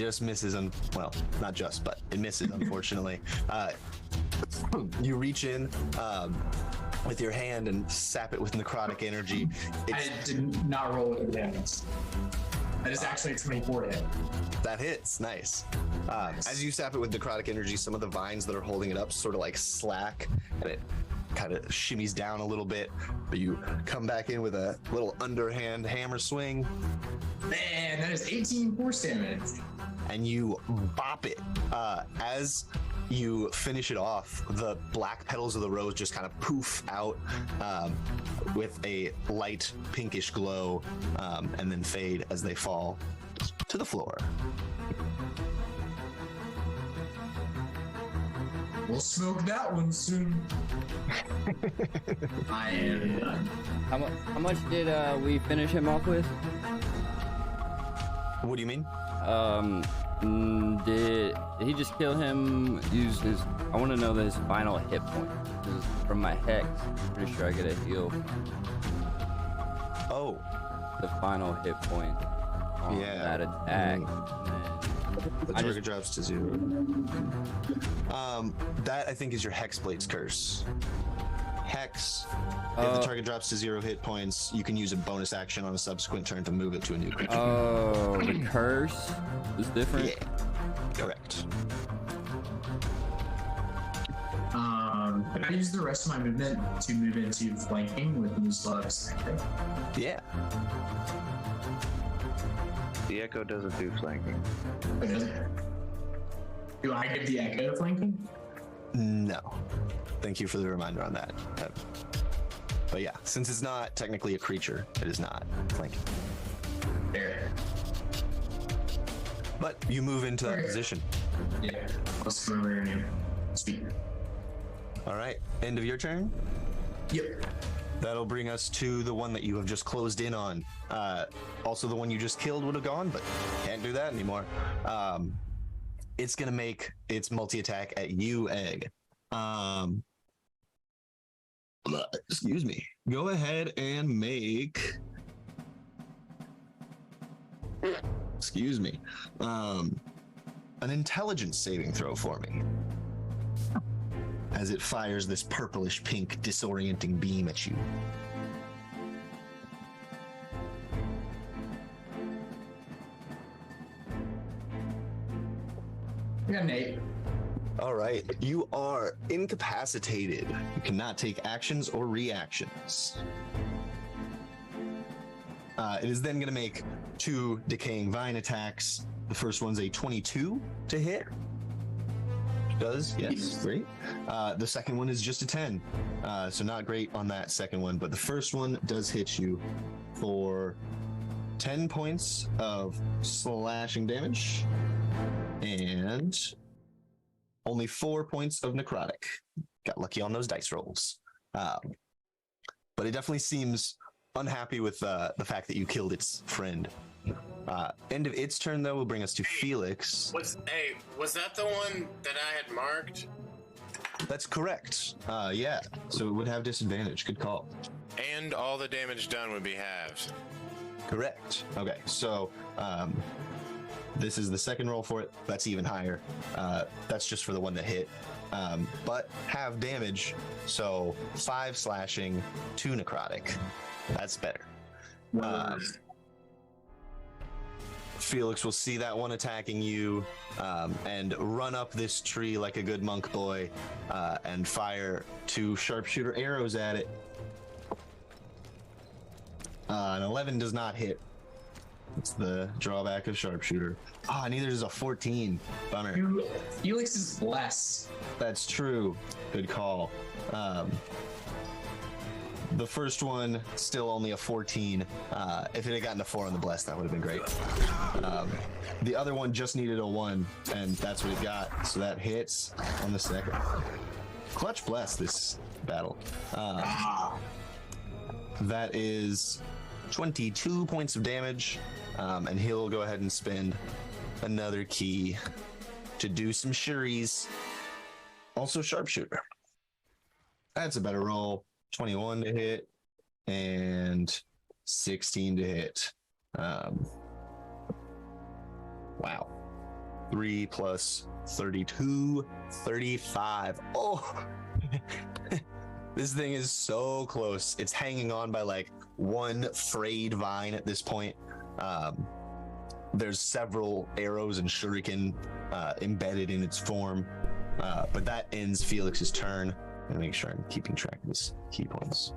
just misses. Well, not just, but it misses, unfortunately. You reach in with your hand and sap it with necrotic energy. I did not roll with the damage. That is actually a 24 hit. That hits. Nice. As you sap it with necrotic energy, some of the vines that are holding it up sort of like slack, and it kind of shimmies down a little bit, but you come back in with a little underhand hammer swing. Man, that is 18 force damage. And you bop it. As you finish it off, the black petals of the rose just kind of poof out with a light pinkish glow, and then fade as they fall to the floor. We'll smoke that one soon. I am done. How much did we finish him off with? What do you mean? Did he just kill him? Use his. I want to know his final hit point. From my hex, pretty sure I get a heal. Oh, the final hit point. On that attack. The target drops to 0. That I think is your Hexblade's curse. Hex. If the target drops to 0 hit points, you can use a bonus action on a subsequent turn to move it to a new creature. Oh, the curse is different? Yeah, correct. Can I use the rest of my movement to move into flanking with new slugs? Yeah. The echo doesn't do flanking. Do I give the echo flanking? No. Thank you for the reminder on that. But yeah, since it's not technically a creature, it is not flanking. There. But you move into that position. Yeah. Let's go over here and speak. All right. End of your turn? Yep. That'll bring us to the one that you have just closed in on. Also, the one you just killed would have gone, but can't do that anymore. It's going to make its multi-attack at you, Egg. Excuse me. Go ahead and make... Excuse me. An intelligence saving throw for me. As it fires this purplish pink disorienting beam at you. I got an 8. All right, you are incapacitated. You cannot take actions or reactions. It is then going to make 2 decaying vine attacks. The first one's a 22 to hit. Does, yes, great. The second one is just a 10, so not great on that second one, but the first one does hit you for 10 points of slashing damage and only 4 points of necrotic. Got lucky on those dice rolls. But it definitely seems unhappy with the fact that you killed its friend. End of its turn, though, will bring us to Felix. Was that the one that I had marked? That's correct. Yeah, so it would have disadvantage. Good call. And all the damage done would be halved. Correct. Okay, so this is the second roll for it. That's even higher. That's just for the one that hit. But half damage, so 5 slashing, 2 necrotic. That's better. Felix will see that one attacking you and run up this tree like a good monk boy and fire 2 sharpshooter arrows at it. An 11 does not hit. It's the drawback of sharpshooter. Neither does a 14. Bummer. Felix is blessed. That's true. Good call. The first one, still only a 14. If it had gotten a 4 on the bless, that would have been great. The other one just needed a 1, and that's what it got. So that hits on the second. Clutch bless this battle. That is 22 points of damage, and he'll go ahead and spend another key to do some shuries. Also sharpshooter. That's a better roll. 21 to hit and 16 to hit. Wow. 3 plus 32, 35. Oh, this thing is so close. It's hanging on by like one frayed vine at this point. There's several arrows and shuriken embedded in its form, but that ends Felix's turn. And make sure I'm keeping track of his key points.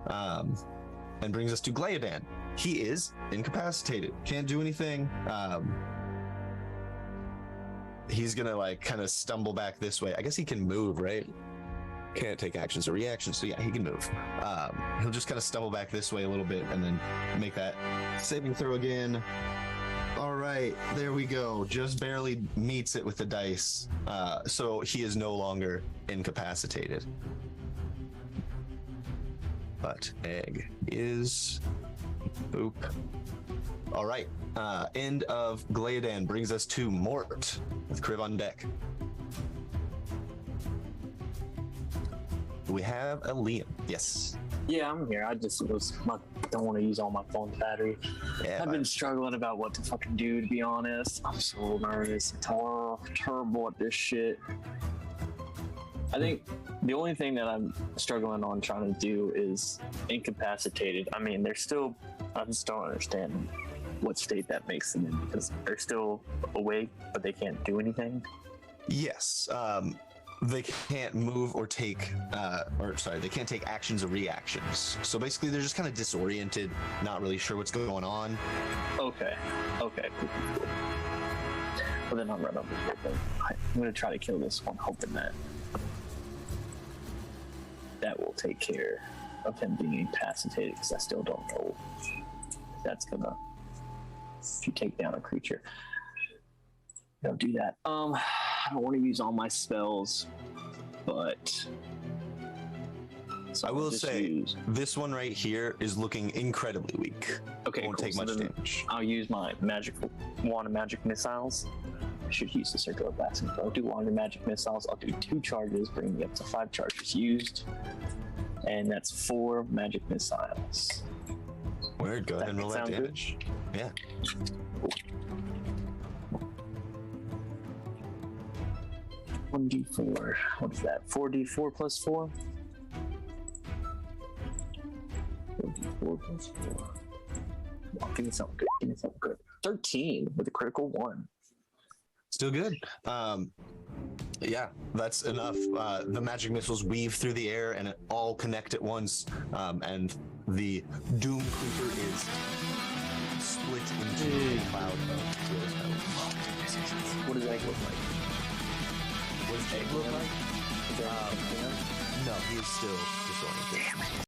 And brings us to Glaodan. He is incapacitated, can't do anything. He's gonna like kind of stumble back this way. I guess he can move, right? Can't take actions or reactions, so yeah, he can move. He'll just kind of stumble back this way a little bit and then make that saving throw again. All right, there we go. Just barely meets it with the dice. So he is no longer incapacitated. But Egg is... Boop. All right. End of Glaodan brings us to Mort with Kriv on deck. We have a Liam. Yes. Yeah, I'm here. I don't want to use all my phone's battery. Yeah, I've been struggling about what to fucking do, to be honest. I'm so nervous. Terrible at this shit. I think the only thing that I'm struggling on trying to do is incapacitated. I mean, I just don't understand what state that makes them in, because they're still awake, but they can't do anything. Yes. They can't move or take, they can't take actions or reactions. So basically, they're just kind of disoriented, not really sure what's going on. Okay, cool. Well, then I'll run over here. But I'm gonna try to kill this one, hoping that will take care of him being incapacitated, because I still don't know if that's gonna. If you take down a creature, don't do that. I don't want to use all my spells, but so I will say this one right here is looking incredibly weak. Okay, won't cool. take much damage. I'll use my wand of magic missiles. I should use the circular blasting. I'll do wand of magic missiles. I'll do 2 charges, bringing me up to 5 charges used, and that's 4 magic missiles. Weird. Go ahead and roll that damage. Good? Yeah. Cool. 1d4. What is that? 4d4 plus 4? 4d4 plus 4. Come on, give me something good. 13 with a critical 1. Still good. Yeah, that's enough. The magic missiles weave through the air and all connect at once. And the Doom Creeper is split into a cloud of rose petals. What does egg look like? What does egg look like? No, he is still disoriented. Damn it.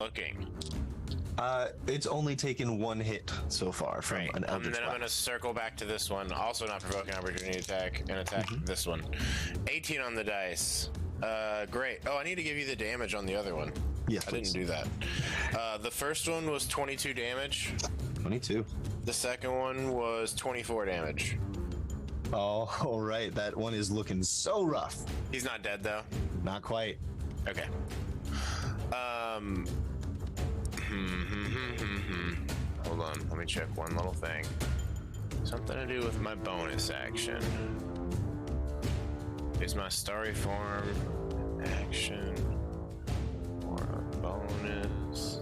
looking? It's only taken one hit so far from Right. an And Eldritch then I'm Blast. going to circle back to this one. Also not provoking opportunity attack and attack this one. 18 on the dice. Great. Oh, I need to give you the damage on the other one. Yes, I didn't do that. The first one was 22 damage. 22. The second one was 24 damage. Oh, all right. That one is looking so rough. He's not dead though. Not quite. Okay. Hold on. Let me check one little thing. Something to do with my bonus action. Is my starry form action or a bonus?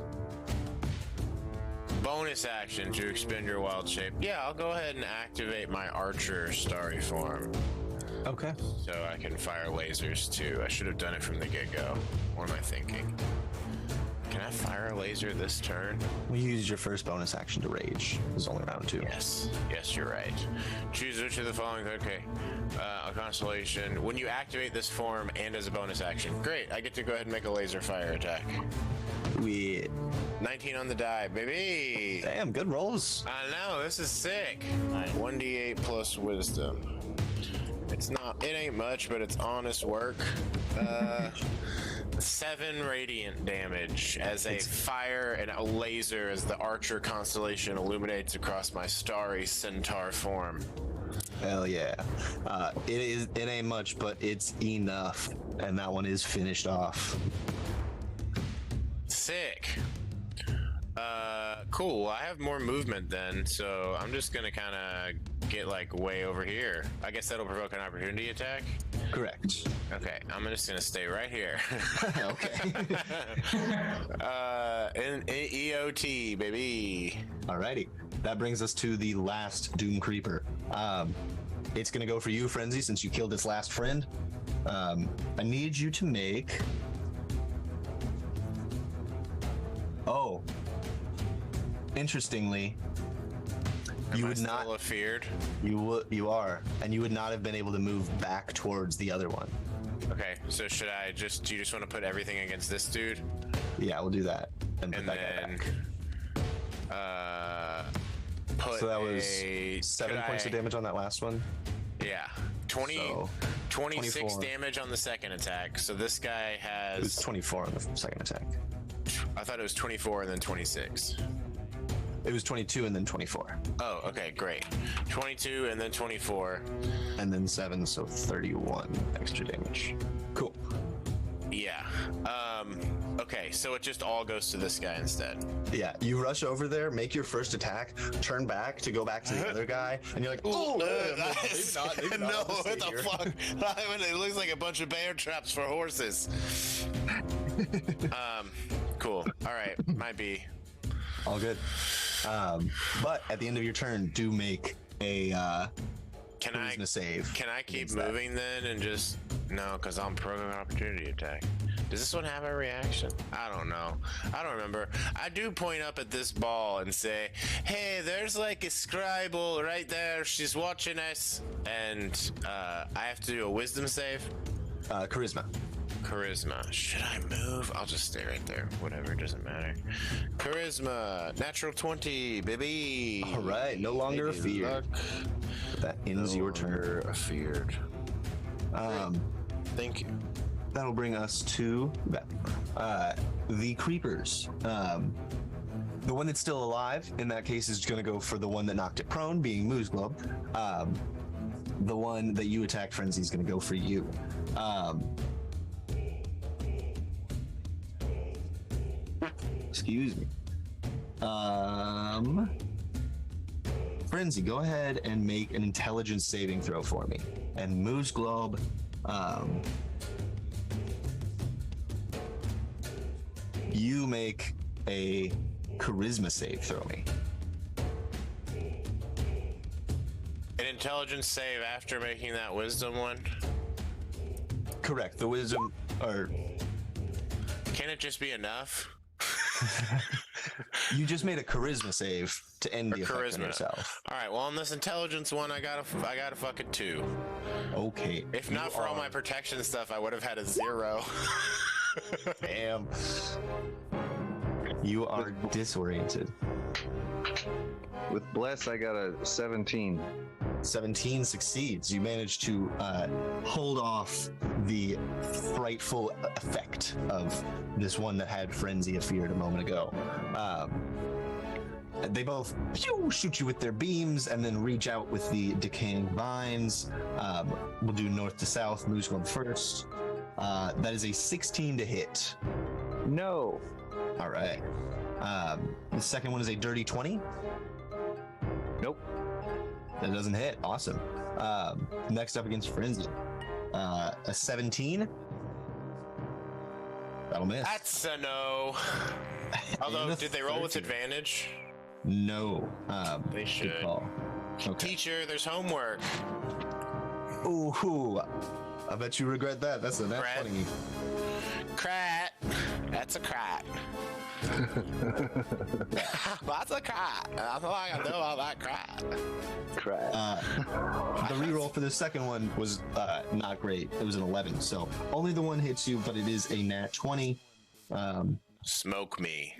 Bonus action to expend your wild shape. Yeah, I'll go ahead and activate my archer starry form Okay. so I can fire lasers too. I should have done it from the get-go. What am I thinking? Can I fire a laser this turn? We used your first bonus action to rage. It was only round 2. Yes, you're right. Choose which of the following. Okay, a constellation. When you activate this form and as a bonus action, great. I get to go ahead and make a laser fire attack. We 19 on the die, baby. damn good rolls. I know, this is sick. 1d8 plus wisdom. It ain't much, but it's honest work. 7 radiant damage as a fire and a laser as the archer constellation illuminates across my starry centaur form. Hell yeah. It ain't much, but it's enough. And that one is finished off. Sick. Cool. I have more movement then, so I'm just gonna kind of get like way over here. I guess that'll provoke an opportunity attack. Correct. Okay, I'm just gonna stay right here. Okay. In EOT, baby. Alrighty. That brings us to the last Doom Creeper. It's gonna go for you, Frenzy, since you killed its last friend. I need you to make. Oh. Interestingly, you would not. Still afeared? You are, and you would not have been able to move back towards the other one. Okay, so should I do you just want to put everything against this dude? Yeah, we'll do that. And put And that guy then back. put So that was a, 7 could points I- of damage on that last one. Yeah. 26 24. damage on the second attack. So this guy It was has 24 on the second attack. I thought it was 24 and then 26. It was 22 and then 24. Oh, okay, great. 22 and then 24. And then 7, so 31 extra damage. Cool. Yeah. Okay, so it just all goes to this guy instead. Yeah, you rush over there, make your first attack, turn back to go back to the other guy, and you're like, oh, maybe not, maybe not. No, I'll just what stay the here." fuck? It looks like a bunch of bear traps for horses. Cool. All right, might be. All good. But at the end of your turn, do make a charisma save. Can I keep against that. moving then and just no? Because I'm programming opportunity attack. Does this one have a reaction? I don't know. I don't remember. I do point up at this ball and say, "Hey, there's like a scribble right there. She's watching us." And I have to do a wisdom save. Charisma. Charisma. Should I move? I'll just stay right there. Whatever, it doesn't matter. Charisma. Natural 20, baby. All right, no longer a Baby fear. luck. That ends your turn. Afeared. Thank you. That'll bring us to the creepers. The one that's still alive, in that case, is going to go for the one that knocked it prone, being Moose Globe. The one that you attacked, Frenzy, is going to go for you. Excuse me. Frenzy, go ahead and make an intelligence saving throw for me. And Moose Globe, you make a charisma save throw me. An intelligence save after making that wisdom one? Correct. The wisdom, or Can it just be enough? you just made a charisma save to end the effect on Charisma. yourself. All right. Well, on this intelligence one, I got a fucking 2. Okay. If not for all my protection stuff, I would have had a 0. Damn. You are disoriented. With bless, I got a 17. 17 succeeds. You manage to hold off the frightful effect of this one that had frenzy of fear a moment ago. They both shoot you with their beams and then reach out with the decaying vines. We'll do north to south. Moose going first. That is a 16 to hit. No. All right. The second one is a dirty 20. Nope. That doesn't hit. Awesome. Next up against Frenzy. A 17. That'll miss. That's a no. Although, And a did they roll with 13. advantage? No. They Good should. call. Okay. Teacher, there's homework. Ooh, I bet you regret that. That's a nat Regret. 20. Crat. That's a crat. That's a crat. That's all I can do about that crat. Crap. The reroll for the second one was not great. It was an 11. So only the one hits you, but it is a nat 20. Smoke me.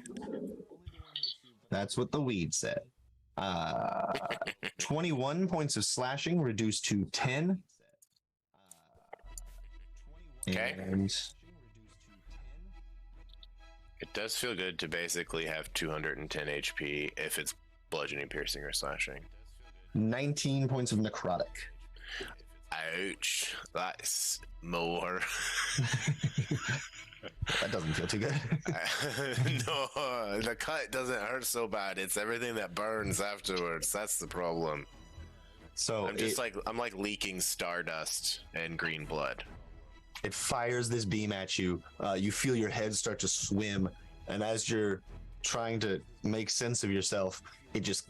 That's what the weed said. 21 points of slashing reduced to 10. Okay. And It does feel good to basically have 210 HP if it's bludgeoning, piercing, or slashing. 19 points of necrotic. Ouch. That's more. That doesn't feel too good. No, the cut doesn't hurt so bad. It's everything that burns afterwards. That's the problem. So I'm like leaking stardust and green blood. it fires this beam at you. You feel your head start to swim, and as you're trying to make sense of yourself, it just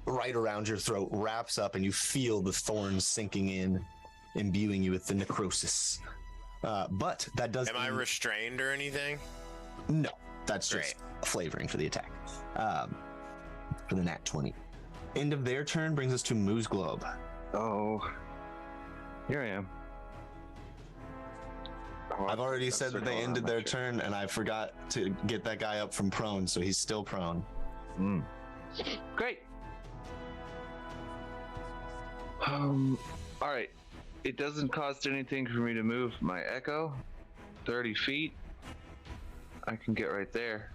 right around your throat wraps up, and you feel the thorns sinking in, imbuing you with the necrosis. But that does. Am I restrained or anything? No, that's just Great. flavoring for the attack. For the nat 20. End of their turn brings us to Moose Globe. Oh, here I am. Oh, I've already that's said that they circle ended around their my chair. turn, and I forgot to get that guy up from prone, so he's still prone. Great. All right. It doesn't cost anything for me to move my echo 30 feet. I can get right there.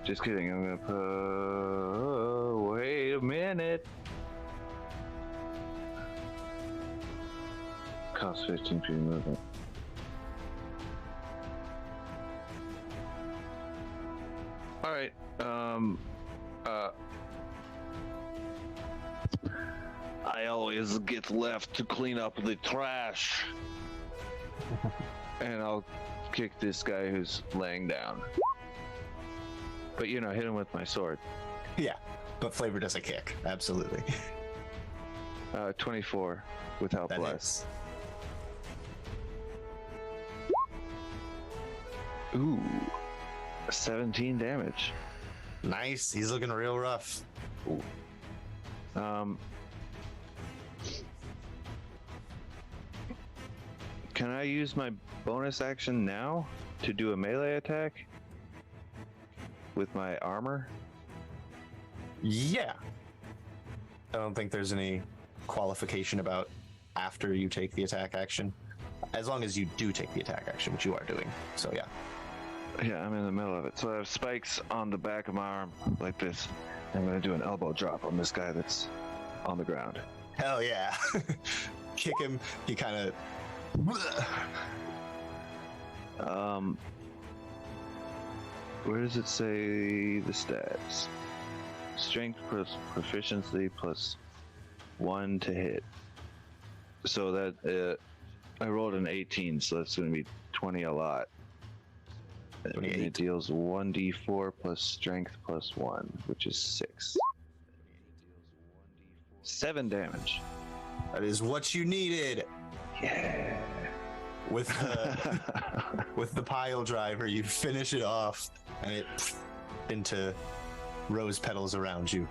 Just kidding. I'm gonna put. Wait a minute. Cost 15 feet of movement. All right. I always get left to clean up the trash, and I'll kick this guy who's laying down. But hit him with my sword. Yeah, but flavor does a kick. Absolutely. 24 without That bless. hits. Ooh, 17 damage. Nice. He's looking real rough. Can I use my bonus action now to do a melee attack with my armor? Yeah. I don't think there's any qualification about after you take the attack action. As long as you do take the attack action, which you are doing. So yeah. Yeah, I'm in the middle of it. So I have spikes on the back of my arm like this. I'm gonna do an elbow drop on this guy that's on the ground. Hell yeah. Kick him. He kind of. Where does it say the stats? Strength plus proficiency plus 1 to hit. So that I rolled an 18, so that's going to be 20 a lot. And 28. it deals 1d4 plus strength plus 1, which is 6. 7 damage. That is what you needed. Yeah. with the pile driver, you finish it off, and it into rose petals around you.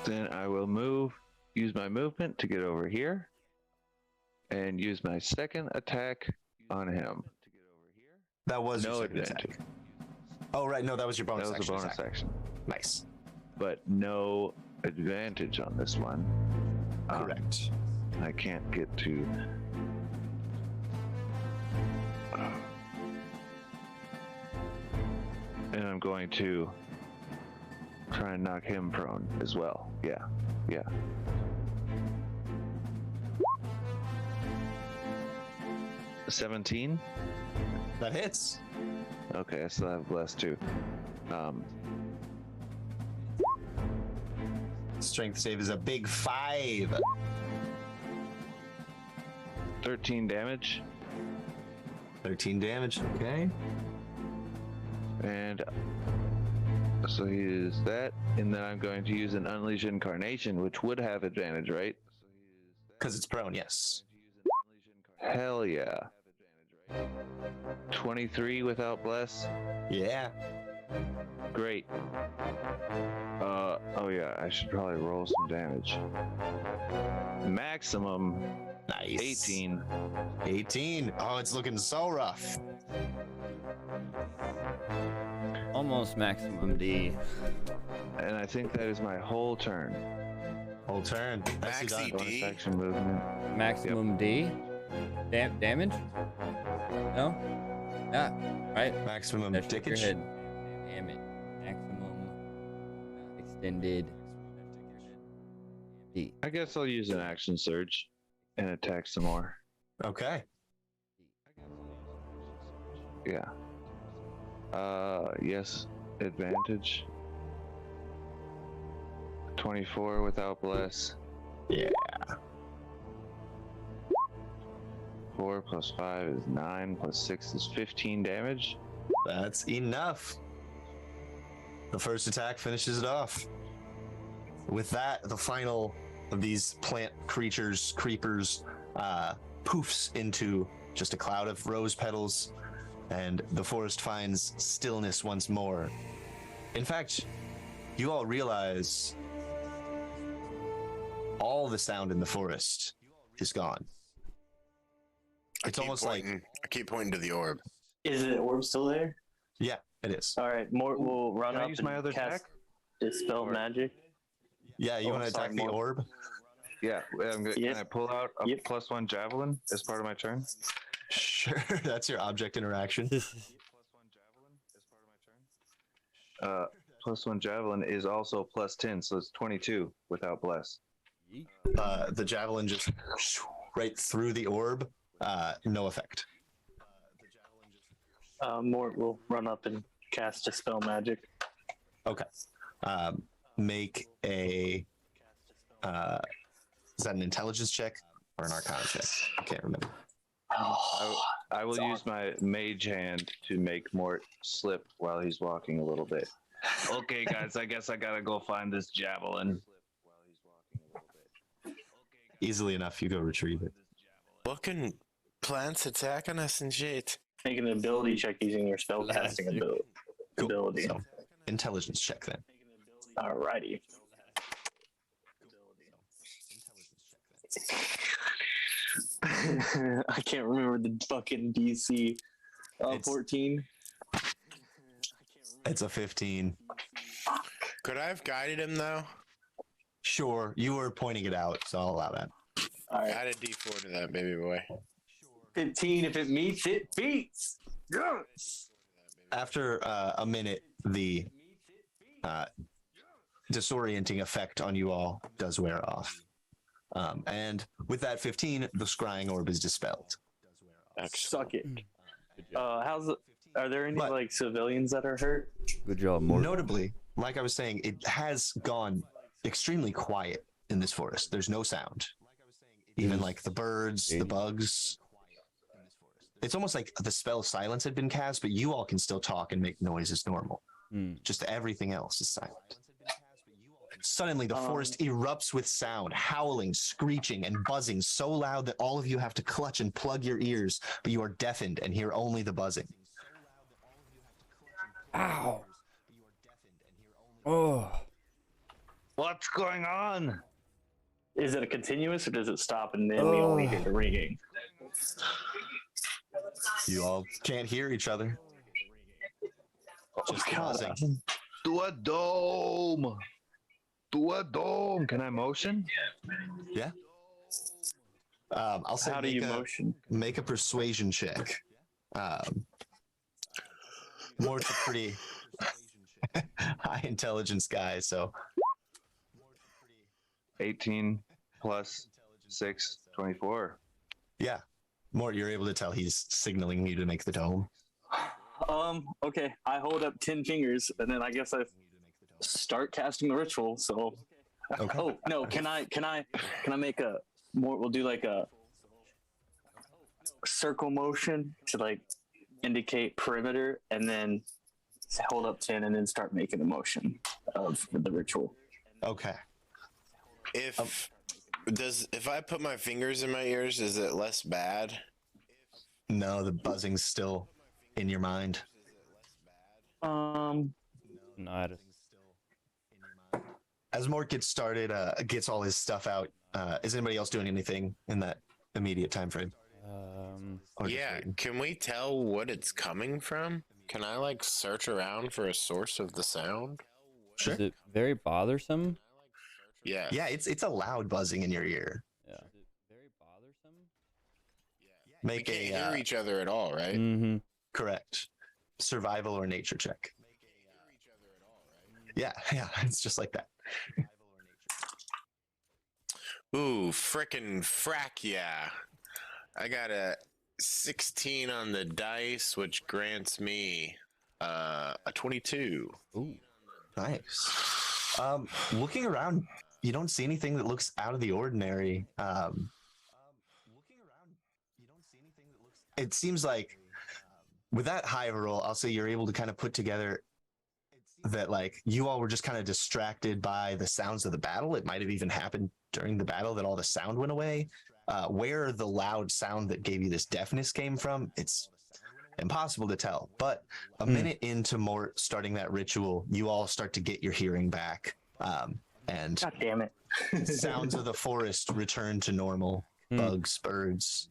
Then I will use my movement to get over here, and use my second attack on him. That was No your second advantage. attack. Oh right, no, that was your bonus. That was a action bonus attack. action, Nice, but no advantage on this one. correct. I can't get to. And I'm going to try and knock him prone as well. Yeah. 17. That hits. Okay, I still have bless too. Strength save is a big 5. 13 damage, 13 damage. Okay. and so he is that, and then I'm going to use an Unleash Incarnation, which would have advantage, right? Because it's prone, yes. Hell yeah. 23 without bless. Yeah. Great. Oh yeah, I should probably roll some damage. Maximum Nice. 18. 18. Oh, it's looking so rough. Almost maximum D. And I think that is my whole turn. Whole turn. Nicely Maxi done. D. Bonus action movement. Maximum D. Damage? No? Yeah, right? Maximum That shook your dickage. head. Damn it. Maximum extended D. I guess I'll use an action surge and attack some more. Okay. Yeah. Yes, advantage. 24 without bless. Yeah. 4 plus 5 is 9, plus 6 is 15 damage. That's enough. The first attack finishes it off. With that, the final of these plant creatures, creepers, poofs into just a cloud of rose petals, and the forest finds stillness once more. In fact, you all realize all the sound in the forest is gone. It's almost like, I keep pointing to the orb. Is the orb still there? yeah, it is. All right, Mort will run Can I up use and my other cast attack? Dispel Magic. Yeah, you Oh, want to sorry, attack the Morg. orb? Yeah, Yep. can I pull out a Yep. +1 javelin as part of my turn? Sure, that's your object interaction. +1 javelin is also +10, so it's 22 without bless. The javelin just right through the orb. No effect. Mort will run up and cast Dispel Magic. Okay. Make a. Is that an intelligence check or an arcana check? I can't remember. I will use my mage hand to make Mort slip while he's walking a little bit. Okay, guys, I guess I gotta go find this javelin. Easily enough, you go retrieve it. Fucking plants attacking us and shit. Make an ability check using your spellcasting Cool. ability. So, intelligence check then. Alrighty. I can't remember the fucking DC. It's- 14. It's a 15. Could I have guided him though? Sure, you were pointing it out, so I'll allow that. Alright. Add a D4 to that baby boy. 15. If it meets, it beats. Yes. After a minute, the disorienting effect on you all does wear off. And with that 15, the scrying orb is dispelled. Suck it. Are there any But- like civilians that are hurt? Good job, Mort. Notably, like I was saying, it has gone extremely quiet in this forest. There's no sound. Even like the birds, the bugs. It's almost like the spell silence had been cast, but you all can still talk and make noise as normal. Hmm. Just everything else is silent. Suddenly, the forest erupts with sound, howling, screeching, and buzzing so loud that all of you have to clutch and plug your ears, but you are deafened and hear only the buzzing. Ow. Oh. What's going on? Is it a continuous or does it stop and then we only hear the ringing? You all can't hear each other. Just buzzing. To a dome. To a dome. Can I motion? Yeah. I'll say How do you motion? Make a persuasion check. Mort's a pretty high intelligence guy, so 18 plus 6, 24. yeah. Mort, you're able to tell he's signaling you to make the dome. Okay. I hold up 10 fingers and then I guess I start casting the ritual. So, Okay. oh no, can I make a more? We'll do like a circle motion to like indicate perimeter, and then hold up 10, and then start making a motion of the ritual. Okay. If I put my fingers in my ears, is it less bad? No, the buzzing's still in your mind. Not. As Mort gets started, gets all his stuff out, is anybody else doing anything in that immediate time frame? Or just Yeah, waiting? can we tell what it's coming from? Can I like search around for a source of the sound? Sure. Is it very bothersome? Yeah. Yeah, it's a loud buzzing in your ear. Yeah. Is it very bothersome? We Make can't a hear each other at all, right? Mm-hmm. correct survival or nature check. Yeah, it's just like that. Ooh, frickin' frack, yeah. I got a 16 on the dice, which grants me a 22. Ooh. Nice. Looking around, you don't see anything that looks out of the ordinary. It seems like with that high of a roll, I'll say you're able to kind of put together that like you all were just kind of distracted by the sounds of the battle. It might have even happened during the battle that all the sound went away. Where the loud sound that gave you this deafness came from, it's impossible to tell. But a minute into Mort starting that ritual, you all start to get your hearing back. And God damn it. sounds of the forest return to normal. Bugs, birds.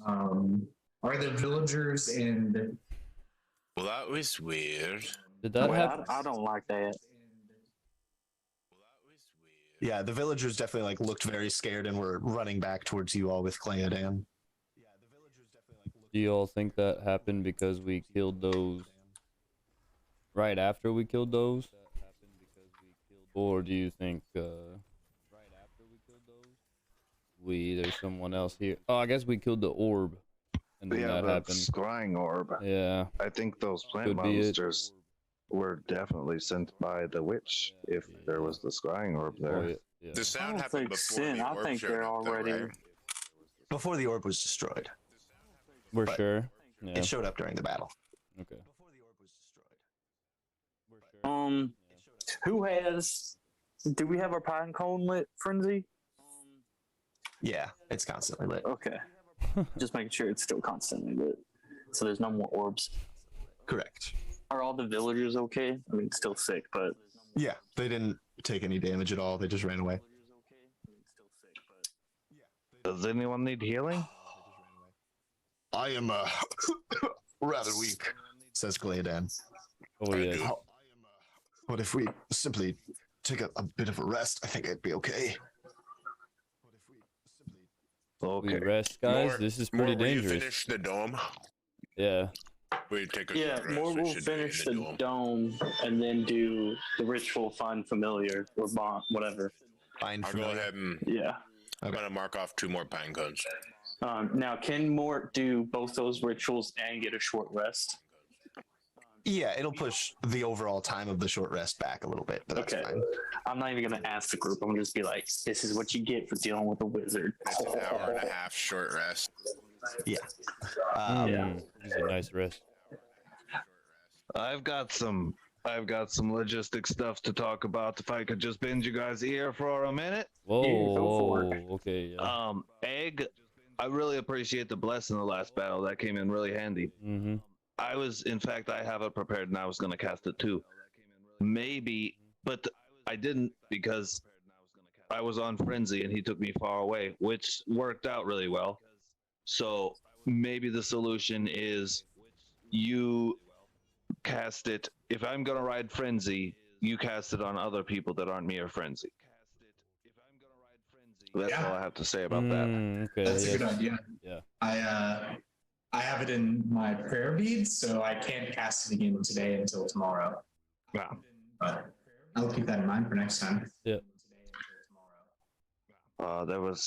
Are the villagers and Well, that was weird. Did that Wait, happen? I don't like that. Yeah, the villagers definitely like looked very scared and were running back towards you all with Cleodan. Do you all think that happened because we killed those right after we killed those? Or do you think there's someone else here? Oh, I guess we killed the orb and then Yeah, that the happened. scrying orb. Yeah. I think those plant Could be it. monsters were definitely sent by the witch if there was the scrying orb there. Oh, yeah. The I sound don't happened think before sin. the I orb think showed they're up, though, already. right? Before the orb was destroyed. We're But sure. Yeah. It showed up during the battle. Okay. Who has? Do we have our pine cone lit, Frenzy? Yeah, it's constantly lit. Okay. Just making sure it's still constantly lit, so there's no more orbs. Correct. Are all the villagers okay? I mean, still sick, but Yeah, they didn't take any damage at all. They just ran away. Does anyone need healing? I am rather weak, says Gladan. Oh yeah. But if we simply take a bit of a rest, I think I'd be okay. Okay. We rest, guys. More- This is pretty more, will you dangerous. finish the dome? Yeah. We take a yeah, short rest. more We will should be in finish the dome. dome and then do the ritual find familiar or bond, whatever. Fine I'll for go me. ahead and Yeah. I'm gonna mark off 2 more pine cones. Now, can Mort do both those rituals and get a short rest? Yeah, it'll push the overall time of the short rest back a little bit, but that's Okay. fine. I'm not even gonna ask the group. I'm gonna just be like, "This is what you get for dealing with a wizard." It's an hour and a half short rest. Yeah. It's a nice rest. I've got some logistic stuff to talk about. If I could just bend you guys' ear for a minute. Whoa, Yeah, go for it. okay, yeah. Egg, I really appreciate the bless in the last battle. That came in really handy. Mm-hmm. In fact, I have it prepared and I was going to cast it too. Maybe, but I didn't because I was on Frenzy and he took me far away, which worked out really well. So maybe the solution is you cast it. If I'm going to ride Frenzy, you cast it on other people that aren't me or Frenzy. That's all I have to say about that. Okay, That's a good idea. Yeah. I have it in my prayer beads, so I can't cast it again today until tomorrow. Wow. But I'll keep that in mind for next time. Yeah. There was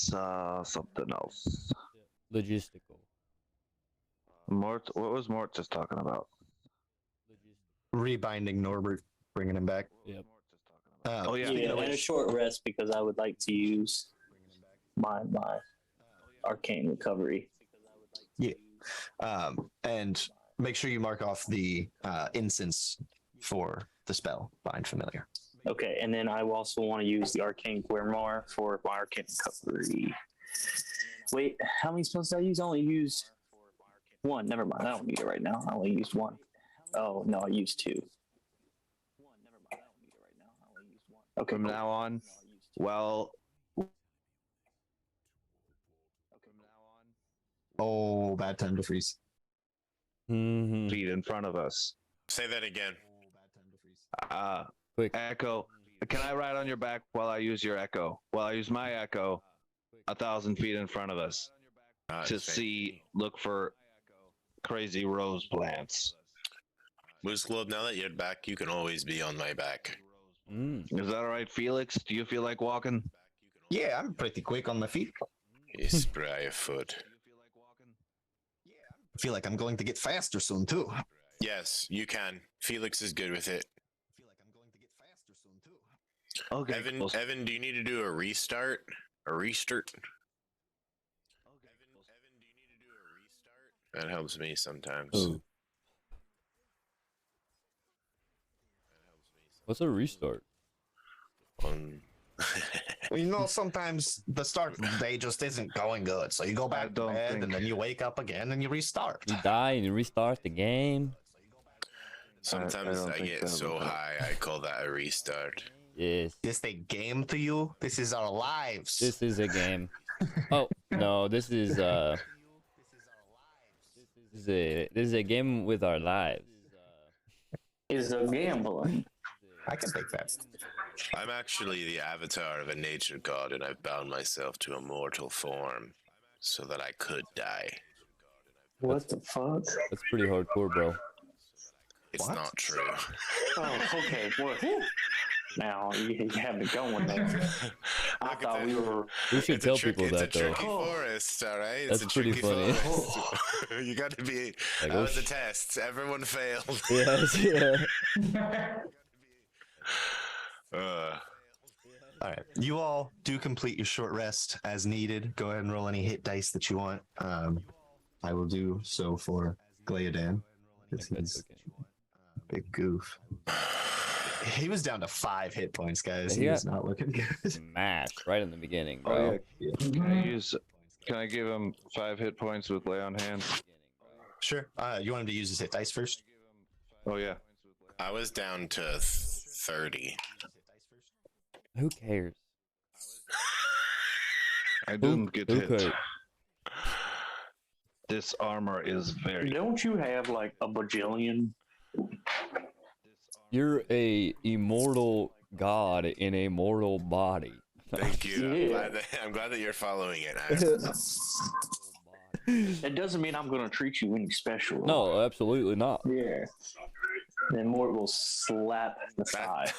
something else. Logistical. Mort, what was Mort just talking about? Rebinding Norbert, bringing him back. Yep. Oh yeah. Yeah, and a short rest because I would like to use my arcane recovery. And make sure you mark off the incense for the spell Bind Familiar. Okay, and then I also want to use the arcane grimoire for my arcane recovery. Wait, how many spells did I use? I only used one. Never mind. I don't need it right now. I only used one. Oh no, I used two. Okay. From now on, Oh, bad time to freeze. Mm-hmm. feet in front of us. Say that again. Quick. Echo. Can I ride on your back while I use your echo? While I use my echo, 1,000 feet in front of us to look for crazy rose plants. Moose Globe, now that you're back, you can always be on my back. Is that all right, Felix? Do you feel like walking? Yeah, I'm pretty quick on my feet. You spry a foot. I feel like I'm going to get faster soon too. Yes, you can. Felix is good with it. Okay. Evan, do you need to do a restart? A restart? Evan, do you need to do a restart? That helps me sometimes. Oh. What's a restart? You know, sometimes the start of the day just isn't going good, so you go back to bed and then you wake up again and you restart. You die and you restart the game. Sometimes don't I think get so high, I call that a restart. Yes. Is this a game to you? This is our lives. This is a game. Oh no, this is a game with our lives. Is a gambling. I can take that. I'm actually the avatar of a nature god, and I've bound myself to a mortal form so that I could die. What the fuck? That's pretty hardcore, bro. It's What? not true. Oh, okay. What? Now you have me going there. I Look at thought that. we were. We should tell people it's that a though. tricky forest, all right? That's it's a pretty tricky funny. forest. You got to be. Like, That oh, was a test. Everyone failed. Yes, yeah. All right. You all do complete your short rest as needed. Go ahead and roll any hit dice that you want. I will do so for Glaodan. This That's is okay. big goof. He was down to 5 hit points, guys. He Yeah. was not looking good. Smashed right in the beginning, Oh, bro. yeah. Can I give him 5 hit points with lay on hand? Sure. You want him to use his hit dice first? Oh yeah. I was down to 30. Who cares? I didn't get Who hit. cares? This armor is very. Don't you have like a bajillion? You're a immortal god in a mortal body. Thank you. Yeah. I'm glad that you're following it. It doesn't mean I'm gonna treat you any special. No, absolutely not. Yeah. Then Mort will slap the thigh.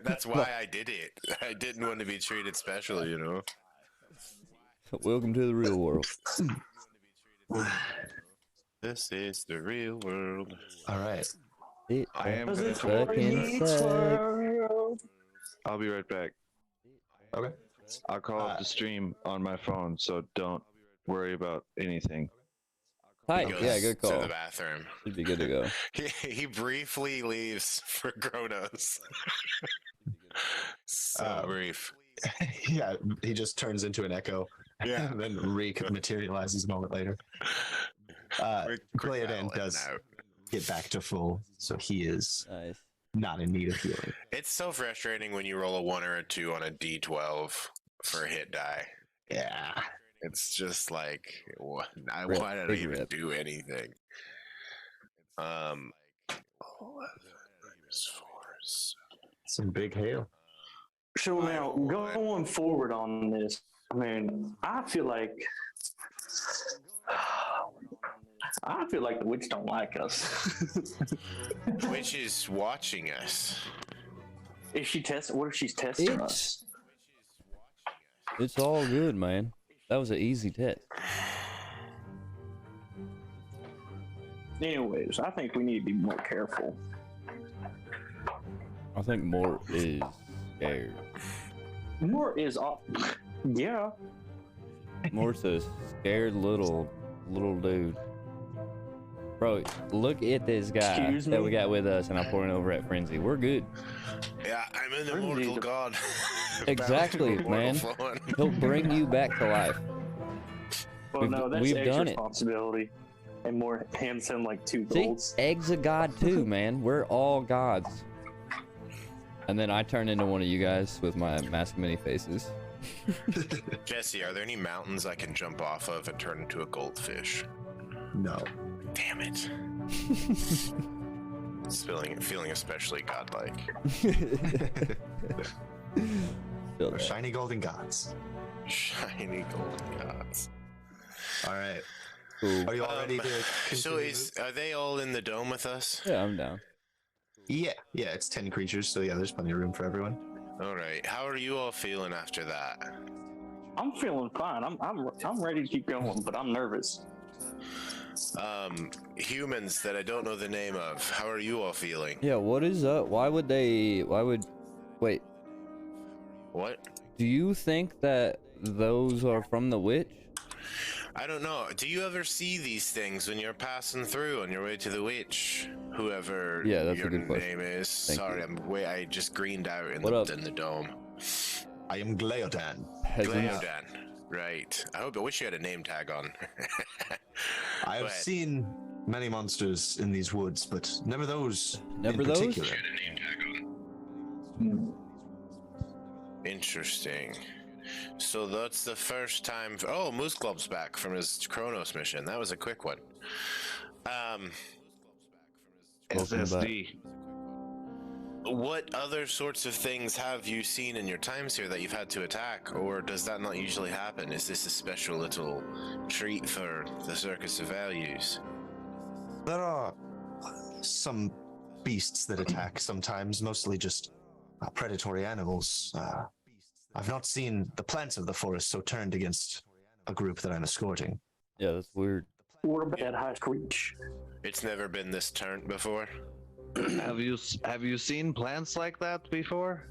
That's why I did it. I didn't want to be treated special, you know. Welcome to the real world. This is the real world. All right. I am gonna Fucking suck. I'll be right back. Okay. I'll call up the stream on my phone, so don't worry about anything. Tight. goes Yeah, good to call. the bathroom. Should be good to go. He briefly leaves for Kronos. So brief. Yeah, he just turns into an echo. Yeah. And then Reek materializes a moment later. Cleodan does get back to full, so he is Nice. not in need of healing. It's so frustrating when you roll a 1 or a 2 on a d12 for a hit die. Yeah. It's just like, why did I Big even rip. do anything? 11 minus 4 is Some big hail. So now, going forward on this, I mean, I feel like the witch don't like us. Which is watching us. Is she testing? What if she's testing us? It's all good, man. That was an easy test. Anyways, I think we need to be more careful. I think Mort is scared. More is yeah. Mort's a scared little dude. Bro, look at this guy Excuse that me? we got with us, and I'm pouring over at Frenzy. We're good. Yeah, I'm an Frenzy immortal the- god. Exactly, Bound to man. immortal flowing. He'll bring you back to life. Well, no, that's we've Egg's done it. responsibility. And more hands him like 2 See, golds. Egg's a god too, man. We're all gods. And then I turn into one of you guys with my mask of many faces. Jesse, are there any mountains I can jump off of and turn into a goldfish? No. Damn it. Feeling especially godlike. Feel that. Shiny golden gods. Shiny golden gods. All right. Cool. Are you all ready to So continue moves? are they all in the dome with us? Yeah, I'm down. Yeah, it's 10 creatures, so yeah, there's plenty of room for everyone. All right. How are you all feeling after that? I'm feeling fine. I'm ready to keep going, but I'm nervous. Humans that I don't know the name of. How are you all feeling? Yeah, what is up? Wait, What? do you think that those are from the witch? I don't know. Do you ever see these things when you're passing through on your way to the witch? Whoever Yeah, that's a your good question. name is. Thank Sorry, I just greened out in What up? the dome. I am Gleodan. Peasants. Gleodan. Right. I wish you had a name tag on. I Go have ahead. seen many monsters in these woods, but never those Never in those? particular. a name tag on. Interesting. So that's the first time. Oh, Moose Club's back from his Kronos mission. That was a quick one. Welcome SSD. What other sorts of things have you seen in your times here that you've had to attack, or does that not usually happen? Is this a special little treat for the Circus of Values? There are some beasts that attack sometimes, mostly just predatory animals. I've not seen the plants of the forest so turned against a group that I'm escorting. Yeah, that's weird. What about that high screech? It's never been this turned before. Have you seen plants like that before?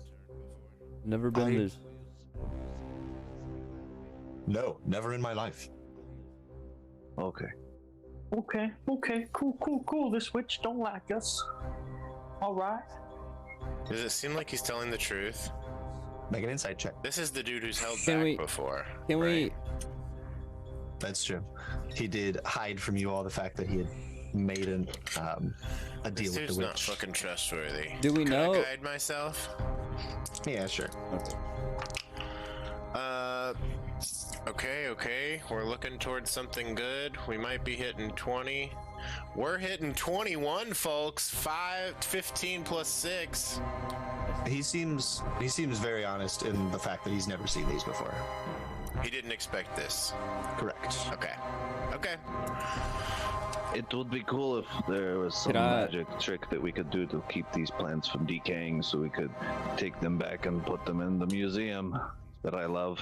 Never been I- this. No, never in my life. Okay. Okay, cool. This witch don't like us. All right. Does it seem like he's telling the truth? Make an insight check. This is the dude who's held Can back we- before. Can right? That's true. He did hide from you all the fact that he had made a deal This with dude's the not witch. fucking trustworthy. Do we Can know? I guide myself? Yeah, sure. Okay. We're looking towards something good. We might be hitting 20. We're hitting 21, folks. 15 plus 6. He seems very honest in the fact that he's never seen these before. He didn't expect this. Correct. Okay. It would be cool if there was some Can I- magic trick that we could do to keep these plants from decaying, so we could take them back and put them in the museum that I love,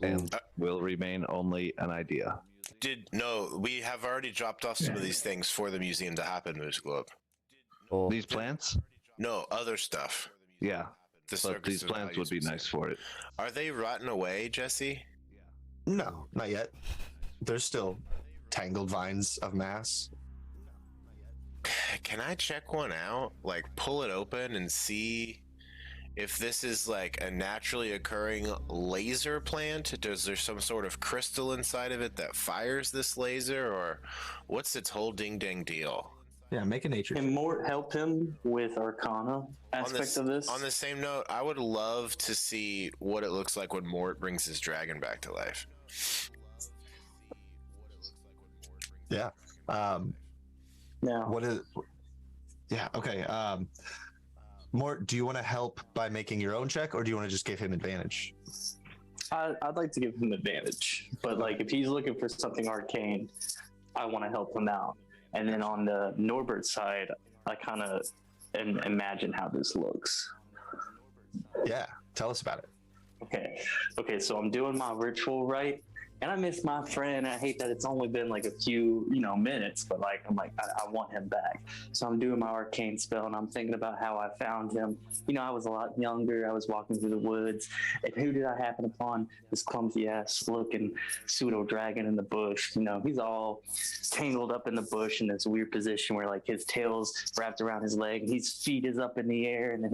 and will remain only an idea. No, we have already dropped off some of these things for the museum to happen, Moose Globe. Oh, These plants? No, other stuff. Yeah, The but Circus these of plants would Values be Museum. nice for it. Are they rotting away, Jesse? No, not yet. There's still tangled vines of mass. Can I check one out? Like, pull it open and see if this is like a naturally occurring laser plant? Does there some sort of crystal inside of it that fires this laser, or what's its whole ding dang deal? Yeah, make a nature. Can Mort help him with Arcana aspect of this? On the same note, I would love to see what it looks like when Mort brings his dragon back to life. Yeah. Now, What is? Yeah. Okay. Mort, do you want to help by making your own check, or do you want to just give him advantage? I'd like to give him advantage, but like if he's looking for something arcane, I want to help him out. And then on the Norbert side, I kind of imagine how this looks. Yeah. Tell us about it. Okay. So I'm doing my ritual right, and I miss my friend. I hate that it's only been like a few, minutes, but like I want him back. So I'm doing my arcane spell, and I'm thinking about how I found him. I was a lot younger. I was walking through the woods, and who did I happen upon? This clumsy ass looking pseudo dragon in the bush. He's all tangled up in the bush in this weird position where like his tail's wrapped around his leg, and his feet is up in the air, and then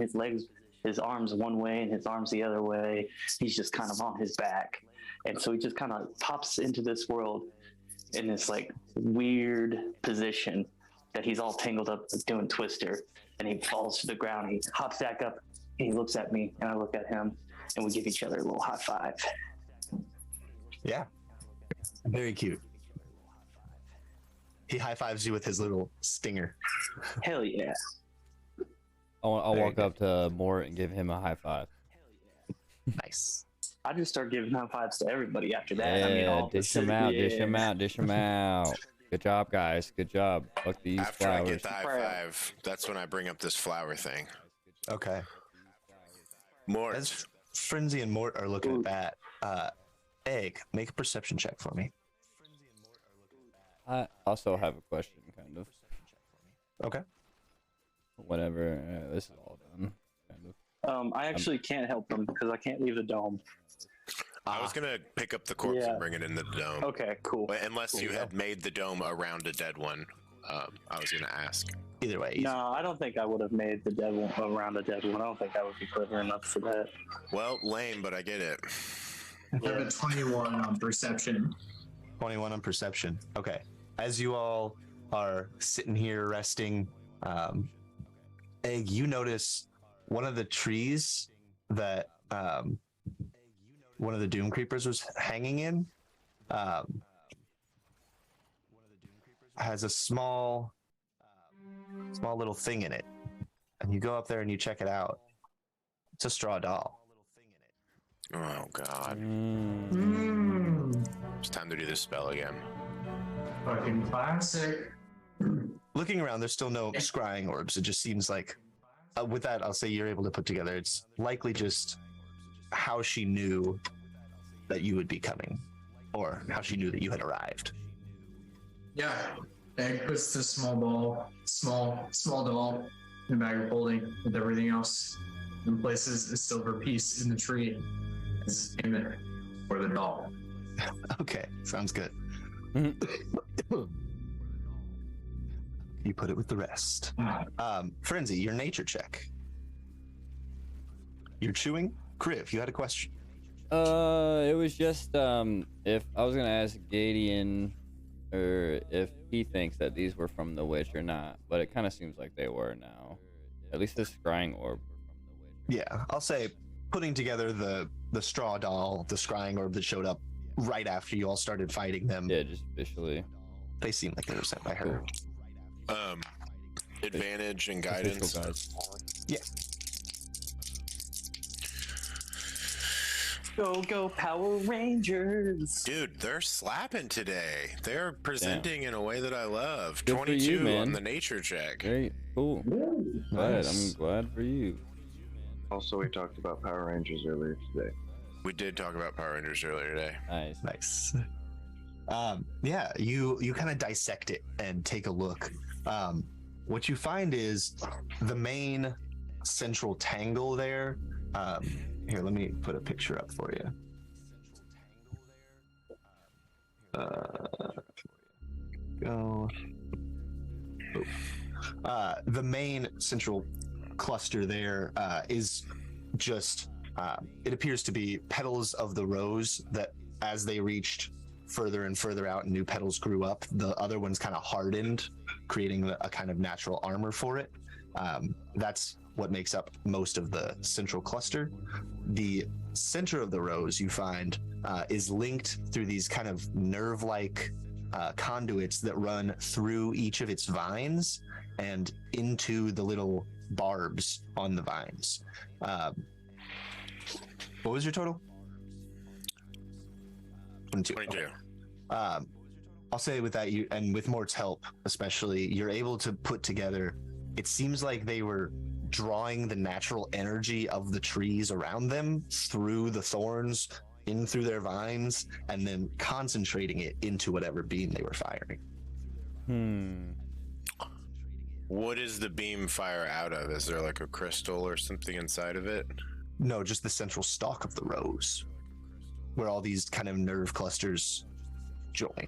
his arms one way and his arms the other way. He's just kind of on his back. And so he just kind of pops into this world in this like weird position that he's all tangled up doing Twister, and he falls to the ground. He hops back up, and he looks at me, and I look at him, and we give each other a little high five. Yeah. Very cute. He high fives you with his little stinger. Hell yeah. I'll walk up to Mort and give him a high five. Nice. I just start giving high fives to everybody after that. Yeah, dish him out, dish him out. Good job, guys. Good job. Fuck these After flowers. I get the high five, that's when I bring up this flower thing. Okay. Mort. As Frenzy and Mort are looking at that, Egg, make a perception check for me. I also have a question, kind of. Okay. Whatever. This is all done. Kind of. I actually can't help him because I can't leave the dome. I was gonna pick up the corpse and bring it in the dome. Okay, cool. But unless you had made the dome around a dead one, I was gonna ask. Either way. Easy. No, I don't think I would have made the dead one around a dead one. I don't think I would be clever enough for that. Well, lame, but I get it. I have a 21 on perception. 21 on perception. Okay. As you all are sitting here resting, Egg, you notice one of the trees that one of the Doom Creepers was hanging in has a small little thing in it. And you go up there and you check it out. It's a straw doll. Oh God! It's time to do this spell again. Fucking classic. Looking around, there's still no scrying orbs. It just seems like, with that, I'll say you're able to put together. It's likely just how she knew that you would be coming, or how she knew that you had arrived. Yeah. Egg puts the small doll in the bag of holding with everything else, and places a silver piece in the tree as payment for the doll. Okay, sounds good. You put it with the rest. Frenzy, your nature check. You're chewing? Kriv, you had a question. It was just if I was gonna ask Gadian, or if he thinks that these were from the witch or not, but it kind of seems like they were now. At least this scrying orb. Yeah, I'll say putting together the straw doll, the scrying orb that showed up right after you all started fighting them. Yeah, just visually. They seem like they were sent by her. Advantage and guidance. Yeah. Go Power Rangers! Dude, they're slapping today. They're presenting in a way that I love. Good for 22 you, man. on the nature check. Great, cool. Glad. I'm glad for you. Also, we talked about Power Rangers earlier today. We did talk about Power Rangers earlier today. Nice. Yeah, you kind of dissect it and take a look. What you find is the main central tangle there. Here, let me put a picture up for you. go. The main central cluster there is just, it appears to be petals of the rose that as they reached further and further out and new petals grew up, the other ones kind of hardened, creating a kind of natural armor for it. That's what makes up most of the central cluster. The center of the rose, you find, is linked through these kind of nerve-like conduits that run through each of its vines and into the little barbs on the vines. What was your total? 22. 22. I'll say with that, and with Mort's help especially, you're able to put together, it seems like they were drawing the natural energy of the trees around them through the thorns, in through their vines, and then concentrating it into whatever beam they were firing. What is the beam fire out of? Is there like a crystal or something inside of it? No, just the central stalk of the rose, where all these kind of nerve clusters join.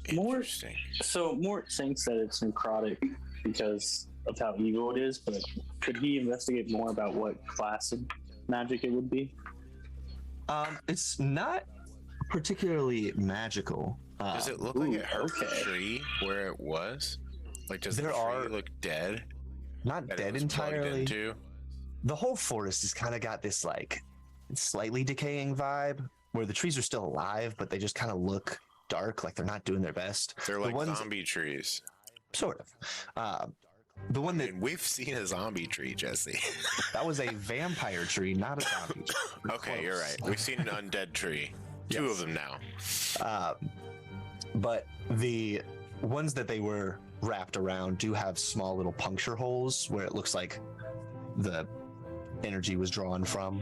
Interesting. So Mort thinks that it's necrotic because of how evil it is, but could he investigate more about what class of magic it would be? It's not particularly magical. Does it look like it hurt the okay. tree where it was? Like, does the There tree are- look dead? Not that it dead was plugged entirely. into? The whole forest has kind of got this like slightly decaying vibe where the trees are still alive, but they just kind of look dark, like they're not doing their best. They're The like ones- zombie trees. Sort of. The one that And we've seen a zombie tree, Jesse. that was a vampire tree, not a zombie tree. We're Okay, you're close. right. We've seen an undead tree. Two Yes. of them now. But the ones that they were wrapped around do have small little puncture holes where it looks like the energy was drawn from.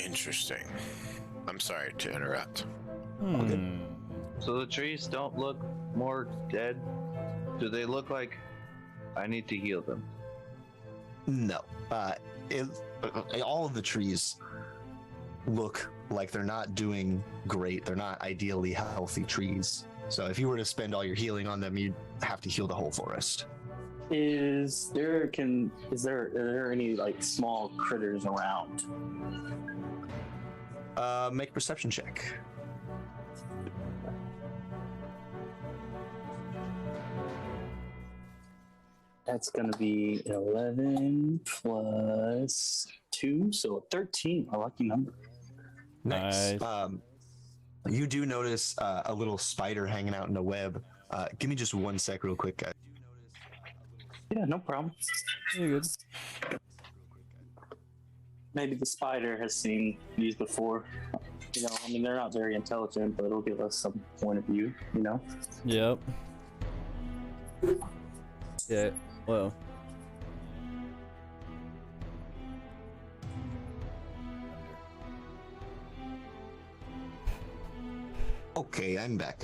Interesting. I'm sorry to interrupt. So the trees don't look more dead? Do they look like I need to heal them? No. All of the trees look like they're not doing great. They're not ideally healthy trees. So if you were to spend all your healing on them, you'd have to heal the whole forest. Are there any like small critters around? Make a perception check. That's gonna be 11 plus 2, so 13, a lucky number. Nice. Nice. You do notice a little spider hanging out in a web. Give me just 1 sec real quick, guys. Yeah, no problem. You're good. Maybe the spider has seen these before. You know, I mean, they're not very intelligent, but it'll give us some point of view, you know? Yep. Yeah. Well. Okay, I'm back.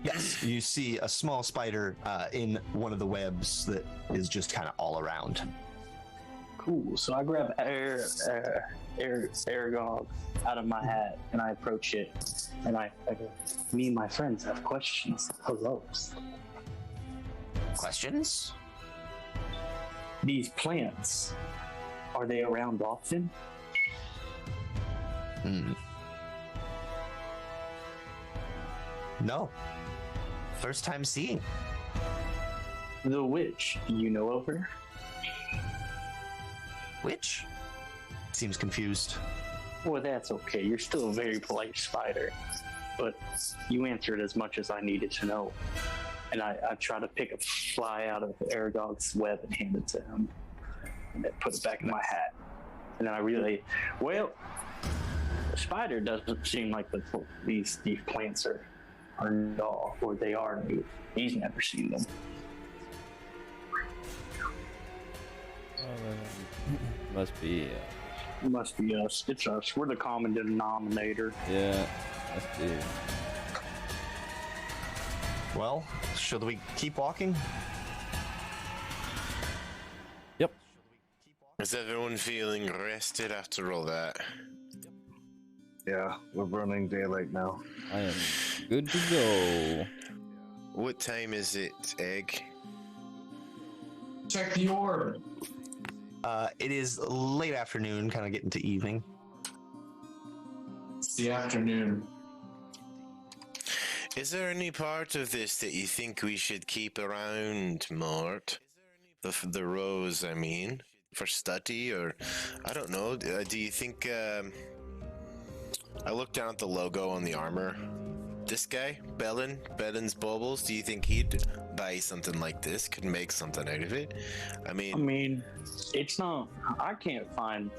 Yes, you see a small spider in one of the webs that is just kind of all around. Cool. So I grab Aragog out of my hat and I approach it, and I go, me and my friends have questions. Hello. Questions? These plants, are they around often? No. First time seeing. The witch, do you know of her? Which? Seems confused. Well, that's okay. You're still a very polite spider, but you answered as much as I needed to know. And I try to pick a fly out of Aragog's web and hand it to him, and then put it back in my hat. And then I relay, well, the spider doesn't seem like these plants are new, or they are new. He's never seen them. Must be. It must be us. It's us. We're the common denominator. Yeah. Must be. Well, should we keep walking? Is everyone feeling rested after all that? Yeah, we're running daylight now. I am good to go. What time is it, Egg? Check the orb. It is late afternoon, kind of getting to evening. It's the afternoon. Is there any part of this that you think we should keep around, Mort? The rose, I mean, for study, or I don't know. Do you think? I looked down at the logo on the armor. This guy, Bellin's Baubles. Do you think he'd buy something like this? Could make something out of it? I mean, it's not. I can't find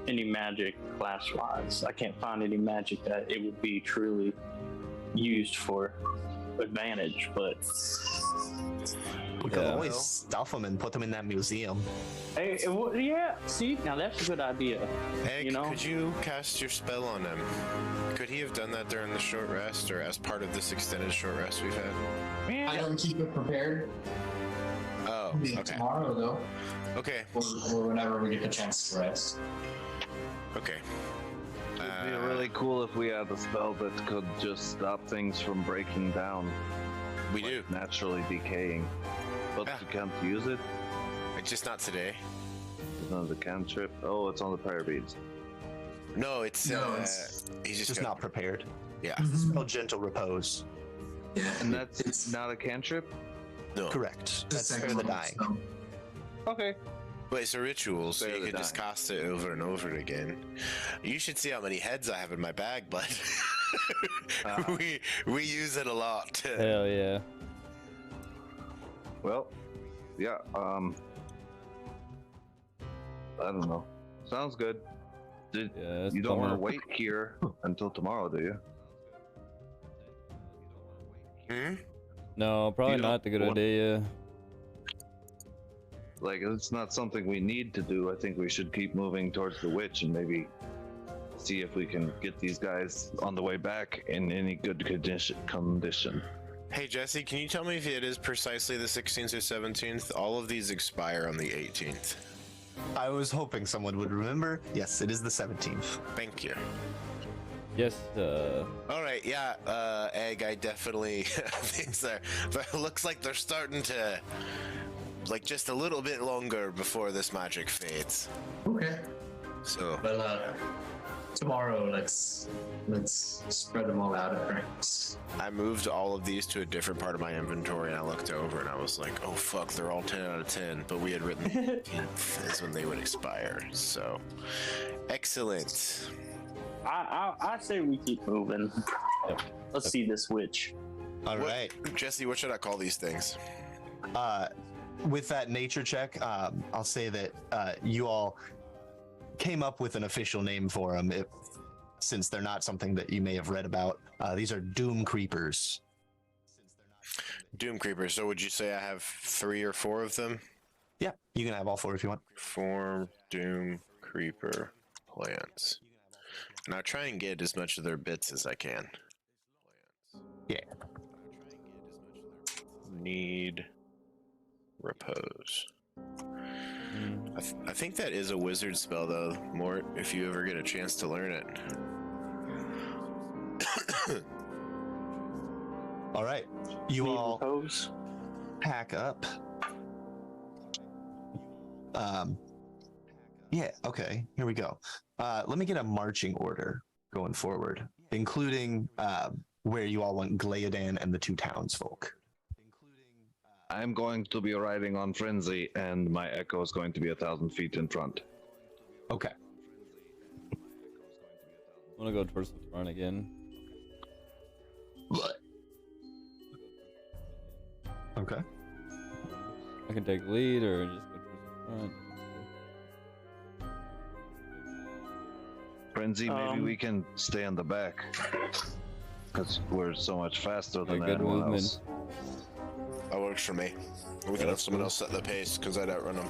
any magic class-wise. I can't find any magic that it would be truly used for advantage, but We could always stuff them and put them in that museum. hey, yeah. See, now that's a good idea. Egg, you know? could you cast your spell on him? Could he have done that during the short rest, or as part of this extended short rest we've had? I don't keep it prepared. Oh, Maybe okay. tomorrow, though, Okay, or whenever we get the chance to rest. okay. It'd be really cool if we had a spell that could just stop things from breaking down, We do. naturally decaying. But Yeah. you can't use it. It's just not today. It's not the cantrip. Oh, it's on the prayer beads. No, it's No, it's he's Just got- not prepared. Yeah. Spell gentle repose. Yeah, And that's not a cantrip? No. Correct. the That's second spare the one, dying. so- Okay. But it's a ritual, so Spare you the can just dying. cast it over and over again. You should see how many heads I have in my bag, bud. we use it a lot. Hell yeah. Well, yeah, I don't know. Sounds good. Yeah, it's You don't want to bummer. wait here until tomorrow, do you? Hmm? No, probably You don't not the good want- idea. Like, it's not something we need to do. I think we should keep moving towards the witch and maybe see if we can get these guys on the way back in any good condition. Hey Jesse, can you tell me if it is precisely the 16th or 17th? All of these expire on the 18th. I was hoping someone would remember. Yes, it is the 17th. Thank you. Yes, All right, yeah, Egg, I definitely think so. But it looks like they're starting to, like, just a little bit longer before this magic fades. Okay. So, Well, tomorrow, let's spread them all out at breakfast. I moved all of these to a different part of my inventory, and I looked over and I was like, oh fuck, they're all 10 out of 10, but we had written the 18th is when they would expire. So, excellent. I say we keep moving. Let's see this witch. All right. Jesse, what should I call these things? With that nature check, I'll say that you all came up with an official name for them, since they're not something that you may have read about. These are Doom Creepers. Doom Creeper. So would you say I have 3 or 4 of them? Yeah, you can have all 4 if you want. 4 Doom Creeper plants. And I'll try and get as much of their bits as I can. Yeah. Need repose. I think that is a wizard spell, though, Mort, if you ever get a chance to learn it. All right. You Need all repose. pack up. Yeah, okay. Here we go. Let me get a marching order going forward, including where you all want Glaodan and the 2 townsfolk. I'm going to be riding on Frenzy, and my Echo is going to be 1,000 feet in front. Okay. I want to go towards the front again. Okay. I can take lead or just go towards the front. Frenzy, maybe we can stay on the back, because we're so much faster than good anyone movement. else. That works for me. We can have someone else set the pace, because I'd outrun them.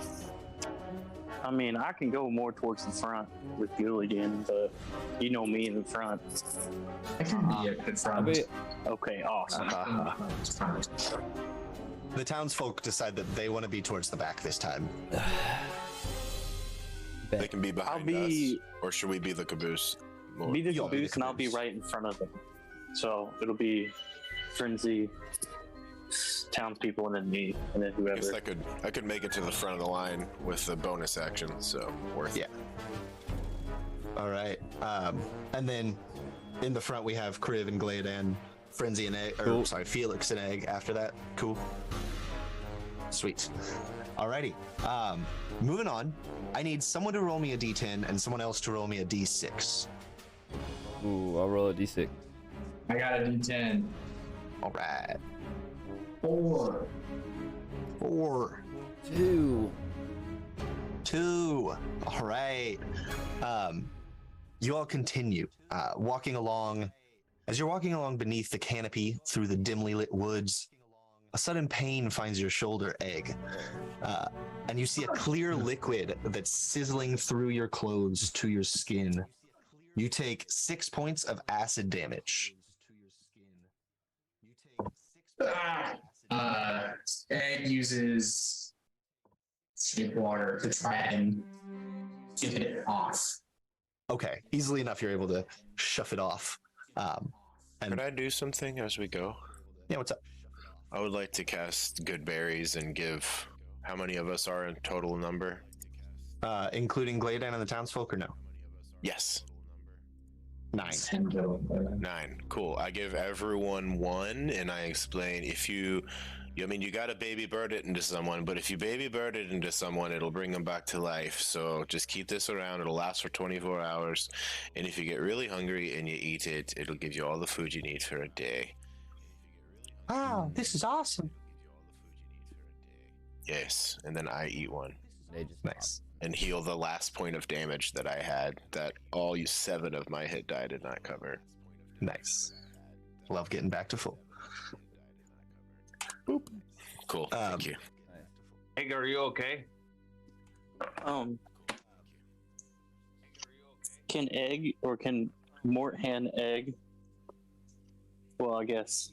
I mean, I can go more towards the front with Gilligan, but you know me in the front. I can be at the I'll front. be, Okay, awesome. The townsfolk decide that they want to be towards the back this time. They can be behind us, or should we be the caboose? More? Be the You'll be the caboose, and I'll be caboose. right in front of them. So it'll be Frenzy, townspeople, and then me, and then I guess whoever. I could make it to the front of the line with the bonus action, so worth Yeah. it. All right. And then in the front we have Kriv and Gladan, Frenzy and Egg, or Cool. sorry, Felix and Egg after that. Cool. Sweet. Alrighty. Moving on. I need someone to roll me a D10 and someone else to roll me a D6. Ooh, I'll roll a d6. I got a D10. All right. 4. 4. 2. 2. All right. You all continue walking along. As you're walking along beneath the canopy through the dimly lit woods, a sudden pain finds your shoulder, Egg, and you see a clear liquid that's sizzling through your clothes to your skin. You take 6 points of acid damage. Egg uses escape water to try and get it off. Okay, easily enough, you're able to shove it off. Could I do something as we go? Yeah, what's up? I would like to cast Good Berries and give. How many of us are in total number? Including Gladan and the townsfolk, or no? Yes, 9. 10 total. 9. Cool. I give everyone 1, and I explain if you. I mean, you gotta baby bird it into someone, but if you baby bird it into someone, it'll bring them back to life. So just keep this around. It'll last for 24 hours. And if you get really hungry and you eat it, it'll give you all the food you need for a day. Oh, this is awesome. Yes. And then I eat one They just Nice. and heal the last point of damage that I had that all 7 of my hit die did not cover. Nice. Love getting back to full. Cool. Thank you. Egg, are you okay? Can Egg or can Mort hand Egg? Well, I guess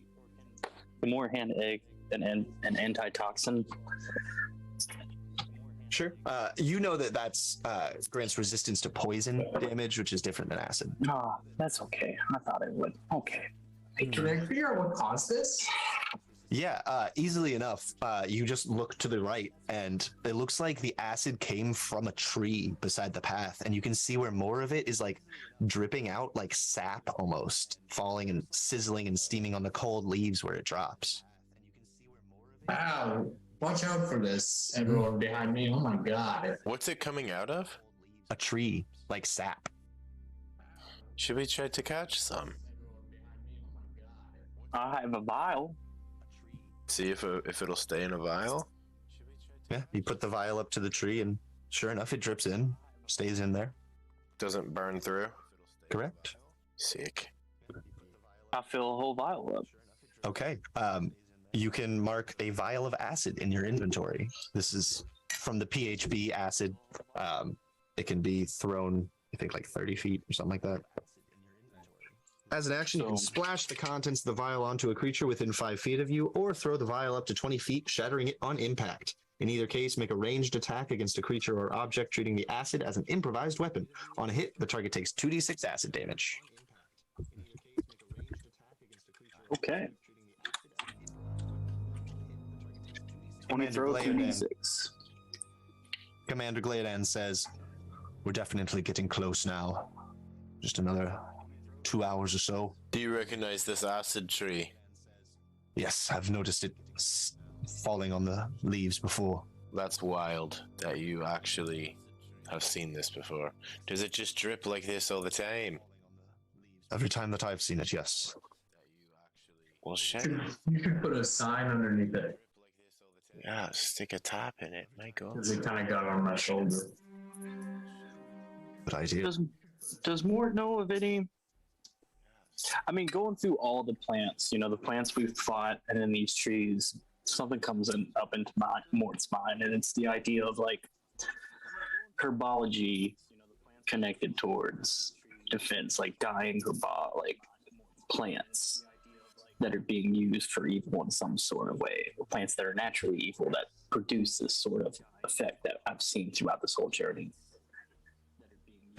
the Mort hand Egg an antitoxin. Sure. You know that's grants resistance to poison damage, which is different than acid. Ah, that's okay. I thought it would. Okay. Can I figure out what caused this? Yeah, easily enough. You just look to the right, and it looks like the acid came from a tree beside the path, and you can see where more of it is like dripping out like sap almost, falling and sizzling and steaming on the cold leaves where it drops. Wow. Watch out for this. Everyone behind me. Oh my god. What's it coming out of? A tree, like sap. Should we try to catch some? I have a vial. See if it'll stay in a vial? Yeah, you put the vial up to the tree, and sure enough, it drips in, stays in there. Doesn't burn through? Correct. Sick. I fill a whole vial up. Okay. You can mark a vial of acid in your inventory. This is from the PHB acid. It can be thrown, I think, like 30 feet or something like that. As an action, you can So- splash the contents of the vial onto a creature within 5 feet of you, or throw the vial up to 20 feet, shattering it on impact. In either case, make a ranged attack against a creature or object, treating the acid as an improvised weapon. On a hit, the target takes 2d6 acid damage. Okay. Commander Throw Gladan. 2d6. Commander Gladan says, "We're definitely getting close now. Just another 2 hours or so." Do you recognize this acid tree? Yes, I've noticed it falling on the leaves before. That's wild that you actually have seen this before. Does it just drip like this all the time? Every time that I've seen it, yes. Well, shit. You should put a sign underneath it. Yeah, stick a top in it. My God. Because it kind of got on my shoulder. Good idea. Does Mort know of any? I mean, going through all the plants, the plants we've fought, and then these trees, something comes up into Mort's mind, and it's the idea of like herbology connected towards defense, like dying like plants that are being used for evil in some sort of way, plants that are naturally evil that produce this sort of effect that I've seen throughout this whole journey.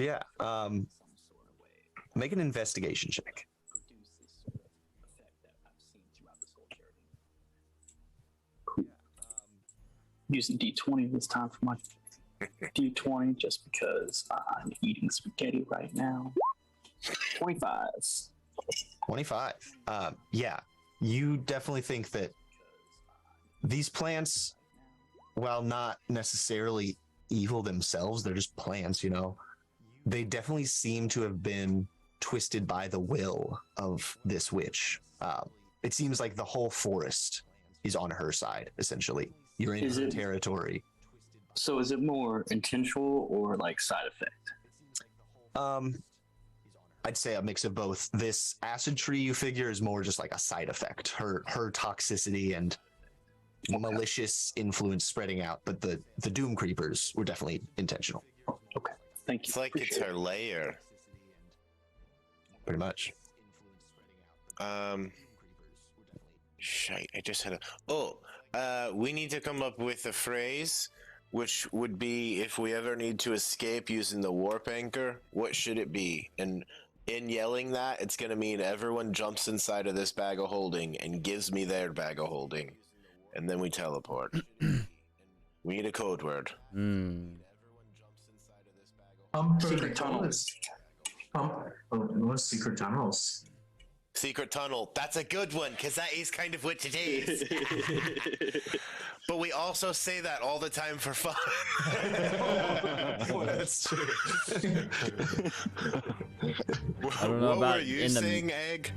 Yeah. Make an investigation check. Using D20 this time for my D20 just because I'm eating spaghetti right now. 25. 25. Yeah, you definitely think that these plants, while not necessarily evil themselves, they're just plants, you know. They definitely seem to have been twisted by the will of this witch. It seems like the whole forest is on her side, essentially. You're in her territory. So is it more intentional or like side effect? I'd say a mix of both. This acid tree, you figure, is more just like a side effect. Her toxicity and malicious influence spreading out, but the doom creepers were definitely intentional. Okay, thank you. It's like it's her lair. Pretty much. Shite, I just had we need to come up with a phrase, which would be if we ever need to escape using the warp anchor, what should it be? And in yelling that, it's going to mean everyone jumps inside of this bag of holding and gives me their bag of holding. And then we teleport. We need a code word. Secret tunnels. Secret tunnels. Secret tunnel. That's a good one, because that is kind of what it is. But we also say that all the time for fun. Oh, that's true. I don't know what about were you in the- saying, Egg?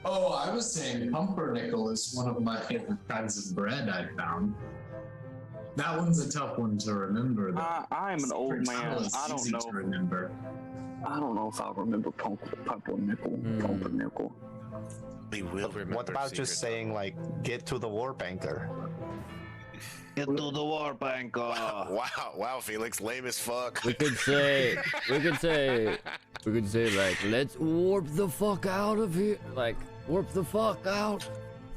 Oh, I was saying pumpernickel is one of my favorite kinds of bread I found. That one's a tough one to remember, though. I'm an old Secret man. tunnel is I don't easy know. to remember. I don't know if I'll remember pumpernickel. Pumpernickel. We will remember. What about just secret saying, like, get to the warp anchor? Get to the warp anchor. Wow, Felix, lame as fuck. We could say, like, let's warp the fuck out of here. Like, warp the fuck out.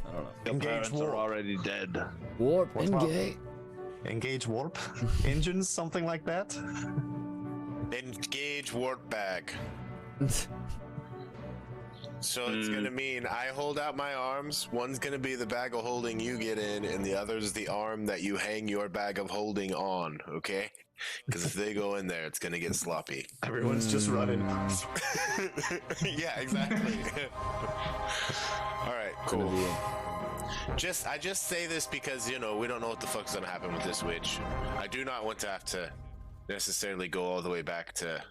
I don't know. Your Engage parents warp. are already dead. Warp, What's up? engage. Engage warp engines, something like that. Engage warp bag. So it's gonna mean I hold out my arms. One's gonna be the bag of holding you get in, and the other's the arm that you hang your bag of holding on. Okay? Because if they go in there, it's gonna get sloppy. Everyone's just running. Yeah, exactly. All right, cool. I just say this because we don't know what the fuck's gonna happen with this witch. I do not want to have to necessarily go all the way back to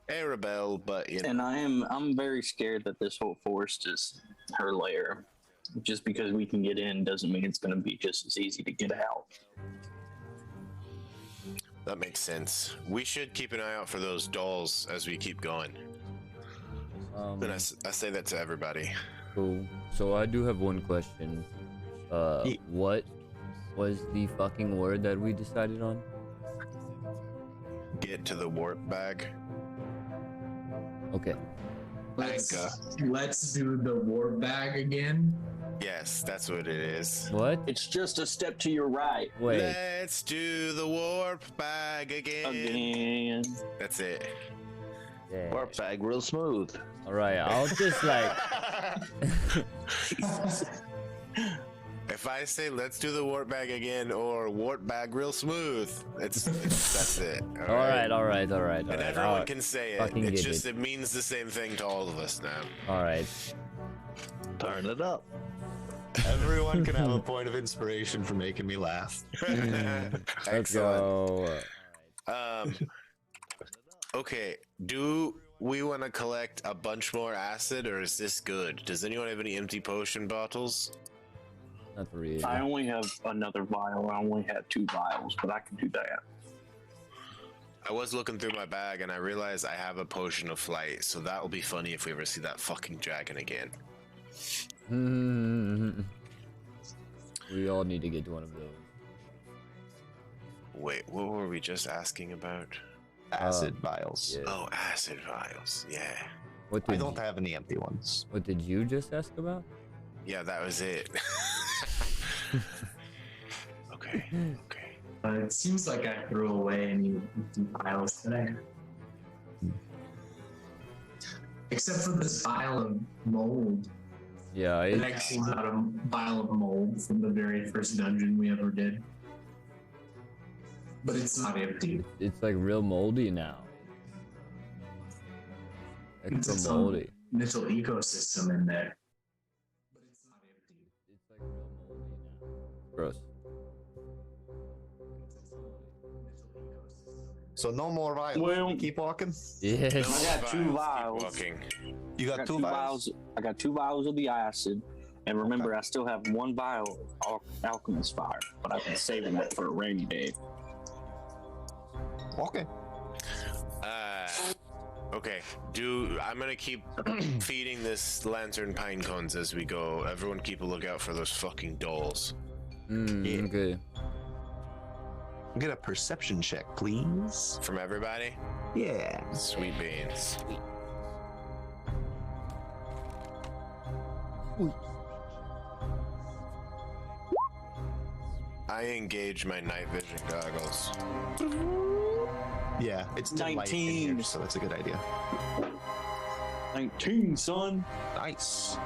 Arabelle, but And I'm very scared that this whole forest is her lair. Just because we can get in doesn't mean it's going to be just as easy to get out. that makes sense. We should keep an eye out for those dolls as we keep going. And I say that to everybody. Cool. So I do have one question. What was the fucking word that we decided on? Get to the warp bag. Okay. Let's do the war bag again. Yes, that's what it is. What? It's just a step to your right. Wait. Let's do the warp bag again. That's it. Yeah. Warp bag real smooth. All right. I'll just like. If I say let's do the warp bag again or warp bag real smooth, that's it. All right. And everyone can say it. fucking It's get just it means the same thing to all of us now. All right. Turn it up. Everyone can have a point of inspiration for making me laugh. Let's Excellent. go. Okay, do we want to collect a bunch more acid, or is this good? Does anyone have any empty potion bottles? Not really. I only have another vial. I only have 2 vials, but I can do that. I was looking through my bag and I realized I have a potion of flight, so that will be funny if we ever see that fucking dragon again. We all need to get one of those. Wait, what were we just asking about? Acid vials. Yeah. Oh, acid vials. Yeah. What I did don't have any empty ones. What did you just ask about? Yeah, that was it. Okay. It seems like I threw away any empty vials today. Except for this vial of mold. Yeah, It actually got a vial of mold from the very first dungeon we ever did. But it's not empty. it's like real moldy now. It's Extra its moldy. own little ecosystem in there. But it's not empty. It's like real moldy now. Gross. So no more vials. Well- Keep walking. Yes. I got two Keep vials. walking. You got, I got two vials? I got 2 vials of the acid. And remember, I still have 1 vial of alchemist fire, but I've been saving it for a rainy day. Okay. Okay. I'm gonna keep feeding this lantern pine cones as we go. Everyone keep a lookout for those fucking dolls. Yeah. Okay. Get a perception check, please. From everybody? Yeah. Sweet beans. I engage my night vision goggles. Yeah, it's dim light in here, 19. so that's a good idea. 19, son. Nice.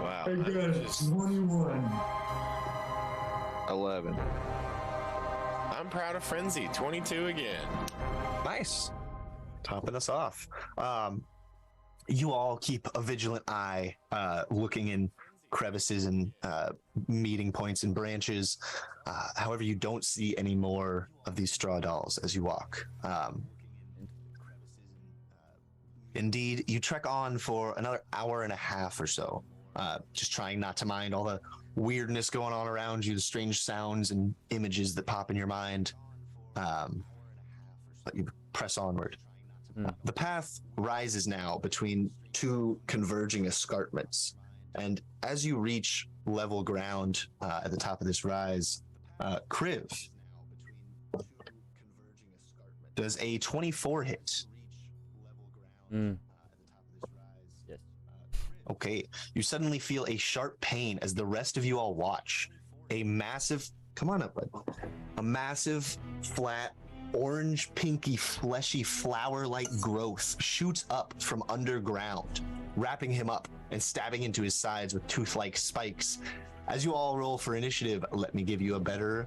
Wow. I got 21. 11. I'm proud of Frenzy. 22 again. Nice. Topping us off. You all keep a vigilant eye, looking in crevices and meeting points and branches. However, you don't see any more of these straw dolls as you walk. Indeed, you trek on for another hour and a half or so, just trying not to mind all the weirdness going on around you, the strange sounds and images that pop in your mind. But you press onward. The path rises now between 2 converging escarpments. And as you reach level ground at the top of this rise, Kriv does a 24 hit. Yes. Okay. You suddenly feel a sharp pain as the rest of you all watch. A massive, come on up, bud. A massive, flat, orange, pinky, fleshy, flower-like growth shoots up from underground, wrapping him up and stabbing into his sides with tooth-like spikes. As you all roll for initiative, let me give you a better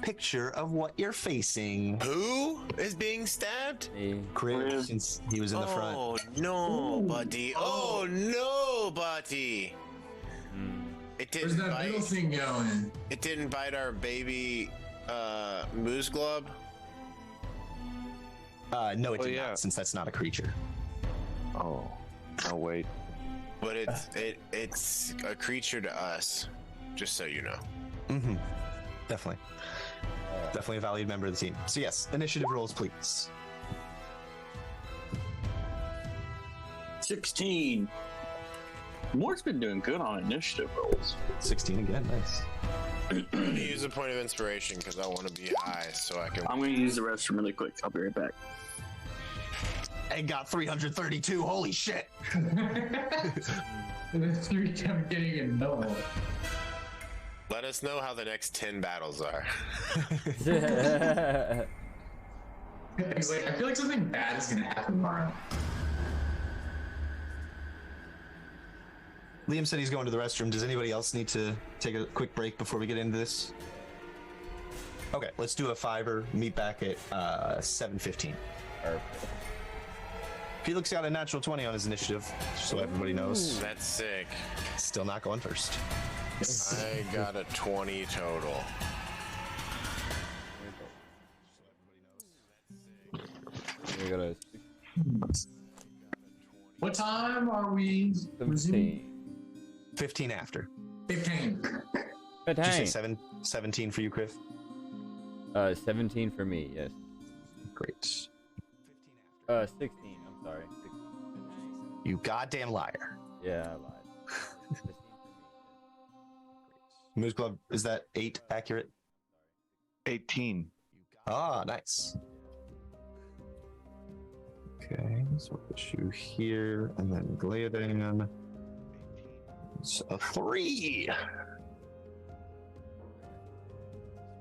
picture of what you're facing. Who is being stabbed? Kriv, since he was in the front. Oh, no, buddy. Oh, no, buddy. It Where's didn't that middle bite. thing going? It didn't bite our baby moose glove. No, it Oh, did yeah. not, since that's not a creature. Oh. Oh, wait. But it's a creature to us, just so you know. Mm-hmm. Definitely. Definitely a valued member of the team. So yes, initiative rolls, please. 16. Mort's been doing good on initiative rolls. 16 again, nice. I'm gonna use a point of inspiration because I want to be high, so I can. I'm going to use the restroom really quick. I'll be right back. And got 332, holy shit! You kept getting a no. Let us know how the next 10 battles are. He's like, I feel like something bad is gonna happen tomorrow. Liam said he's going to the restroom. Does anybody else need to take a quick break before we get into this? Okay, let's do a 5-er. Meet back at 7:15. Perfect. Felix got a natural 20 on his initiative, so everybody knows. That's sick. Still not going first. I got a 20 total. We got a What time are we resuming? 17. 15 after. 15. Did you say 17 for you, Kriv? 17 for me, yes. Great. 16, I'm sorry. 16. You goddamn liar. Yeah, I lied. 16 for me. Moose Club, is that 8 accurate? 18. Ah, nice. Okay, so we'll put you here, and then Gladan. It's a 3.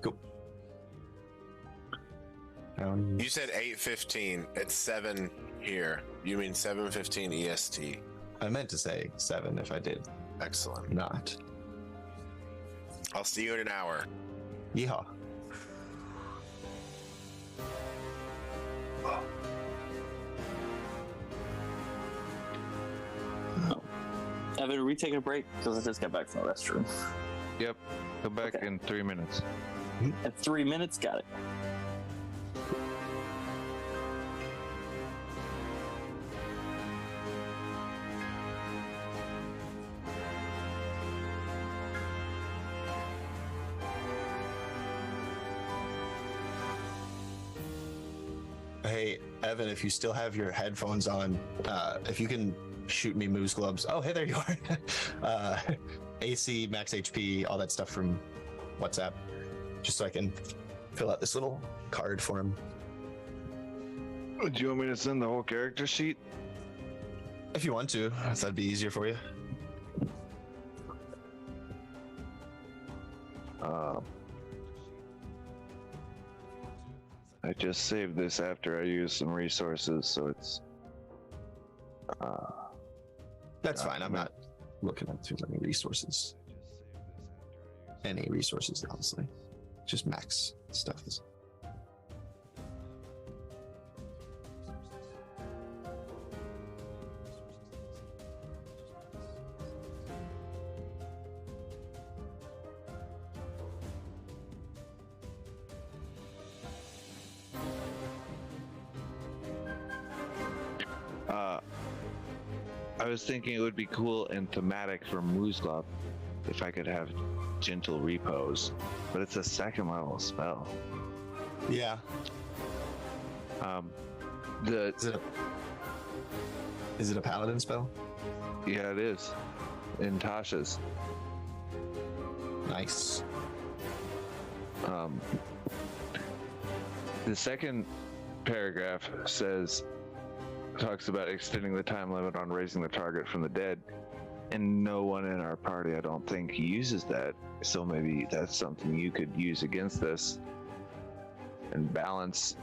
Go. around. You said 8:15. It's 7 here. You mean 7:15 EST. I meant to say 7 if I did Excellent. not. I'll see you in an hour. Yeehaw. Evan, are we taking a break? Because I just got back from the restroom. Yep. Come back Okay. in 3 minutes. At 3 minutes, got it. Hey, Evan, if you still have your headphones on, if you can shoot me Moose Gloves. Oh, hey, there you are. AC, max HP, all that stuff from WhatsApp, just so I can fill out this little card for him. Do you want me to send the whole character sheet? If you want to, if that'd be easier for you. I just saved this after I used some resources, so it's. That's fine. I'm not looking at too many resources. Any resources, honestly. Just max stuff. I was thinking it would be cool and thematic for Moose Club if I could have gentle repose, but it's a second level spell. Yeah. The Is it a paladin spell? yeah, it is in Tasha's. Nice. The second paragraph talks about extending the time limit on raising the target from the dead, and no one in our party, I don't think, uses that. So maybe that's something you could use against this and balance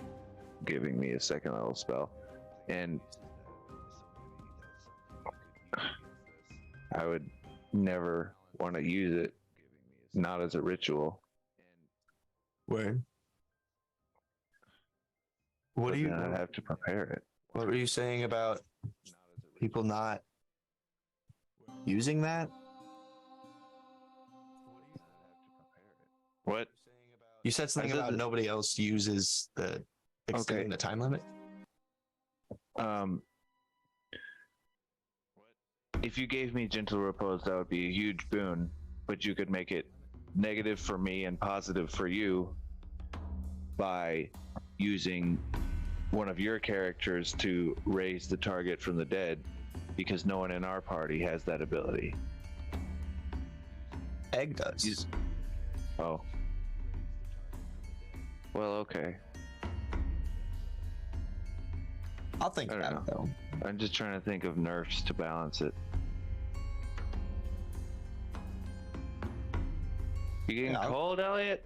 giving me a second level spell. And I would never want to use it, not as a ritual. Where? What But do you? then I'd have to prepare it. What were you saying about people not using that? What? You said something I said about that- nobody else uses the extending Okay. the time limit. If you gave me gentle repose, that would be a huge boon, but you could make it negative for me and positive for you by using one of your characters to raise the target from the dead, because no one in our party has that ability. Egg does. Oh. Well, okay. I'll think I don't about it though. I'm just trying to think of nerfs to balance it. You getting Yeah, cold, Elliot?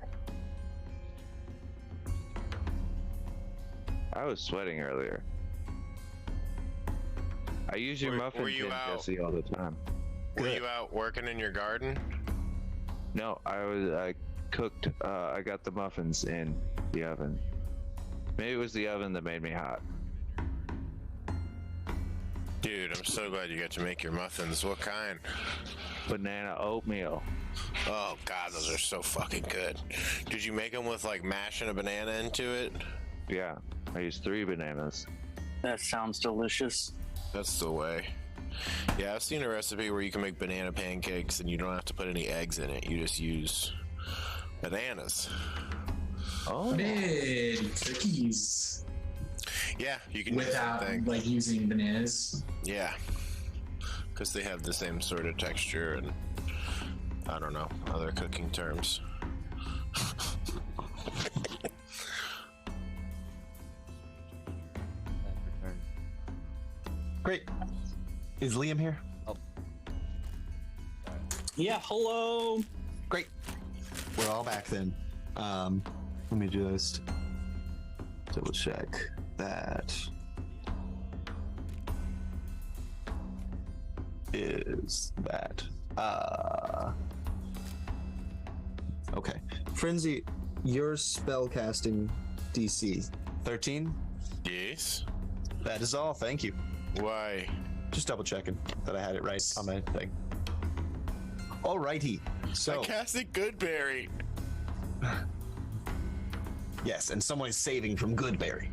I was sweating earlier. I use your Were muffin you tin, out? Jesse, all the time. Were you out working in your garden? No, I cooked, I got the muffins in the oven. Maybe it was the oven that made me hot. Dude, I'm so glad you got to make your muffins. What kind? Banana oatmeal. Oh god, those are so fucking good. Did you make them with like mashing a banana into it? Yeah, I used 3 bananas. That sounds delicious. That's the way. Yeah, I've seen a recipe where you can make banana pancakes and you don't have to put any eggs in it. You just use bananas. Oh, Big cookies Yeah, you can do the without same thing. like using bananas. Yeah. Because they have the same sort of texture and I don't know, other cooking terms. Great. Is Liam here? Yeah, hello. Great. We're all back then. Let me just Double check that is that. Okay. Frenzy, your spellcasting DC 13. Yes. That is all. Thank you. Why? Just double checking that I had it right on my thing. Alrighty. So I casted Goodberry. yes, and someone is saving from Goodberry.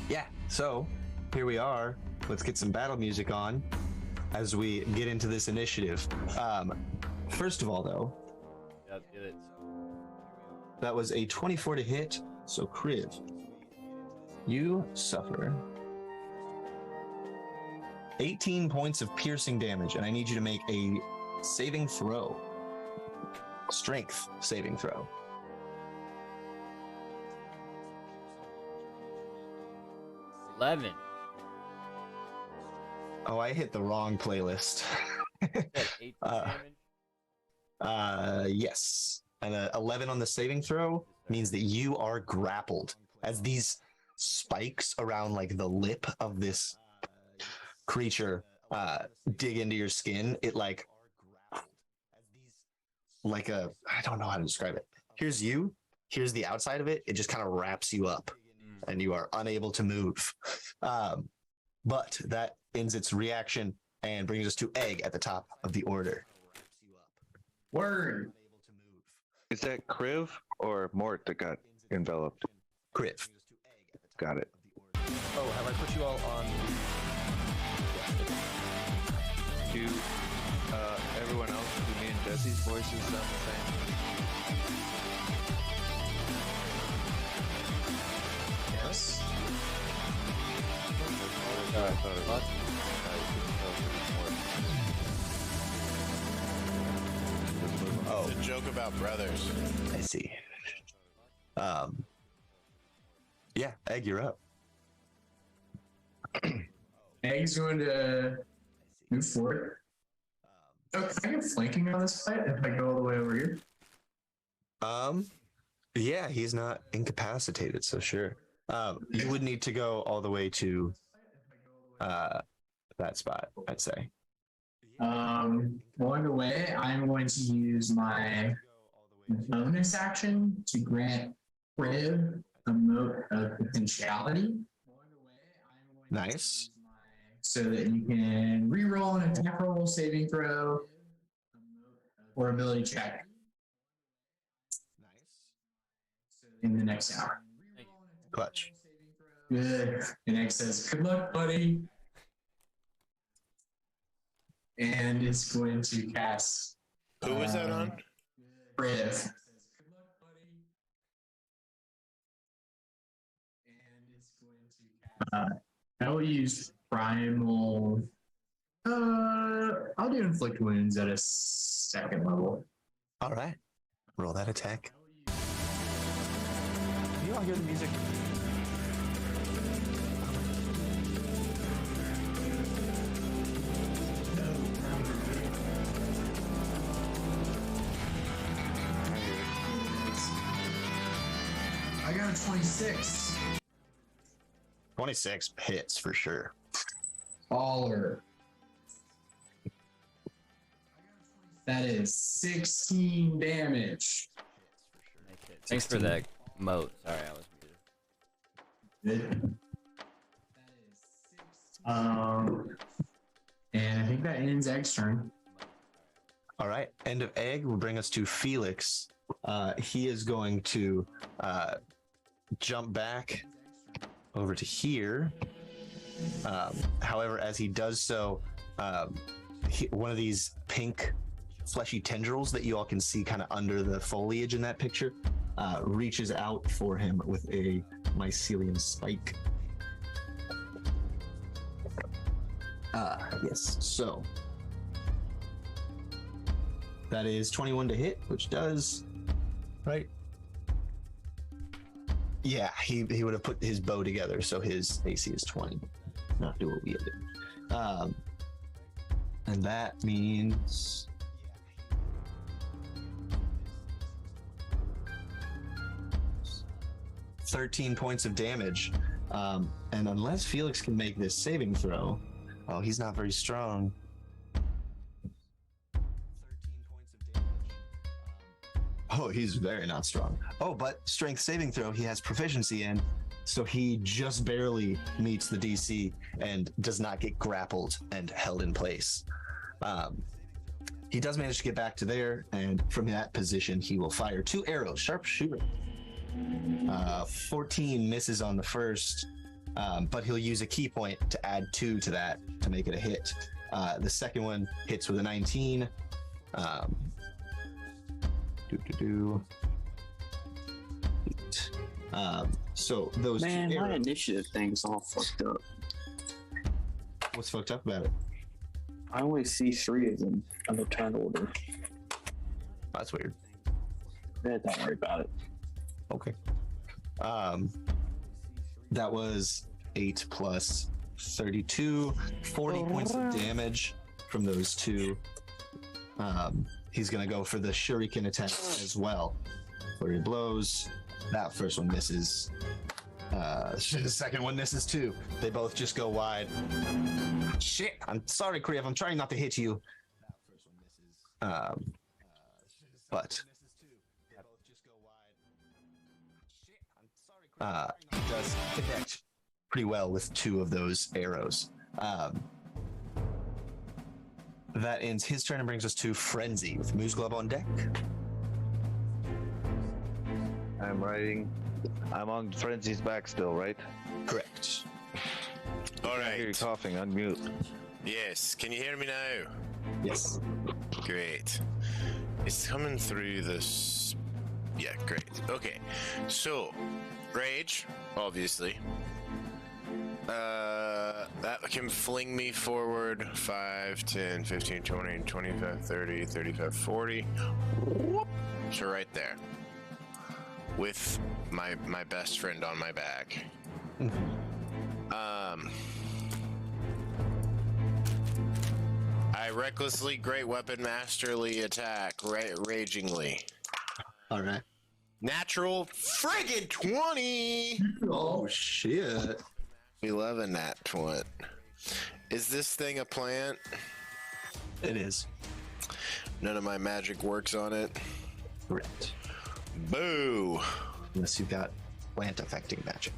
Yeah. So here we are. Let's get some battle music on as we get into this initiative. First of all, though, Yep, get it. that was a 24 to hit. So Kriv, you suffer 18 points of piercing damage, and I need you to make a saving throw. Strength saving throw. $11. Oh, I hit the wrong playlist. That's 18 damage. Yes. And 11 on the saving throw means that you are grappled as these spikes around like the lip of this creature dig into your skin. It like a, I don't know how to describe it. Here's you. Here's the outside of it. It just kind of wraps you up and you are unable to move. But that ends its reaction and brings us to Egg at the top of the order. Word. Is that Kriv or Mort that got enveloped? Kriv. Got it. Oh, have I put you all on? Do everyone else, do me and Jesse's voices sound the same? Yes. I thought it was. Oh, It's a joke about brothers. I see. Yeah, Egg, you're up. Egg's going to move forward. Oh, can I get flanking on this fight if I go all the way over here? Yeah, he's not incapacitated, so sure. You would need to go all the way to that spot, I'd say. Going away, I'm going to use my bonus action to grant Kriv a mote of potentiality. Nice. So that you can reroll an attack roll, saving throw, or ability check in the next hour. Clutch. Good. And Egg says, "Good luck, buddy." And it's going to cast. Who was that on? Kriv. I will use primal. I'll do inflict wounds at a second level. All right. Roll that attack. Can you all hear the music? I got a 26. 26 hits for sure. Baller. That is 16 damage. Thanks for that moat. Sorry, I was muted. Good. And I think that ends Egg's turn. All right. End of Egg will bring us to Felix. He is going to jump back over to here. However, as he does so, one of these pink fleshy tendrils that you all can see kind of under the foliage in that picture reaches out for him with a mycelium spike. Yes, so that is 21 to hit, which does, right? Yeah, he would have put his bow together, so his AC is 20. Not dual wielded. And that means 13 points of damage. And unless Felix can make this saving throw, oh, he's not very strong. 13 points of damage. Oh, he's very not strong. Oh, but strength saving throw he has proficiency in, so he just barely meets the DC and does not get grappled and held in place. He does manage to get back to there, and from that position, he will fire 2 arrows, sharpshooter. 14 misses on the first, but he'll use a key point to add 2 to that to make it a hit. The second one hits with a 19. So those Man, 2 my arrows. initiative thing's all fucked up. What's fucked up about it? I only see 3 of them in the turn order. That's weird. Don't worry about it. Okay. That was 8 plus 32, 40 points of damage from those 2. He's gonna go for the shuriken attack as well, where he blows. That first one misses. The second one misses too. They both just go wide. Shit! I'm sorry, Kriv. I'm trying not to hit you. That first one misses. But does connect pretty well with 2 of those arrows. That ends his turn and brings us to Frenzy with Moose Glove on deck. I'm on Frenzy's back still, right? Correct. All I hear you right. coughing. Unmute. Yes. Can you hear me now? Yes. Great. It's coming through this. Yeah, great. Okay. So, rage, obviously. That can fling me forward 5, 10, 15, 20, 25, 30, 35, 40. Whoop. So right there. With my best friend on my back. I recklessly, great weapon, masterly attack, ragingly. All right. Natural friggin' 20! Oh shit! 11 nat 20. Is this thing a plant? It is. None of my magic works on it. Correct. Boo! Unless you've got plant affecting magic.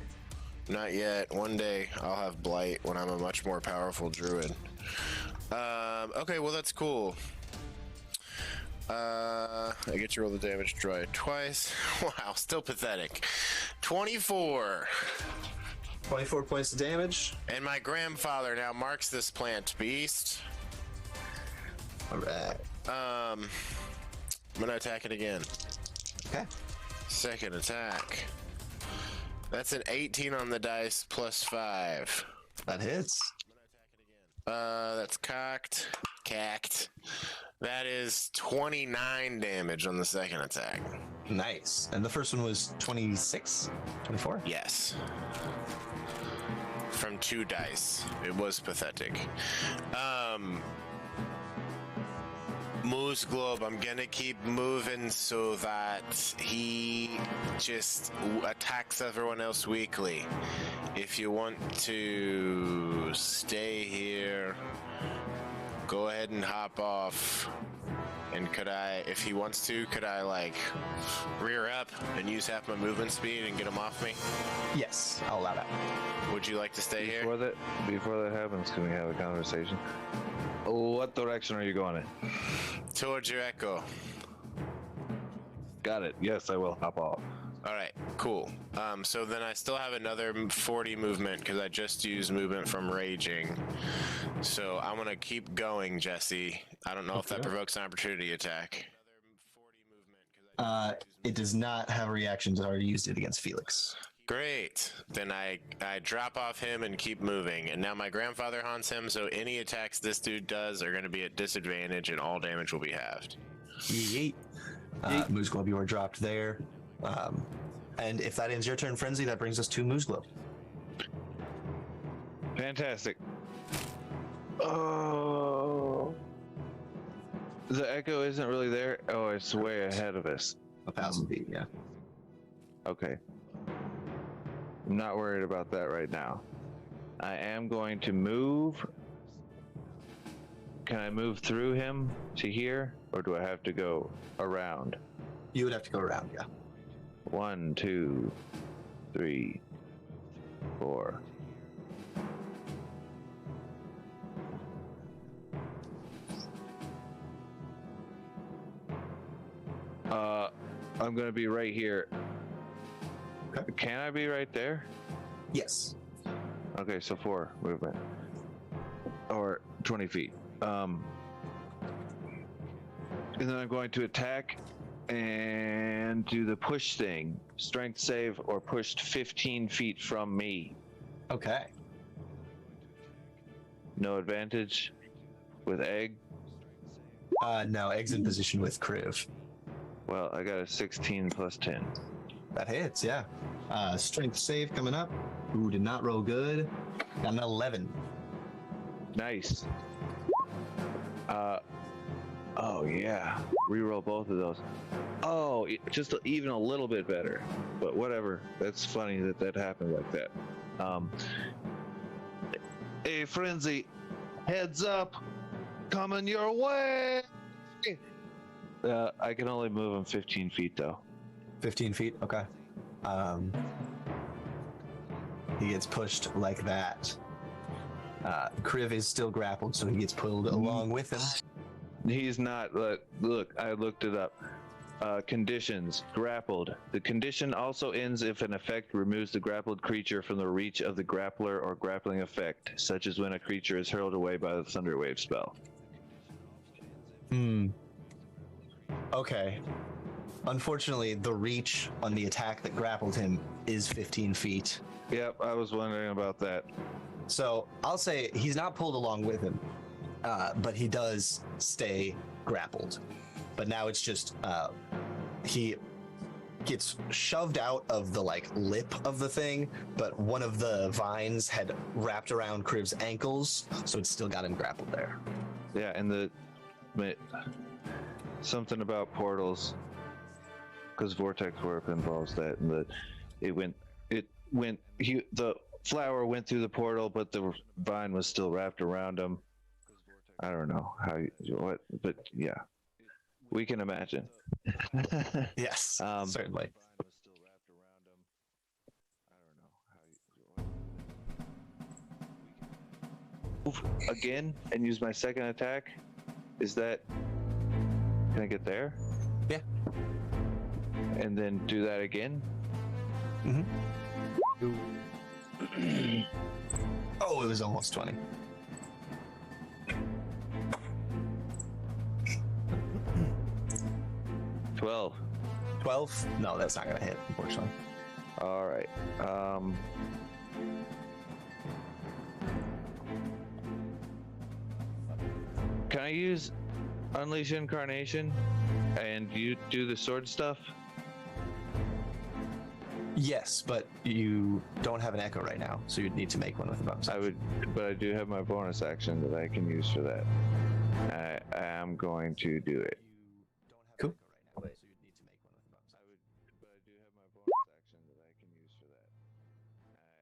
Not yet. One day I'll have blight when I'm a much more powerful druid. Okay, well that's cool. I get to roll the damage dry twice. Wow, still pathetic. 24. 24 points of damage. And my grandfather now marks this plant beast. All right. I'm gonna attack it again. Okay. Second attack. That's an 18 on the dice plus 5. That hits. That's cocked. Cacked. That is 29 damage on the second attack. Nice. And the first one was 26? 24? Yes. From 2 dice. It was pathetic. Moose Globe, I'm gonna keep moving so that he just attacks everyone else weakly. If you want to stay here, go ahead and hop off. And could I, if he wants to, could I like rear up and use half my movement speed and get him off me? Yes, I'll allow that. Would you like to stay here? Before that happens, can we have a conversation? What direction are you going in? Towards your echo. Got it. Yes, I will hop off. All right, cool. So then I still have another 40 movement because I just used movement from raging. So I'm gonna keep going, Jesse. I don't know if that provokes an opportunity attack. It does not have a reaction to already used it against Felix. Great. Then I drop off him and keep moving. And now my grandfather haunts him, so any attacks this dude does are going to be at disadvantage and all damage will be halved. Yeet. Moose Globe, you are dropped there. And if that ends your turn, Frenzy, that brings us to Moose Globe. Fantastic. Oh. The echo isn't really there. Oh, it's way ahead of us. 1,000 feet, yeah. Okay. I'm not worried about that right now. I am going to move. Can I move through him to here, or do I have to go around? You would have to go around, yeah. 1, 2, 3, 4. I'm gonna be right here. Okay. Can I be right there? Yes. Okay, so 4 movement. Or 20 feet. And then I'm going to attack and do the push thing. Strength save or pushed 15 feet from me. Okay. No advantage with egg. No, Egg's in position with Kriv. Well, I got a 16 plus 10. That hits, yeah. Strength save coming up. Ooh, did not roll good. Got an 11. Nice. Oh yeah. Reroll both of those. Oh, just even a little bit better. But whatever. That's funny that happened like that. Hey, Frenzy, heads up, coming your way. I can only move him 15 feet though. 15 feet, okay. He gets pushed like that. Kriv is still grappled, so he gets pulled along with him. He's not. Look, I looked it up. Conditions: grappled. The condition also ends if an effect removes the grappled creature from the reach of the grappler or grappling effect, such as when a creature is hurled away by the Thunderwave spell. Okay. Unfortunately, the reach on the attack that grappled him is 15 feet. Yep, I was wondering about that. So I'll say he's not pulled along with him, but he does stay grappled. But now it's just he gets shoved out of the lip of the thing, but one of the vines had wrapped around Kriv's ankles, so it's still got him grappled there. Yeah, and something about portals, because vortex warp involves that, and the flower went through the portal, but the vine was still wrapped around him. I don't know but yeah, we can imagine. Yes, certainly. Move again and use my second attack. Can I get there? Yeah. And then do that again? Oh, it was almost 20. $12. 12? No, that's not gonna hit, unfortunately. All right. Can I use Unleash Incarnation and you do the sword stuff? Yes, but you don't have an echo right now, so you'd need to make one with a bonus action. But I do have my bonus action that I can use for that. I am going to do it. Cool.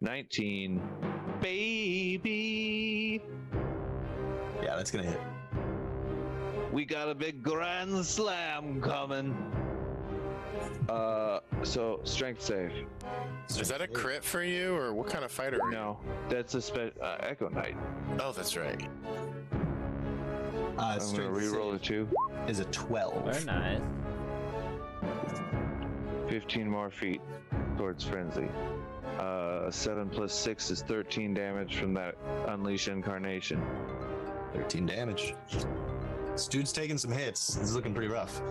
19. Baby! Yeah, that's gonna hit. We got a big grand slam coming. So strength save. Is that a crit for you, or what kind of fighter are you? No, that's a Echo Knight. Oh, that's right. I'm gonna reroll a 2. Is a 12. Very nice. 15 more feet towards Frenzy. 7 plus 6 is 13 damage from that Unleash Incarnation. 13 damage. This dude's taking some hits. This is looking pretty rough.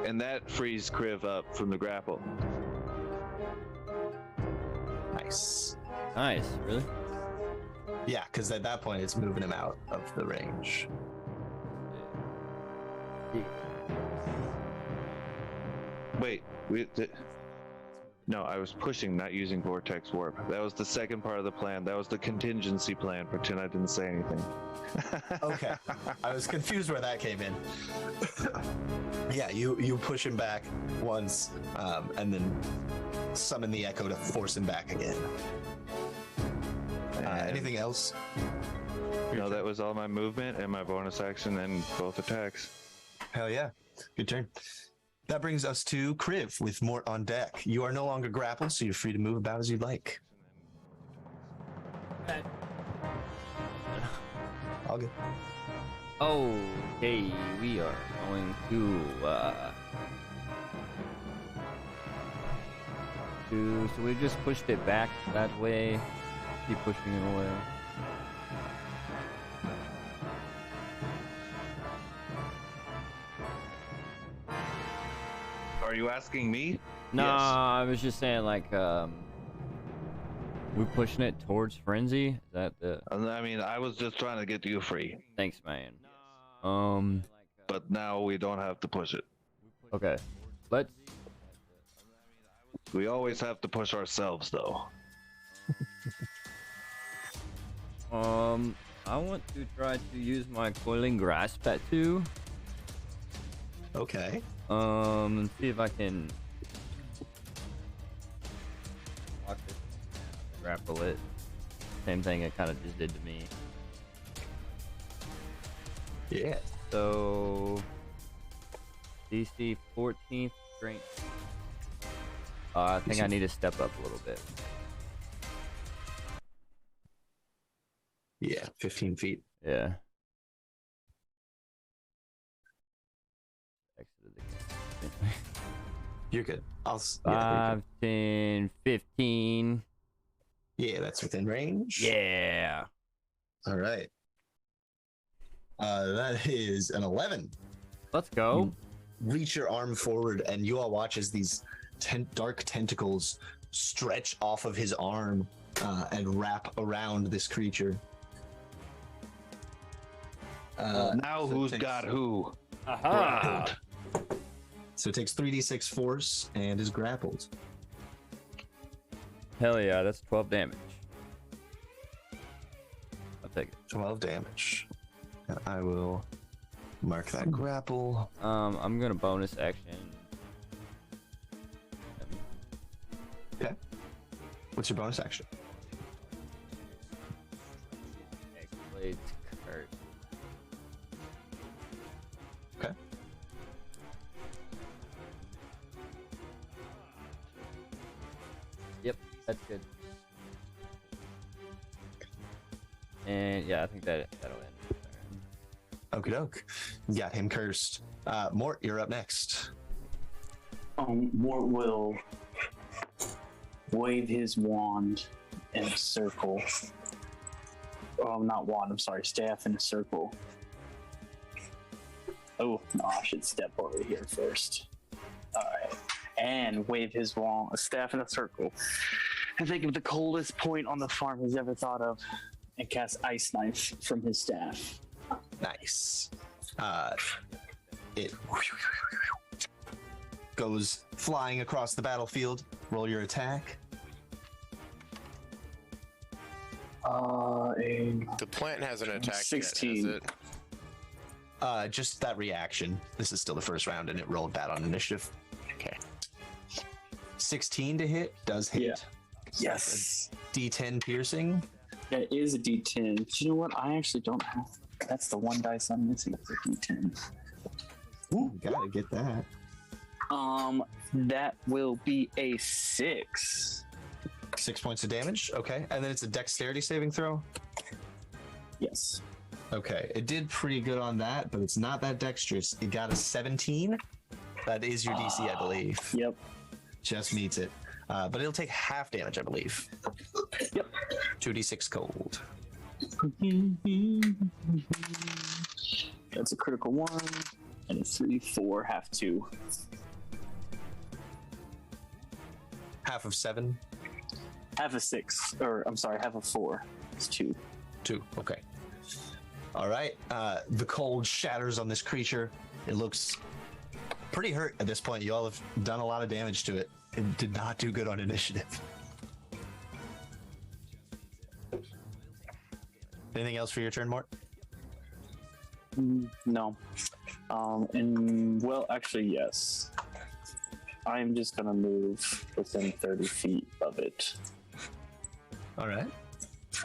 And that frees Kriv up from the grapple. Nice. Nice, really? Yeah, because at that point it's moving him out of the range. Wait, no, I was pushing, not using Vortex Warp. That was the second part of the plan. That was the contingency plan. Pretend I didn't say anything. Okay. I was confused where that came in. Yeah, you push him back once, and then summon the echo to force him back again. And- Anything else? No, that was all my movement and my bonus action and both attacks. Hell yeah. Good turn. That brings us to Kriv with Mort on deck. You are no longer grappled, so you're free to move about as you'd like. All good. Okay, we are going so we just pushed it back that way. Keep pushing it away. Are you asking me? No, Yes. I was just saying like we're pushing it towards frenzy. Is that the I mean, I was just trying to get you free, thanks, man. but now we don't have to push it. Okay. Let's We always have to push ourselves, though. I want to try to use my coiling grasp tattoo. Okay. And see if I can lock this, grapple it. Same thing it kind of just did to me. Yeah. So DC 14th strength. I think I need to step up a little bit. Yeah, 15 feet. Yeah. Exited the game. You're good. I'll. 5, 10, 15. Yeah, that's within range. Yeah. All right. That is an 11. Let's go. Reach your arm forward, and you all watch as these dark tentacles stretch off of his arm and wrap around this creature. Now so who's it takes- got who? Aha. So it takes 3d6 force and is grappled. Hell yeah, that's 12 damage. I'll take it. 12 damage. And I will mark that grapple. I'm gonna bonus action. Okay. What's your bonus action? X-Blades Curse. Okay. Yep, that's good. And yeah, I think that'll end the turn. Okie doke. Got him cursed. Mort, you're up next. Mort will wave his wand in a circle. Oh, not wand, I'm sorry, staff in a circle. Oh, no, I should step over here first. Alright. And wave his wand, a staff in a circle. And think of the coldest point on the farm he's ever thought of. And cast Ice Knife from his staff. Nice. It goes flying across the battlefield. Roll your attack. The plant hasn't attacked 16. yet, has it? Just that reaction. This is still the first round, and it rolled bad on initiative. Okay. 16 to hit does hit. Yeah. Yes. D10 piercing. That is a D10. But you know what? I actually don't have. That's the one dice I'm missing for D10. Ooh, gotta get that. That will be a 6. 6 points of damage. Okay, and then it's a dexterity saving throw. Yes. Okay, it did pretty good on that, but it's not that dexterous. It got a 17. That is your DC, I believe. Yep. Just meets it. But it'll take half damage, I believe. Yep. 2d6 cold. That's a critical 1 and a 3, 4, half 2. Half of 7. Half a 6, or I'm sorry, half a 4. It's 2. 2. Okay. All right. The cold shatters on this creature. It looks pretty hurt at this point. You all have done a lot of damage to it. It did not do good on initiative. Anything else for your turn, Mort? No. And well, actually, yes. I'm just gonna move within 30 feet of it, All right.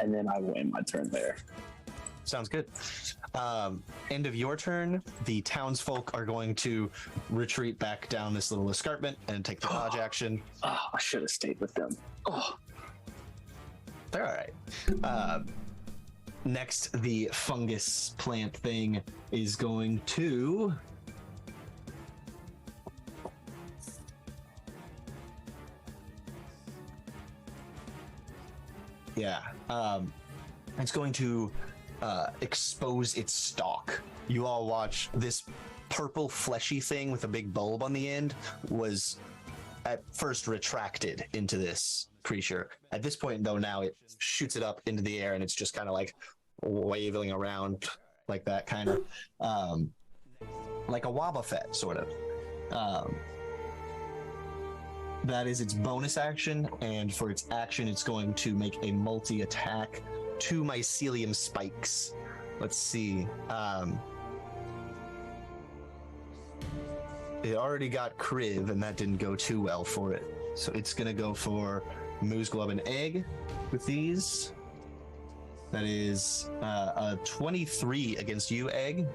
and then I will end my turn there. Sounds good. End of your turn, the townsfolk are going to retreat back down this little escarpment and take the dodge action. Oh, I should have stayed with them. Oh, They're all right. Next, the fungus plant thing is going to. Yeah. It's going to expose its stalk. You all watch this purple fleshy thing with a big bulb on the end was at first retracted into this creature. At this point, though, now it shoots it up into the air and it's just kind of like waving around like that, kind of like a Wobbuffet, sort of. That is its bonus action, and for its action, it's going to make a multi-attack. 2 mycelium spikes. Let's see. It already got Kriv, and that didn't go too well for it. So it's going to go for Moose Globe and Egg with these. That is a 23 against you, Egg,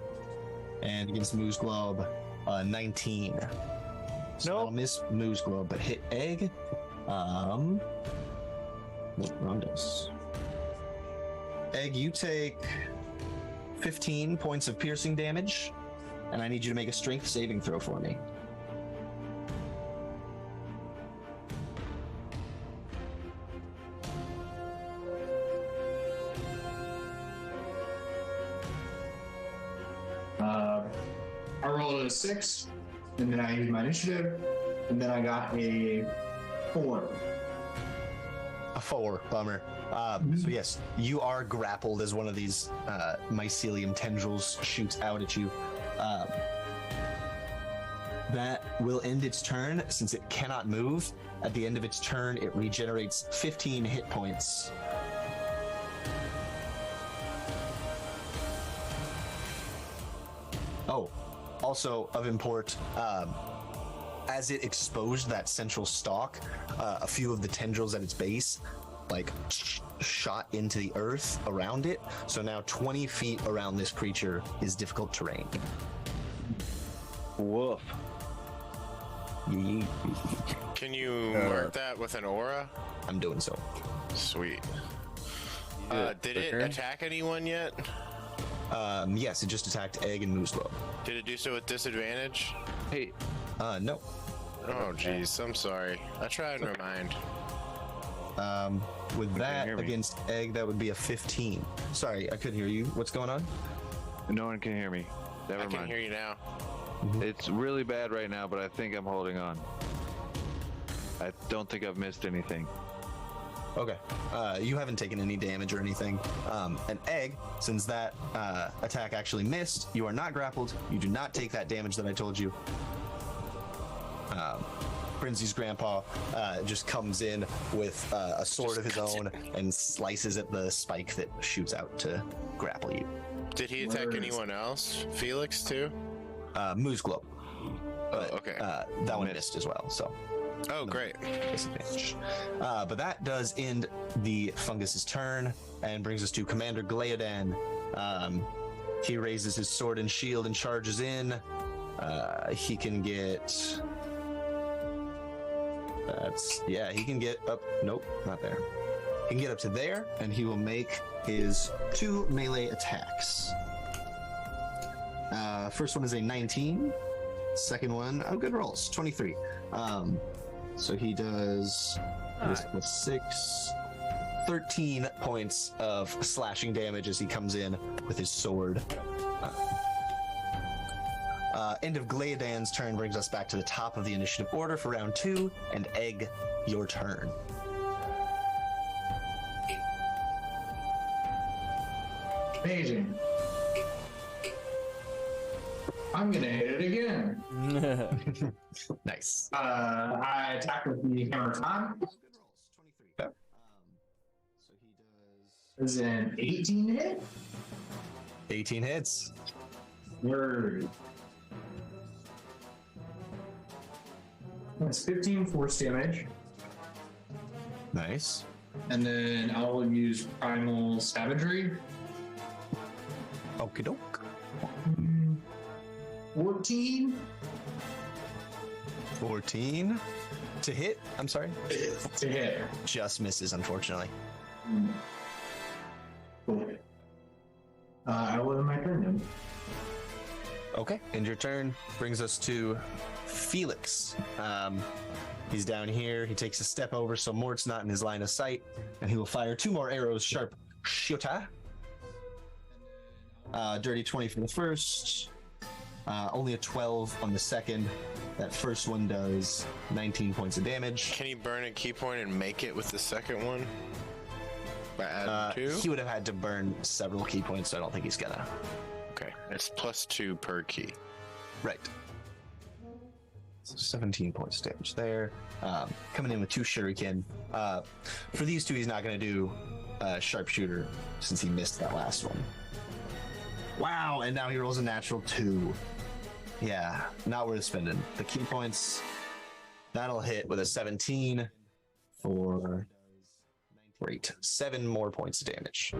and against Moose Globe, 19. So Nope. that'll miss Moose Globe, but hit Egg. Nope, wrong dice. Egg, you take 15 points of piercing damage, and I need you to make a strength saving throw for me. I rolled a 6, and then I used my initiative, and then I got a 4. A 4, bummer. So yes, you are grappled as one of these mycelium tendrils shoots out at you. That will end its turn since it cannot move. At the end of its turn, it regenerates 15 hit points. Oh, also of import, as it exposed that central stalk, a few of the tendrils at its base like shot into the earth around it. So now 20 feet around this creature is difficult terrain. Woof. Can you mark that with an aura? I'm doing so. Sweet. Yeah, Did it quicker. attack anyone yet? Yes, it just attacked Egg and Moose Globe. Did it do so with disadvantage? Hey, No. Oh, jeez. I'm sorry. I tried and remind. With that hear me. against Egg, that would be a 15. Sorry, I couldn't hear you. What's going on? no one can hear me. Never I can mind. hear you now. It's really bad right now, but I think I'm holding on. I don't think I've missed anything. Okay. You haven't taken any damage or anything. And Egg, since that attack actually missed, you are not grappled. You do not take that damage that I told you. Prinzy's grandpa just comes in with a sword of his own and slices at the spike that shoots out to grapple you. Did he attack Words. anyone else? Felix, too? Moose Globe. But, okay. that one missed as well, so Oh, great. disadvantage. But that does end the fungus's turn and brings us to Commander Glaodan. He raises his sword and shield and charges in. He can get... he can get up... Nope, not there. He can get up to there, and he will make his 2 melee attacks. First one is a 19. Second one, good rolls, 23. So he does this with 6, 13 points of slashing damage as he comes in with his sword. End of Glaodan's turn brings us back to the top of the initiative order for round 2, and Egg, your turn. Amazing. I'm gonna hit it again. Nice. I attack with the hammer time. So he Is an 18 hit? does 18 hits. Word. That's 15 force damage. Nice. And then I'll use Primal Savagery. Okie doke. 14 14 to hit. I'm sorry. to hit. Just misses, unfortunately. Cool. I will end my turn then. Okay, end your turn. Brings us to Felix. He's down here. He takes a step over so Mort's not in his line of sight, and he will fire 2 more arrows, sharp shota. Dirty 20 for the first. Only a 12 on the second. That first one does 19 points of damage. Can he burn a key point and make it with the second one? By adding 2? He would have had to burn several key points, so I don't think he's gonna. Okay, it's +2 per key. Right. So 17 points of damage there. Coming in with 2 shuriken. For these 2, he's not going to do sharpshooter since he missed that last one. Wow, and now he rolls a natural 2. Yeah, not worth spending. The key points, that'll hit with a 17 for... Great. 7 more points of damage.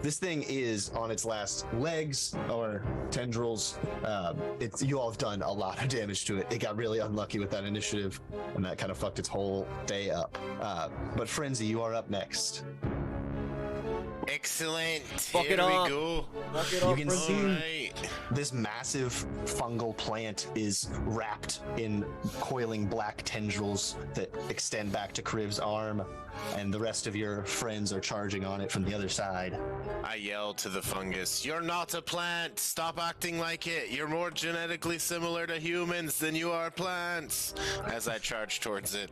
This thing is on its last legs or tendrils. You all have done a lot of damage to it. It got really unlucky with that initiative, and that kind of fucked its whole day up. But Frenzy, you are up next. Excellent. Fuck Here it we up. go. Fuck it You up, can Frenzy. see Right. this massive fungal plant is wrapped in coiling black tendrils that extend back to Kriv's arm, and the rest of your friends are charging on it from the other side. I yell to the fungus, "You're not a plant! Stop acting like it! You're more genetically similar to humans than you are plants!" As I charge towards it.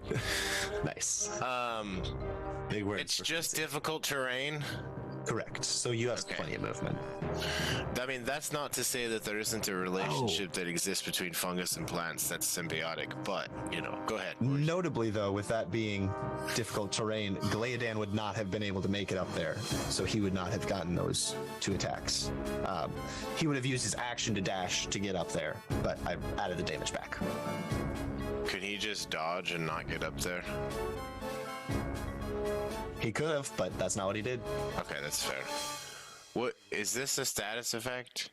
Nice. Big words. It's for just Frenzy. difficult terrain. Correct. So you have Okay. plenty of movement. I mean, that's not to say that there isn't a relationship that exists between fungus and plants that's symbiotic, but, you know, go ahead. Notably, though, with that being difficult terrain, Glaeodan would not have been able to make it up there, so he would not have gotten those 2 attacks. He would have used his action to dash to get up there, but I added the damage back. Could he just dodge and not get up there? He could have, but that's not what he did. Okay, that's fair. What is this a status effect?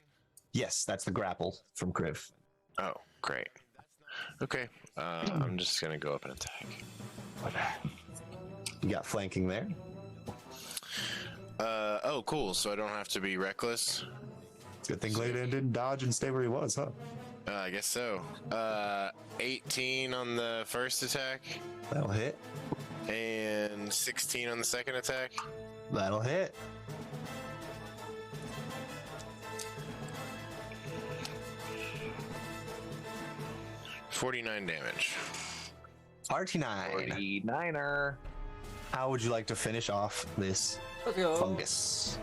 Yes, that's the grapple from Kriv. Oh, great. Okay, I'm just gonna go up and attack. You got flanking there. Oh, cool. So I don't have to be reckless. Good thing Glaeodan didn't dodge and stay where he was, huh? I guess so. 18 on the first attack That'll hit. and 16 on the second attack. That'll hit. $49 damage. RT9. 49er. How would you like to finish off this Let's go. fungus?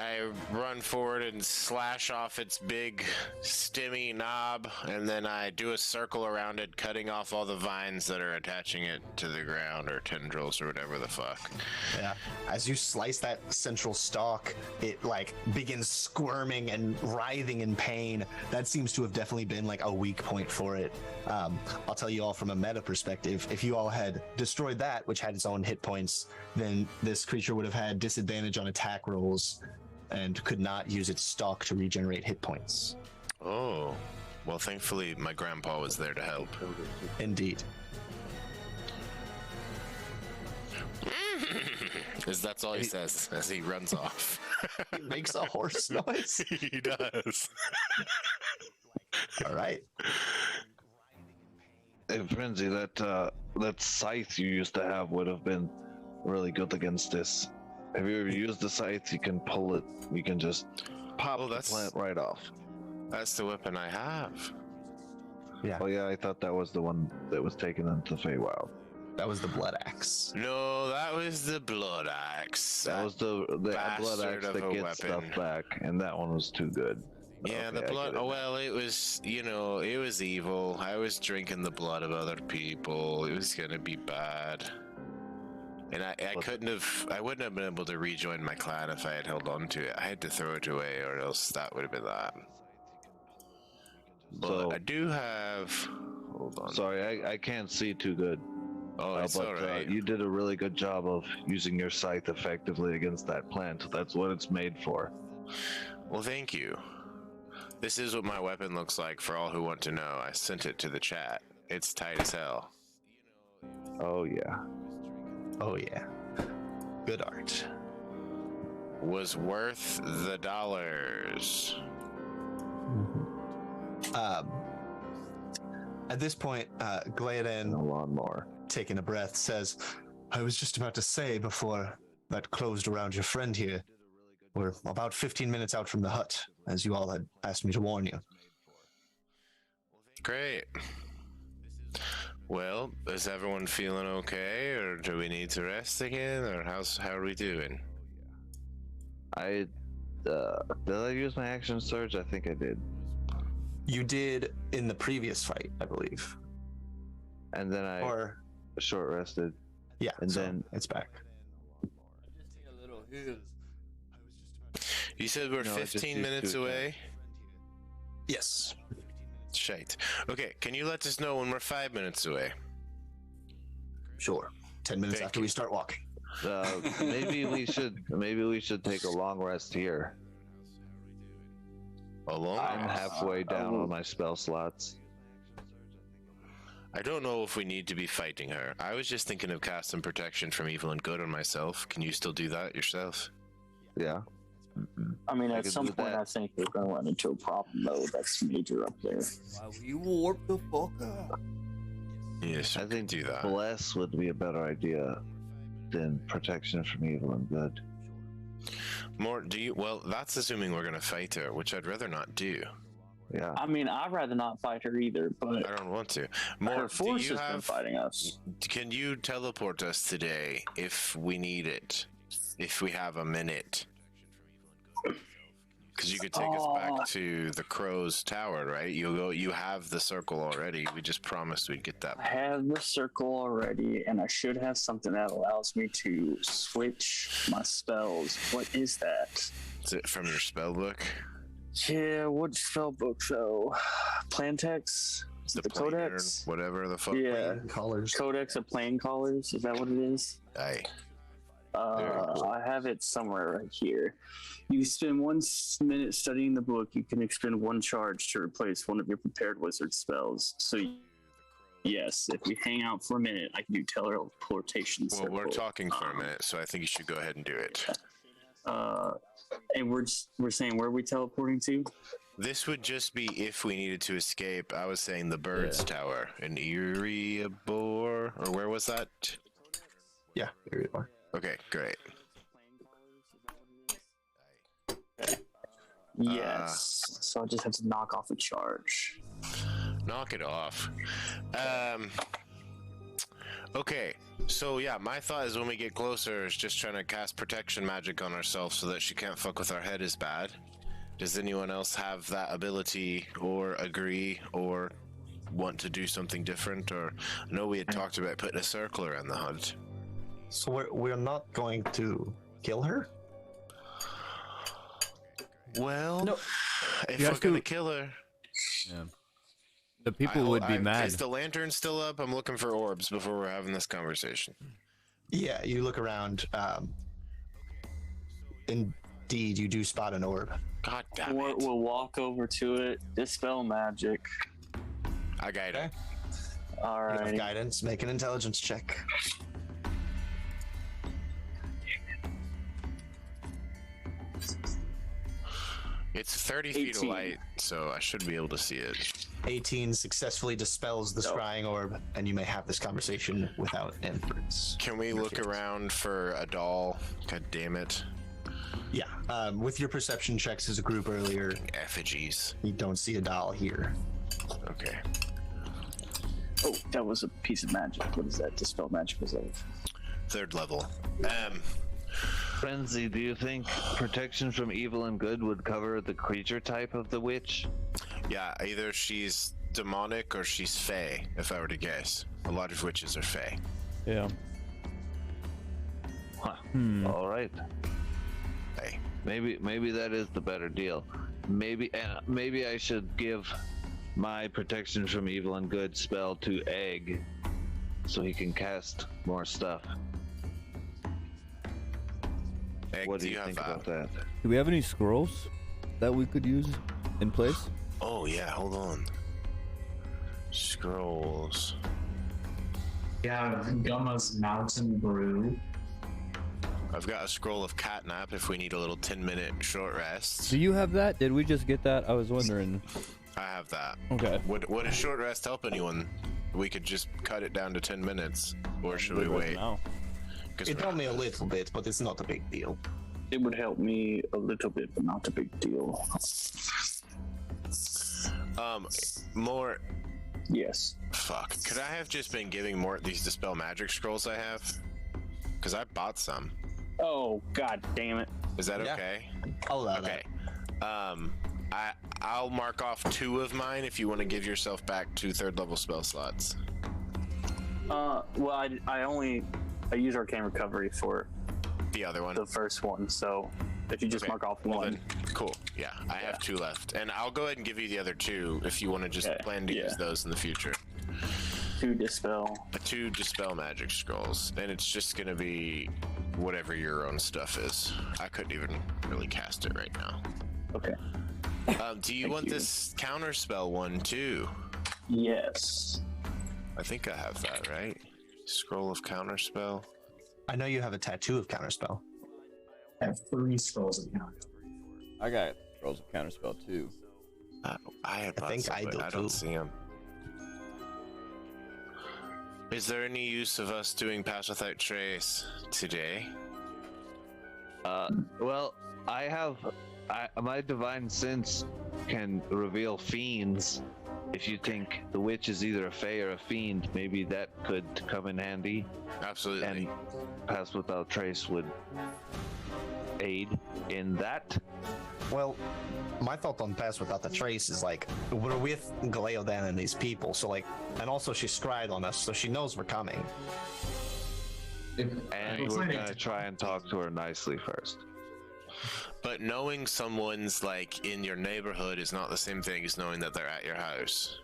I run forward and slash off its big stemmy knob, and then I do a circle around it, cutting off all the vines that are attaching it to the ground, or tendrils, or whatever the fuck. Yeah. As you slice that central stalk, it like begins squirming and writhing in pain. That seems to have definitely been like a weak point for it. I'll tell you all from a meta perspective, if you all had destroyed that, which had its own hit points, then this creature would have had disadvantage on attack rolls and could not use its stalk to regenerate hit points. Oh, well, thankfully my grandpa was there to help. Indeed. Because that's all he says as he runs off. It makes a horse noise. He does. All right. Hey, Frenzy, that scythe you used to have would have been really good against this. Have you ever used the scythe? You can pull it. You can just pop the plant right off. That's the weapon I have. Yeah. Oh yeah, I thought that was the one that was taken into Feywild. That was the blood axe. No, that was the blood axe. That was the blood bastard axe of that a gets weapon. stuff back, and that one was too good. Yeah, Okay, the I blood. get it Oh, now. well, it was, you know, it was evil. I was drinking the blood of other people. It was gonna be bad. And I wouldn't have been able to rejoin my clan if I had held on to it. I had to throw it away, or else that would have been that. But So- I do have Hold on. Sorry, I can't see too good. Oh, it's But alright. you did a really good job of using your scythe effectively against that plant. That's what it's made for. Well, thank you. This is what my weapon looks like for all who want to know. I sent it to the chat. It's tight as hell. Oh yeah. Oh yeah. Good art. Was worth the dollars. At this point, And a Gladen, lawnmower. taking a breath, says, I was just about to say before that closed around your friend here. We're about 15 minutes out from the hut, as you all had asked me to warn you. Great. Well, is everyone feeling okay, or do we need to rest again, or how are we doing? Did I use my action surge? I think I did. You did in the previous fight, I believe. And then I Or, short rested. yeah, and so then- it's back. You said we're No, I just 15 used minutes two away? Yes. Shite. Okay, can you let us know when we're 5 minutes away? Sure. 10 minutes Thank after you. we start walking. Maybe we should take a long rest here. Alone? I'm halfway down on my spell slots. I don't know if we need to be fighting her. I was just thinking of casting protection from evil and good on myself. Can you still do that yourself? Yeah. I mean, I at could some do point, that. I think we're going to run into a problem, though. That's major up there. Why we warp the fuck up? Yes, I we can think do that. bless would be a better idea than protection from evil and good. More, do you? Well, that's assuming we're gonna fight her, which I'd rather not do. Yeah. I mean, I'd rather not fight her either, but I don't want to. her More, do force you has been have? fighting us. Can you teleport us today if we need it? If we have a minute? Because you could take us back to the Crow's Tower, right? You have the circle already. We just promised we'd get that. I have the circle already, and I should have something that allows me to switch my spells. What is that? Is it from your spell book? Yeah, what spell book though? Plantex? Is it the planar, Codex? whatever the fuck. Yeah, Colors. Codex of Plane Callers. Is that what it is? Aye. Very I have it somewhere right here. You spend 1 minute studying the book. You can expend 1 charge to replace one of your prepared wizard spells. So, yes, if we hang out for a minute, I can do teleportation. Well, we're circle. talking for a minute, so I think you should go ahead and do it. And we're saying where are we teleporting to? This would just be if we needed to escape. I was saying the Bird's Tower in Erebor, or where was that? Yeah, there you are. Okay, great. Yes. So I just have to knock off a charge. Knock it off. Okay, so yeah, my thought is when we get closer is just trying to cast protection magic on ourselves so that she can't fuck with our head as bad. Does anyone else have that ability or agree or want to do something different? Or I know we had talked about putting a circle around the hut. So we're not going to kill her? Well, No. if You we're have gonna to- kill her, Yeah. The people would be mad. Is the lantern still up? I'm looking for orbs before we're having this conversation. Yeah, you look around. Indeed, you do spot an orb. God damn We'll, it! we'll walk over to it, dispel magic. I got it. All You have right. guidance. Make an intelligence check. It's 30 feet of 18. light, so I should be able to see it. 18 successfully dispels the scrying orb, and you may have this conversation without inference. Can we look around for a doll? God damn it. Yeah, with your perception checks as a group earlier, Effigies. you don't see a doll here. Okay. Oh, that was a piece of magic. What is that? Dispel magic was that? 3rd level. Frenzy, do you think protection from evil and good would cover the creature type of the witch? Yeah, either she's demonic or she's fey, if I were to guess. A lot of witches are fey. Yeah. Huh. Hmm. All right. Fey. Maybe that is the better deal. Maybe I should give my protection from evil and good spell to Egg, so he can cast more stuff. Egg, What do you think about that? Do we have any scrolls that we could use in place? Oh yeah, hold on. Scrolls. Yeah, Gumma's Mountain Brew. I've got a scroll of catnap if we need a little 10-minute short rest. Do you have that? Did we just get that? I was wondering. I have that. Okay. Would a short rest help anyone? We could just cut it down to 10 minutes, or should we Good right wait? now. It helped me a little bit, but it's not a big deal. It would help me a little bit, but not a big deal. More. Yes. Fuck. Could I have just been giving more of these dispel magic scrolls I have? Because I bought some. Oh, god damn it. Is that Yeah. okay? I'll allow Okay. I'll mark off 2 of mine if you want to give yourself back 2 third-level spell slots. Well, I use Arcane Recovery for The other one. the first one, so if you just Okay. mark off Well, one. then, cool. Yeah, I have 2 left, and I'll go ahead and give you the other 2 if you want to just Okay, plan to yeah. use those in the future. 2 Dispel. 2 dispel magic scrolls, and it's just gonna be whatever your own stuff is. I couldn't even really cast it right now. Okay. Do you Thank want you. this counter spell one too? Yes. I think I have that right. Scroll of counter spell. I know you have a tattoo of Counterspell. I have 3 scrolls of count. I got scrolls of counterspell too. I had I think some, I but do I don't too. see them. Is there any use of us doing Pass Without Trace today? Well, my divine sense can reveal fiends. If you think the witch is either a fae or a fiend, maybe that could come in handy. Absolutely. And Pass Without Trace would aid in that. Well, my thought on Pass Without the Trace is like, we're with Galeodan and these people, so like, and also she scried on us, so she knows we're coming. And It's we're like- gonna try and talk to her nicely first. But knowing someone's like in your neighborhood is not the same thing as knowing that they're at your house.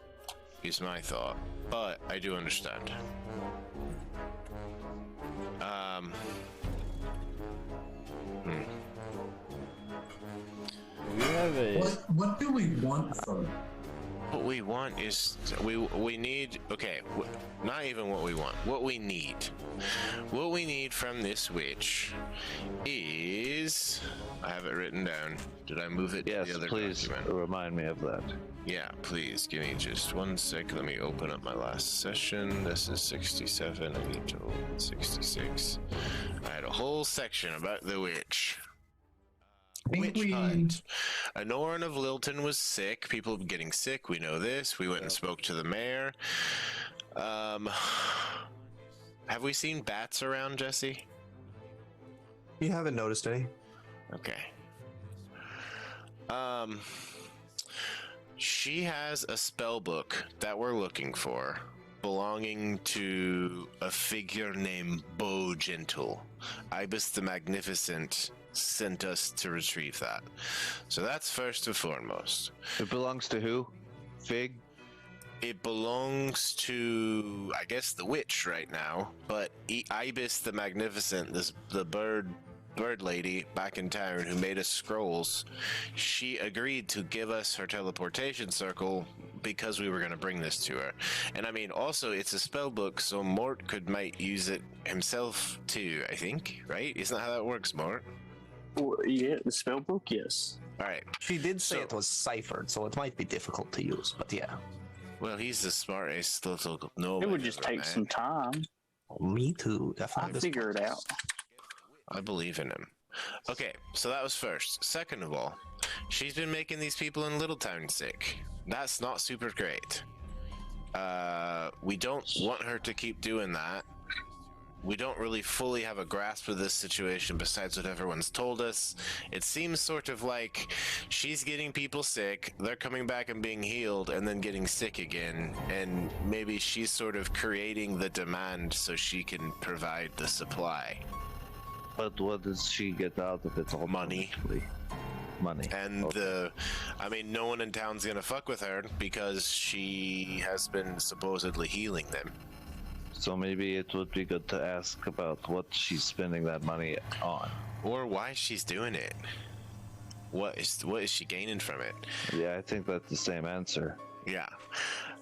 Is my thought. But I do understand. We have a. What do we want from What we want is we need not even what we want. What we need from this witch is I have it written down. Did I move it Yes, to the other please document? remind me of that. Yeah, please give me just 1 sec. Let me open up my last session. This is 67. I need to open 66. I had a whole section about the witch. think Witch we- hunt. Anoran of Lilton was sick. People getting sick. We know this. We went and spoke to the mayor. Have we seen bats around, Jesse? You haven't noticed any? Okay. She has a spell book that we're looking for, belonging to a figure named Bo Gentle. Ibis the Magnificent sent us to retrieve that. So that's first and foremost. It belongs to who? Fig? It belongs to, I guess, the witch right now, but Ibis the Magnificent, the bird lady back in town who made us scrolls, she agreed to give us her teleportation circle because we were going to bring this to her. And I mean, also it's a spell book, so Mort might use it himself too, I think, right? Isn't that how that works, Mort? Well, yeah, the spell book, yes. All right. She did say So- it was ciphered, so it might be difficult to use, but yeah. Well, he's the smartest little no. It would just take some time. Me too. I'll Definitely. figure it out. I believe in him. Okay, so that was first. Second of all, she's been making these people in Littletown sick. That's not super great. We don't want her to keep doing that. We don't really fully have a grasp of this situation besides what everyone's told us. It seems sort of like she's getting people sick, they're coming back and being healed, and then getting sick again. And maybe she's sort of creating the demand so she can provide the supply. But what does she get out of it all? Money. money. And Okay. I mean, no one in town's gonna fuck with her because she has been supposedly healing them. So maybe it would be good to ask about what she's spending that money on. Or why she's doing it. What is she gaining from it? Yeah, I think that's the same answer. Yeah.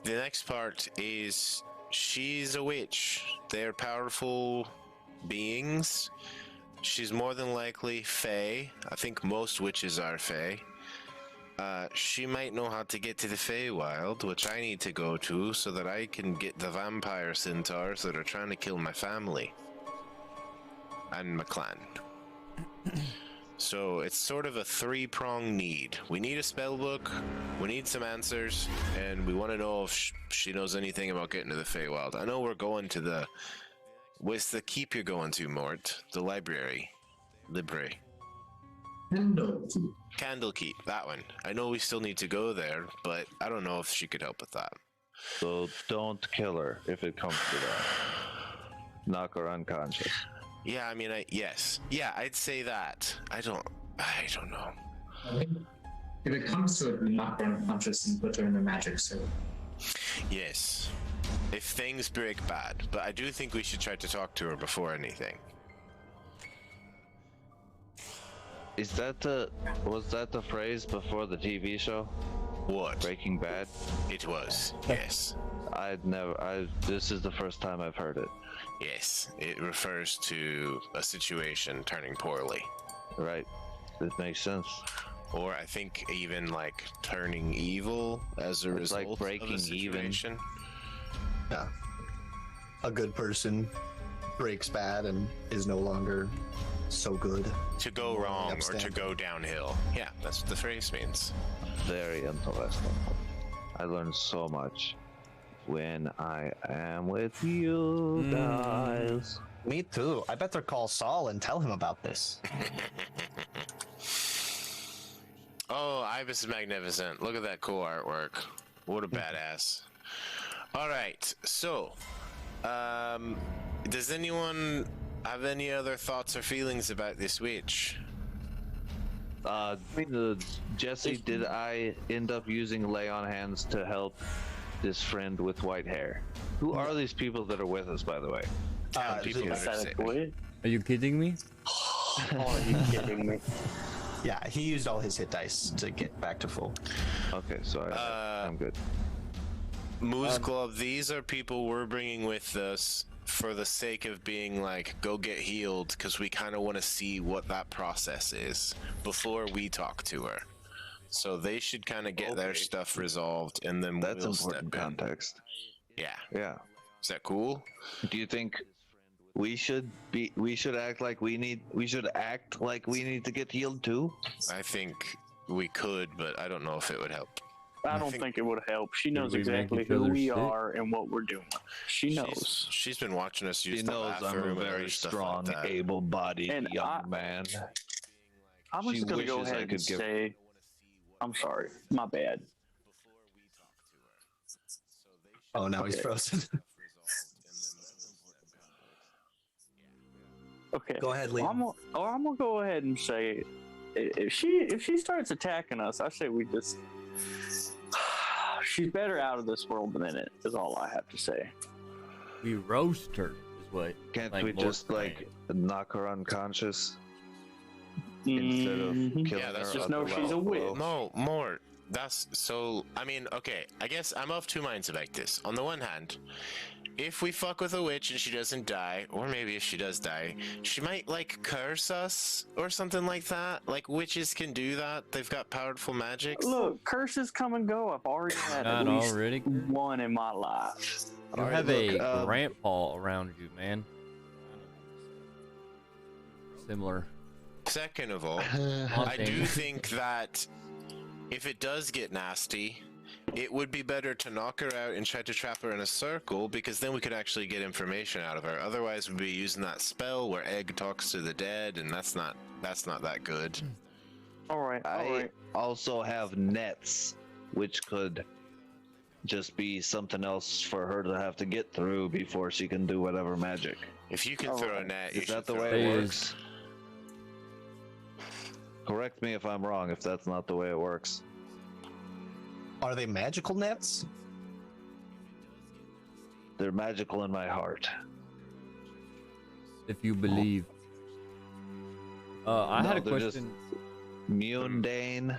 The next part is she's a witch. They're powerful beings. She's more than likely Fae. I think most witches are Fae. She might know how to get to the Feywild, which I need to go to so that I can get the vampire centaurs that are trying to kill my family and my clan. So it's sort of a three-pronged need. We need a spell book, we need some answers, and we want to know if she knows anything about getting to the Feywild. I know we're going to the... What's the keep you're going to, Mort? The library. Library. Candlekeep, that one. I know we still need to go there, but I don't know if she could help with that. So don't kill her if it comes to that. Knock her unconscious. Yeah, I mean, yes. Yeah, I'd say that. I don't know. I think if it comes to it, we knock her unconscious and put her in the magic circle. Yes. If things break bad, but I do think we should try to talk to her before anything. Was that the phrase before the TV show? What? Breaking Bad? It was, yes. This is the first time I've heard it. Yes, it refers to a situation turning poorly. Right. It makes sense. Or I think even like turning evil as a It's result like breaking of the even. situation. Yeah. A good person breaks bad and is no longer so good. To go wrong or to Upstanding. go downhill. Yeah, that's what the phrase means. Very interesting. I learned so much when I am with you guys. Me too. I better call Saul and tell him about this. Oh, Ibis is magnificent. Look at that cool artwork. What a badass. All right, so, does anyone have any other thoughts or feelings about this witch? Jesse, did I end up using lay on hands to help this friend with white hair? Who are these people that are with us, by the way? People that are sick. Are you kidding me? Are you kidding me? Yeah, he used all his hit dice to get back to full. Okay, so I'm good. Moose Glove, these are people we're bringing with us for the sake of being like, go get healed, because we kind of want to see what that process is before we talk to her. So they should kind of get their stuff resolved, and then That's we'll step important in. context. Yeah. Yeah. Is that cool? Do you think we should act like we need to get healed too? I think we could, but I don't know if it would help. I don't think it would help. She knows we make exactly each who other we sick? are and what we're doing. She knows. She's been watching us use She the knows I'm a bathroom and very other stuff strong, like that. able-bodied And young man. I'm She just gonna go wishes I ahead and could give- say, I'm sorry, my bad. Oh, now he's Okay. frozen. Okay. Go ahead, Lee. I'm gonna go ahead and say, if she starts attacking us, I say we just. She's better out of this world than in it. Is all I have to say. We roast her, is what. Can't like, we most just play. knock her unconscious instead of Mhm. killing Yeah, that's her? just at know the she's a well? witch. No, more. That's so. I mean, okay. I guess I'm of two minds about this. On the one hand, if we fuck with a witch and she doesn't die, or maybe if she does die, she might like curse us or something like that. Like witches can do that. They've got powerful magics. Look, curses come and go. I've already had at Not least already. one in my life. You All right, have look, a grandpa around you, man. Similar. Second of all, I haunting. do think that if it does get nasty, it would be better to knock her out and try to trap her in a circle, because then we could actually get information out of her. Otherwise, we'd be using that spell where Egg talks to the dead, and that's not that good. All right. All I right. also have nets, which could just be something else for her to have to get through before she can do whatever magic. If you can All throw a right. net, you Is should that the throw way a it net. Please. works? Correct me if I'm wrong, if that's not the way it works. Are they magical nets? They're magical in my heart. If you believe. I had a they're just question mundane.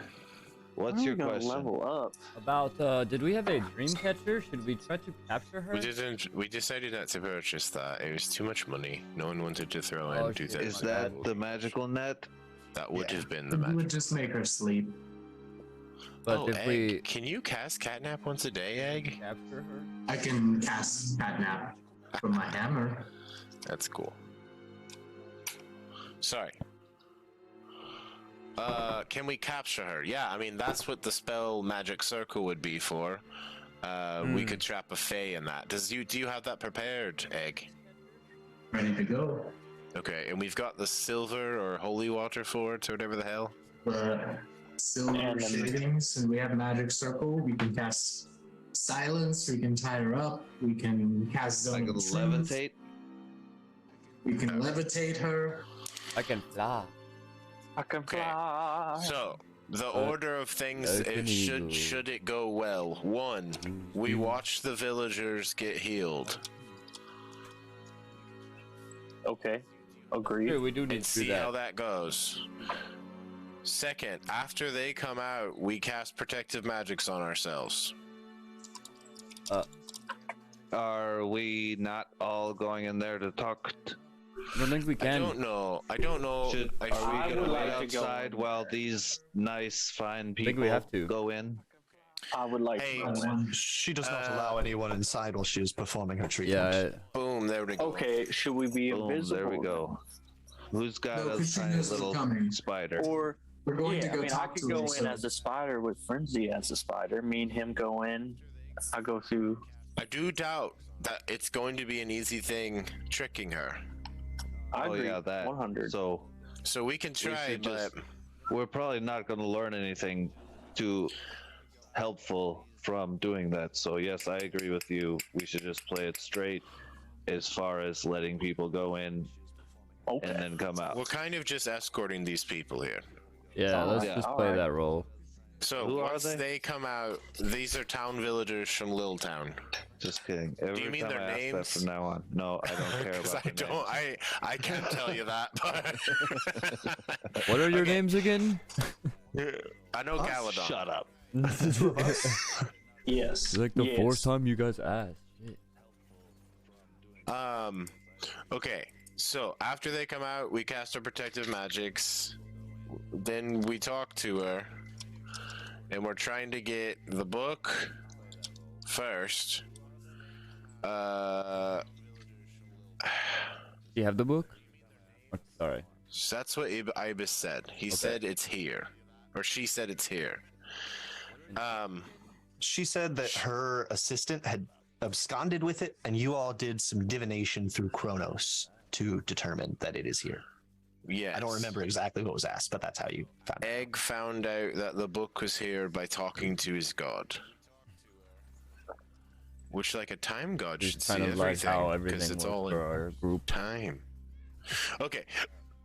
What's How are your we gonna question? level up? about. Did we have a dream catcher? Should we try to capture her? We didn't. We decided not to purchase that. It was too much money. No one wanted to throw Oh, in shit. 2,000. Is that the magical net? That would Yeah. have been the We magic. would just make her sleep. But Oh, if Egg, we can you cast catnap once a day, Egg? capture her, I can cast catnap from my hammer. That's cool. Sorry. Can we capture her? Yeah, I mean that's what the spell Magic Circle would be for. We could trap a Fae in that. Do you have that prepared, Egg? Ready to go. Okay, and we've got the silver or holy water for it or whatever the hell. Silver And then- shavings, and we have magic circle. We can cast silence. We can tie her up. We can cast I zone can of truth. levitate. We can levitate her. I can fly. I can Okay. fly. So the order of things I can is eagle. should it go well. One, we watch the villagers get healed Okay. Agreed. Hey, we do need and to do see how that. that goes. Second, after they come out, we cast protective magics on ourselves. Are we not all going in there to talk? I don't think we I can. don't know. I don't know. Are we I gonna would wait like to go outside in while there. these nice, fine people think we have to. go in? I would like Hey, to go in. She does not allow anyone inside while she is performing her treatment. Yeah. Boom, there we go. Okay, should we be Boom, invisible? there we go. Who's got No, a 'cause she tiny knows we're little coming. spider? Or We're going to yeah, go I mean, I talk could to go her. in so- as a spider with Frenzy as a spider. Me and him go in. I go through. I do doubt that it's going to be an easy thing tricking her. I Oh agree. yeah, that. 100. So So we can try, should but just- we're probably not going to learn anything too helpful from doing that. So yes, I agree with you. We should just play it straight as far as letting people go in Okay. and then come out. we're kind of just escorting these people here. Yeah, let's Yeah, just all play right. that role. So Who are once they? they come out, these are town villagers from Little Town. Just kidding. Every you mean time their I ask that names? from now on. No, I don't care Because about I their don't, names. I can't tell you that. But What are your Okay. names again? I know Galadon. Shut up. Yes. It's like the yes. fourth time you guys asked. Shit. Okay. So after they come out, we cast our protective magics. Then we talk to her, and we're trying to get the book first. Do you have the book? Oh, sorry. That's what Ibis said. He said it's here, or she said it's here. She said that her assistant had absconded with it, and you all did some divination through Kronos to determine that it is here. Yeah. I don't remember exactly what was asked, but that's how you found it. Egg found out that the book was here by talking to his god. Which, like a time god, should It's see kind of like how everything because it's was all for in our group. time. Okay.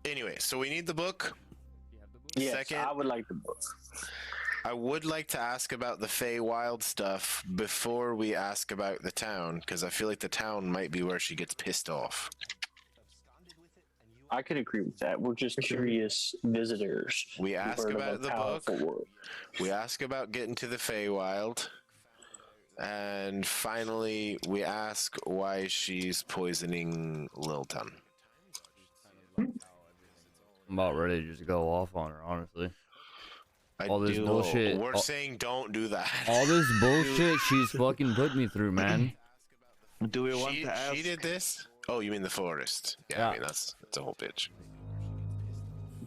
Anyway, so we need the book. Yes, Second, I would like the book. I would like to ask about the Feywild stuff before we ask about the town, because I feel like the town might be where she gets pissed off. I could agree with that. We're just curious visitors. We who've ask heard of about a the powerful book. world. We ask about getting to the Feywild. And finally, we ask why she's poisoning Lilton. I'm about ready to just go off on her, honestly. I All this do- bullshit. We're all, saying don't do that. all this bullshit she's fucking put me through, man. Do we want to ask? She did this? Oh, you mean the forest? Yeah, Yeah. I mean that's a whole bitch.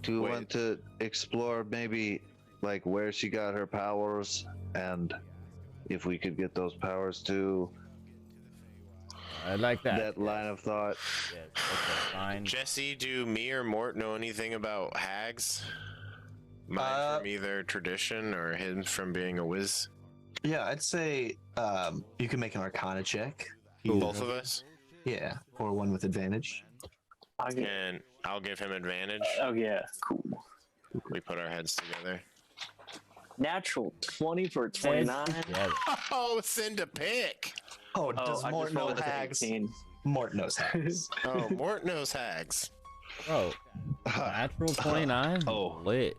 Do we Wait. want to explore maybe like where she got her powers and if we could get those powers too? I like that. That line of thought. Yes, okay, fine. Jesse, do me or Mort know anything about hags? Mine from either tradition or him from being a whiz? Yeah, I'd say you can make an Arcana check. Both of us? Yeah, or one with advantage. I get, And I'll give him advantage. oh yeah, cool. We put our heads together. Natural 20 for 29. Yeah. Oh, send a pick. Oh, Oh, does I Mort just know rolled a hags? 18. Mort knows hags. Oh, Mort knows hags. Bro, natural 29? Oh. Lit.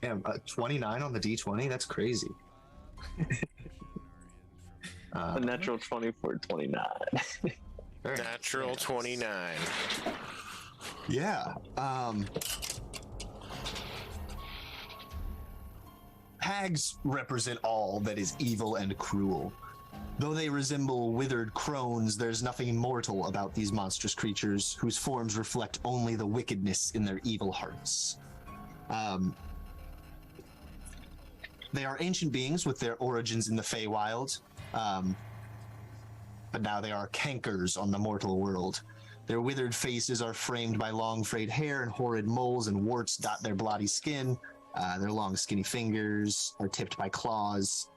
Damn, 29 on the D20? That's crazy. A natural 20 for 29. Very nice. Natural 29. Yeah. Hags represent all that is evil and cruel. Though they resemble withered crones, there's nothing mortal about these monstrous creatures whose forms reflect only the wickedness in their evil hearts. They are ancient beings with their origins in the Feywild, but now they are cankers on the mortal world. Their withered faces are framed by long frayed hair, and horrid moles and warts dot their bloody skin. Their long skinny fingers are tipped by claws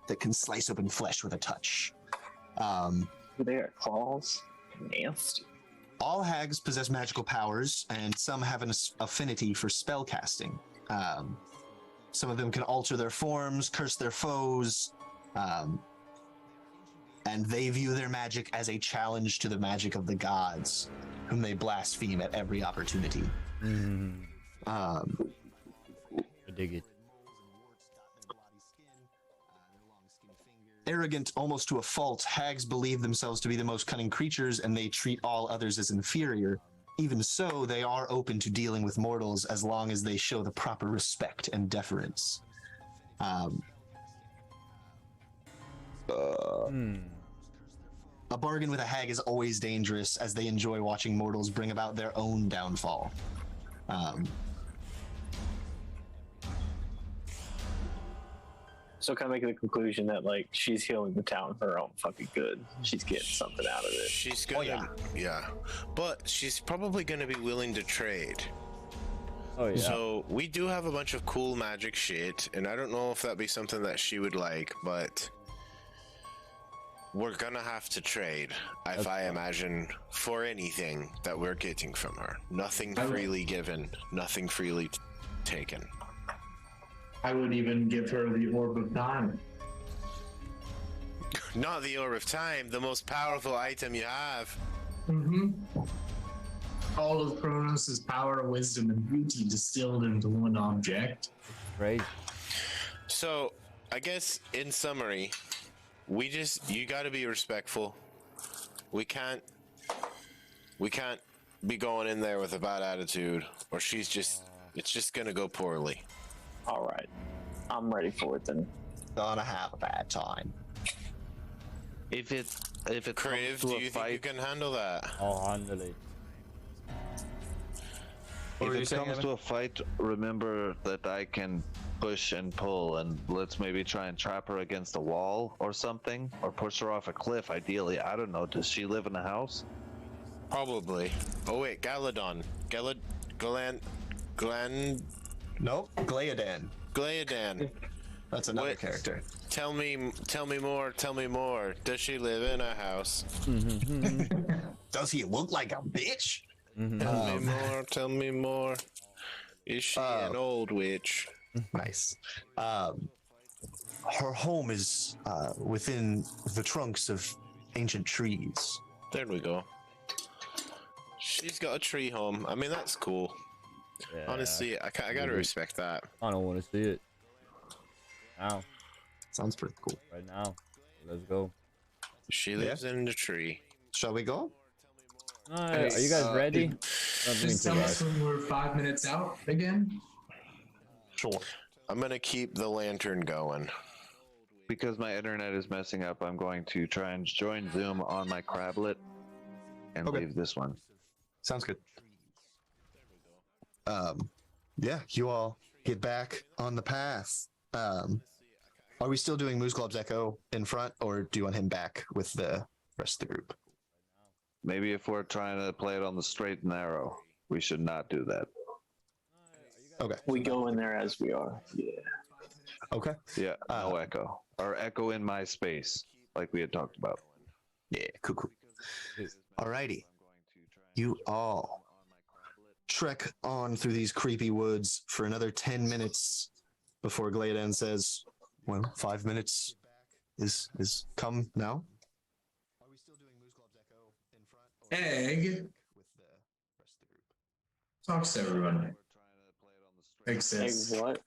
that can slice open flesh with a touch. They got claws. Nasty. All hags possess magical powers, and some have an affinity for spell casting. Some of them can alter their forms, curse their foes, and they view their magic as a challenge to the magic of the gods, whom they blaspheme at every opportunity. I dig it. Arrogant almost to a fault, hags believe themselves to be the most cunning creatures, and they treat all others as inferior. Even so, they are open to dealing with mortals as long as they show the proper respect and deference. A bargain with a hag is always dangerous, as they enjoy watching mortals bring about their own downfall. So can I make the conclusion that like she's healing the town for her own fucking good? She's getting something out of it. She's gonna, yeah, but she's probably gonna be willing to trade. Oh yeah. So we do have a bunch of cool magic shit, and I don't know if that'd be something that she would like, but we're gonna have to trade, if I imagine, for anything that we're getting from her. Nothing freely given, nothing freely taken. I would even give her the Orb of Time. Not the Orb of Time, the most powerful item you have. Mm-hmm. All of Kronos' power, wisdom, and beauty distilled into one object. Great. So, I guess in summary, you gotta be respectful. We can't be going in there with a bad attitude, or it's just gonna go poorly. All right, I'm ready for it then. Gonna have a bad time. If it Kriv, comes do to you a think fight, you can handle that? I'll handle it. What were you if it saying, comes Evan? to a fight, remember that I can push and pull, and let's maybe try and trap her against a wall or something, or push her off a cliff. Ideally, I don't know. Does she live in a house? Probably. Oh wait, Galadon. Glenn. Nope, Glaodan. Glaodan. That's another What? character. Tell me more. Does she live in a house? Does he look like a bitch? Tell me more. Is she an old witch? Nice. Her home is within the trunks of ancient trees. There we go. She's got a tree home. I mean, that's cool. Yeah, Honestly, I gotta respect that. I don't want to see it. Now, Sounds pretty cool. right now. Let's go. She lives in the tree. Shall we go? Alright, are you guys ready? Just tell us when we're 5 minutes out again. Sure. I'm gonna keep the lantern going. Because my internet is messing up, I'm going to try and join Zoom on my Crablet and Okay. leave this one. Sounds good. Yeah, you all get back on the path. Are we still doing Moose Club's Echo in front, or do you want him back with the rest of the group? Maybe if we're trying to play it on the straight and narrow, we should not do that. Okay. We go in there as we are. Yeah. Okay. Yeah, no echo. Or echo in my space, like we had talked about. Yeah, cool. Alrighty. You all trek on through these creepy woods for another 10 minutes before Gladen says, well, 5 minutes is come now. Are we still doing Moose Club's Echo in front? Egg talks to everyone. Egg says, Egg what?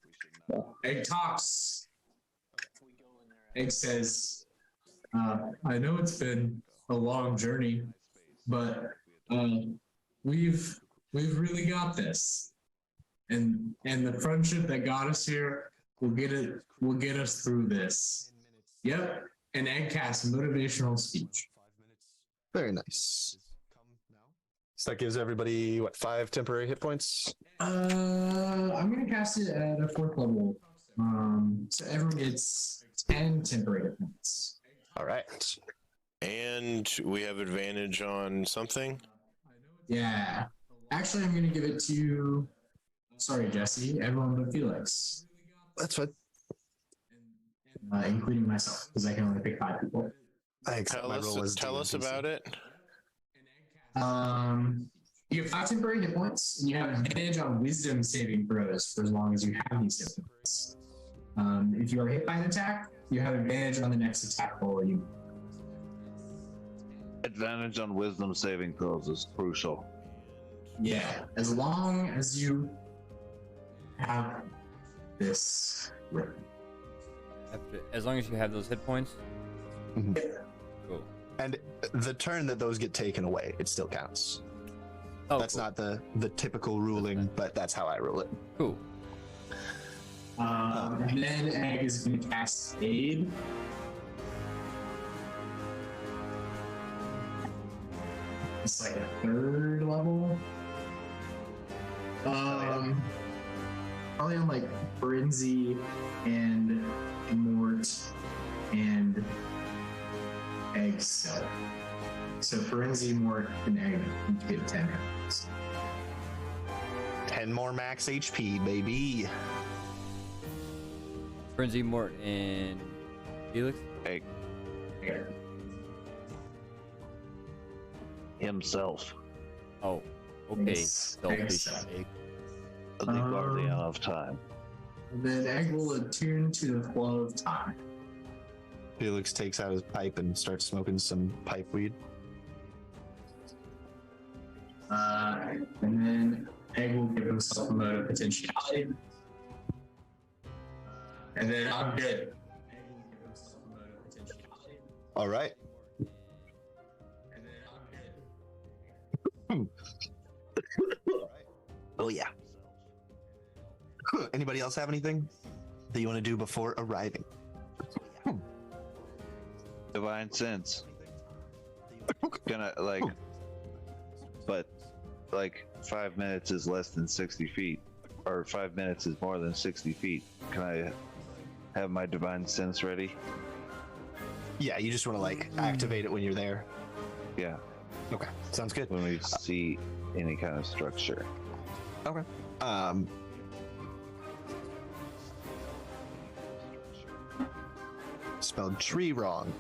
Egg talks. Egg says, I know it's been a long journey, but we've really got this. And the friendship that got us here will get us through this. Yep. And Egg casts motivational speech. Very nice. So that gives everybody, 5 temporary hit points? I'm going to cast it at a 4th level. So everyone gets 10 temporary hit points. All right. And we have advantage on something? Yeah. Actually, I'm going to give it to, sorry, Jesse, everyone but Felix. That's fine. Including myself, because I can only pick 5 people. Tell us about it. You have 5 temporary hit points, and you have advantage on wisdom saving throws for as long as you have these hit points. If you are hit by an attack, you have advantage on the next attack roll you. Advantage on wisdom saving throws is crucial. Yeah, as long as you have this written. As long as you have those hit points. Mm-hmm. Cool. And the turn that those get taken away, it still counts. Oh, that's cool. not the typical ruling, but that's how I rule it. Cool. And then Egg is going to cast Aid. It's like a 3rd level. Probably on like Frenzy and Mort and Egg Self. So Frenzy, Mort, and Egg each get 10 hits. 10 more max HP, baby. Frenzy, Mort, and Felix? Egg. Okay. Himself. Oh, okay. Selfish. The guardian of time. Then Egg will attune to the flow of time. Felix takes out his pipe and starts smoking some pipe weed. And then Egg will give himself a mode of potentiality. And then I'm good. Egg will give himself a mode of potentiality. All right. And then I'm good. Oh, yeah. Anybody else have anything that you want to do before arriving? Divine sense. Gonna but 5 minutes is less than 60 feet, or 5 minutes is more than 60 feet. Can I have my divine sense ready? Yeah, you just want to activate it when you're there. Yeah. Okay, sounds good. When we see any kind of structure. Okay. Spelled tree wrong.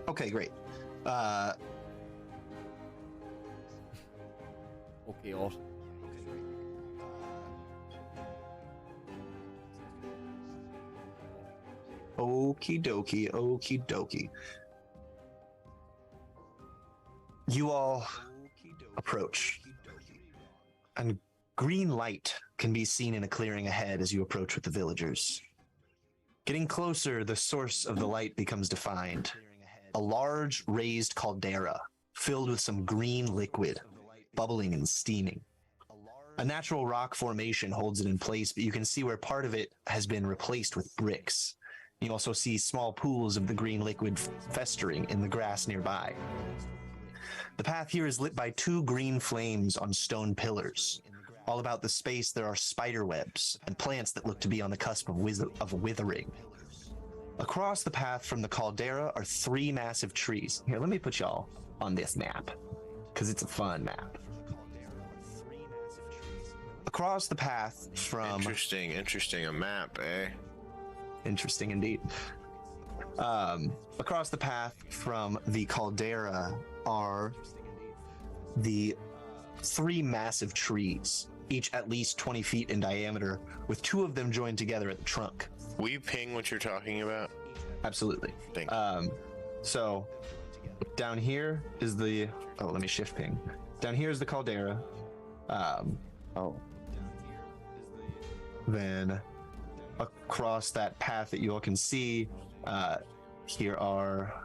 Okay, great. Okay, awesome. Okie dokie, okie dokie. You all approach, and green light can be seen in a clearing ahead as you approach with the villagers. Getting closer, the source of the light becomes defined. A large raised caldera filled with some green liquid, bubbling and steaming. A natural rock formation holds it in place, but you can see where part of it has been replaced with bricks. You also see small pools of the green liquid festering in the grass nearby. The path here is lit by 2 green flames on stone pillars. All about the space there are spider webs and plants that look to be on the cusp of withering. Across the path from the caldera are 3 massive trees. Here, let me put y'all on this map, because it's a fun map. across the path from Interesting. A map, eh? interesting indeed. Across the path from the caldera are the 3 massive trees, each at least 20 feet in diameter, with 2 of them joined together at the trunk. Will you ping what you're talking about? Absolutely. Thank So down here is the let me shift ping. Down here is the caldera. Then across that path that you all can see, here are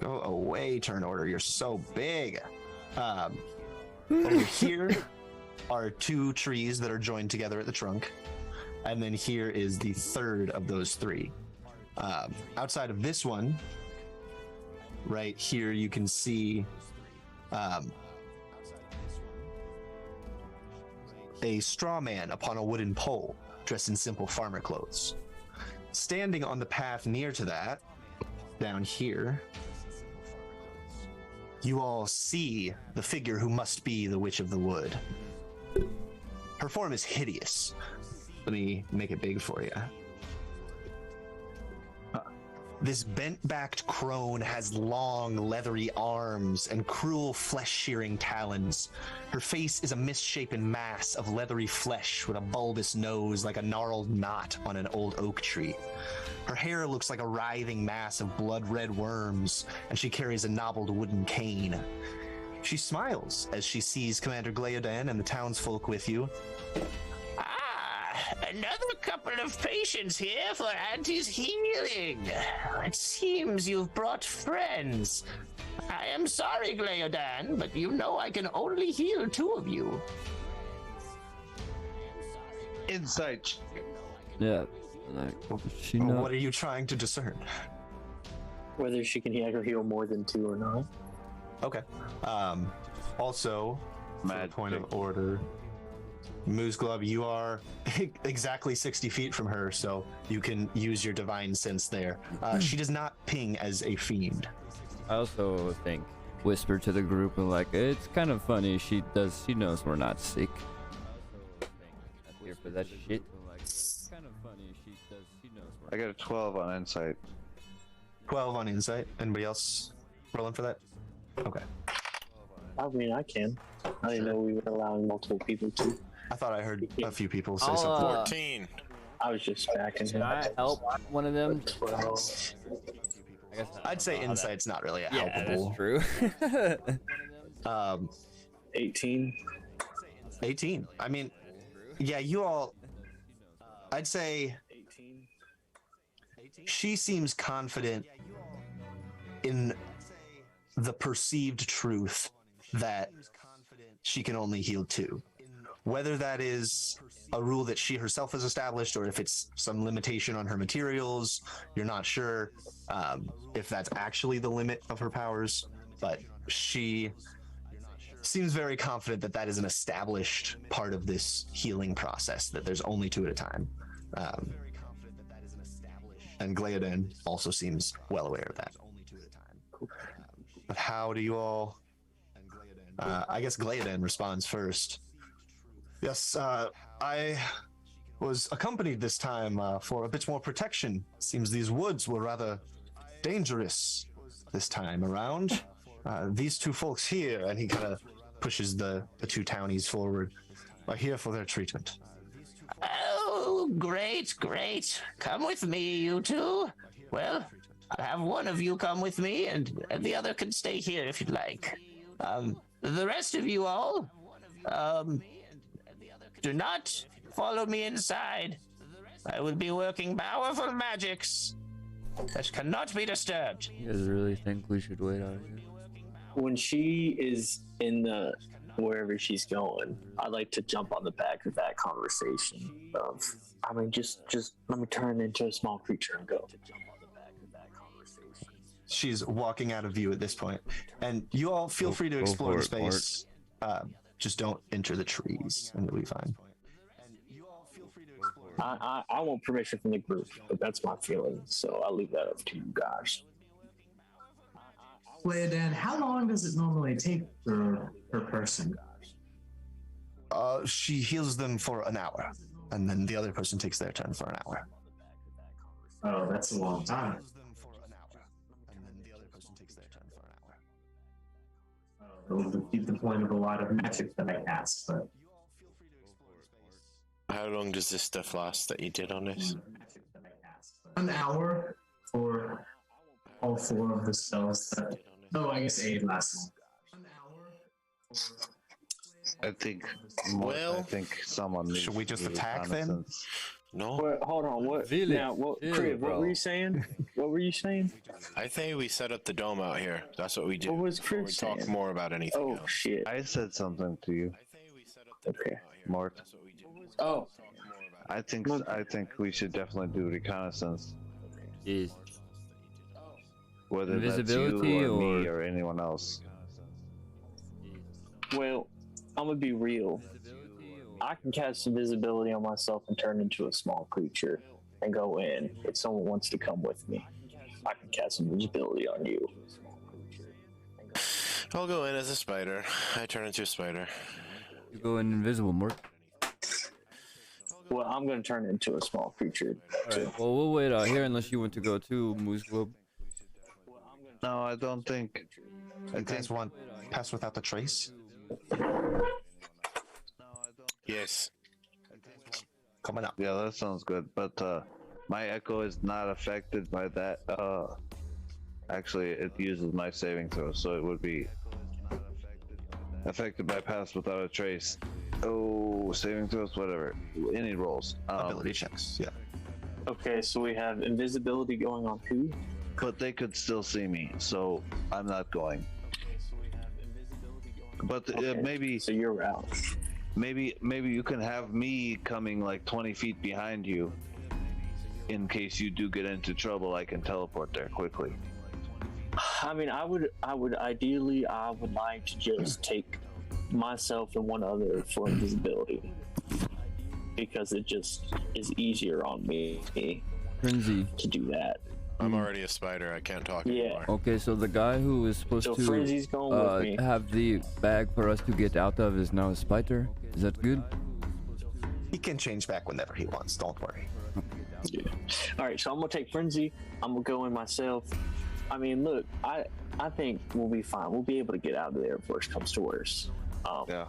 go away turn order. You're so big. Over here are 2 trees that are joined together at the trunk, and then here is the third of those 3. Outside of this one, right here, you can see a straw man upon a wooden pole, dressed in simple farmer clothes. Standing on the path near to that, down here, you all see the figure who must be the Witch of the Wood. Her form is hideous. Let me make it big for you. This bent-backed crone has long, leathery arms and cruel, flesh-shearing talons. Her face is a misshapen mass of leathery flesh with a bulbous nose like a gnarled knot on an old oak tree. Her hair looks like a writhing mass of blood-red worms, and she carries a knobbled wooden cane. She smiles as she sees Commander Gleodan and the townsfolk with you. Another couple of patients here for Auntie's healing. It seems you've brought friends. I am sorry, Gleodan, but you know I can only heal 2 of you. Insight. Yeah. She knows. What are you trying to discern? Whether she can heal more than 2 or not. Okay. Also, Mad point of thing. order. Moose Glove, you are exactly 60 feet from her, so you can use your divine sense there. She does not ping as a fiend. I also think whisper to the group and like, it's kind of funny. She knows we're not sick. Not here for that shit. It's kind of funny. She knows I got a 12 on insight. 12 on insight. Anybody else rolling for that? Okay. I mean, I can. I didn't know we were allowing multiple people to. I thought I heard a few people say I'll, something. 14. I was just backing Can him. I help one of them? I guess I'd say insight's not really a yeah, helpable. that's true. 18. 18. I mean, yeah, you all. I'd say 18. she seems confident in the perceived truth that she can only heal 2. Whether that is a rule that she herself has established or if it's some limitation on her materials, you're not sure if that's actually the limit of her powers, but she seems very confident that that is an established part of this healing process, that there's only 2 at a time. And Gleodan also seems well aware of that. But how do you all... I guess Gleodan responds first. Yes, I was accompanied this time for a bit more protection. Seems these woods were rather dangerous this time around. These 2 folks here, and he kind of pushes the 2 townies forward, are here for their treatment. Oh, great. Come with me, you 2. Well, I'll have one of you come with me, and the other can stay here if you'd like. The rest of you all, do not follow me inside. I will be working powerful magics that cannot be disturbed. You guys really think we should wait out here? When she is in the wherever she's going, I like to jump on the back of that conversation of, I mean, just let me turn into a small creature and go. She's walking out of view at this point, and you all feel free to Go explore for the it, space. Just don't enter the trees, and it'll be fine. I want permission from the group, but that's my feeling, so I'll leave that up to you guys. Gleodan, how long does it normally take per person? She heals them for an hour, and then the other person takes their turn for an hour. Oh, that's a long time. Heals them for an hour, and then the other person takes their turn for an hour. It will defeat the point of a lot of magic that I cast, but You all feel free to explore the space. How long does this stuff last that you did on this? an hour for all 4 of the spells that. Oh, I guess 8 lasts. An hour. I think. Well, I think someone. needs should we to just do attack then? reconnaissance. No, Wait, hold on. What? Really? Now, what? Really, Crib, what bro. were you saying? What were you saying? I think we set up the dome out here. That's what we do. What was before we Chris talk saying? more about anything Oh else. shit. I said something to you, I think we set up the Okay. dome out here. Mort. That's what we do. Oh. I think we should definitely do reconnaissance, Jeez. whether that's Invisibility you or me or- or anyone else. Well, I'm gonna be real. I can cast invisibility on myself and turn into a small creature and go in. If someone wants to come with me, I can cast invisibility on you. I'll go in as a spider. I turn into a spider. You go invisible, Mort. Well, I'm gonna turn into a small creature. Alright, well, we'll wait out here unless you want to go too, Moose Globe. No, I don't think. You guys want pass without the trace? Yes. Coming up. Yeah, that sounds good. But my echo is not affected by that. Actually, it uses my saving throw, so it would be affected by pass without a trace. Oh, saving throws, whatever. Any rolls. Ability checks. Yeah. Okay, so we have invisibility going on who? But they could still see me, so I'm not going. But Okay, maybe So you're out. maybe you can have me coming like 20 feet behind you. In case you do get into trouble, I can teleport there quickly. I mean, I would ideally, I would like to just take myself and one other for invisibility because it just is easier on me Frenzy. to do that. I'm already a spider. I can't talk Yeah. anymore. Okay, so the guy who is supposed So to Frenzy's going with me. have the bag for us to get out of is now a spider. Is that good? He can change back whenever he wants. Don't worry. Yeah. All right, so I'm gonna take Frenzy. I'm gonna go in myself. I mean, look, I think we'll be fine. We'll be able to get out of there if worst comes to worst. Yeah,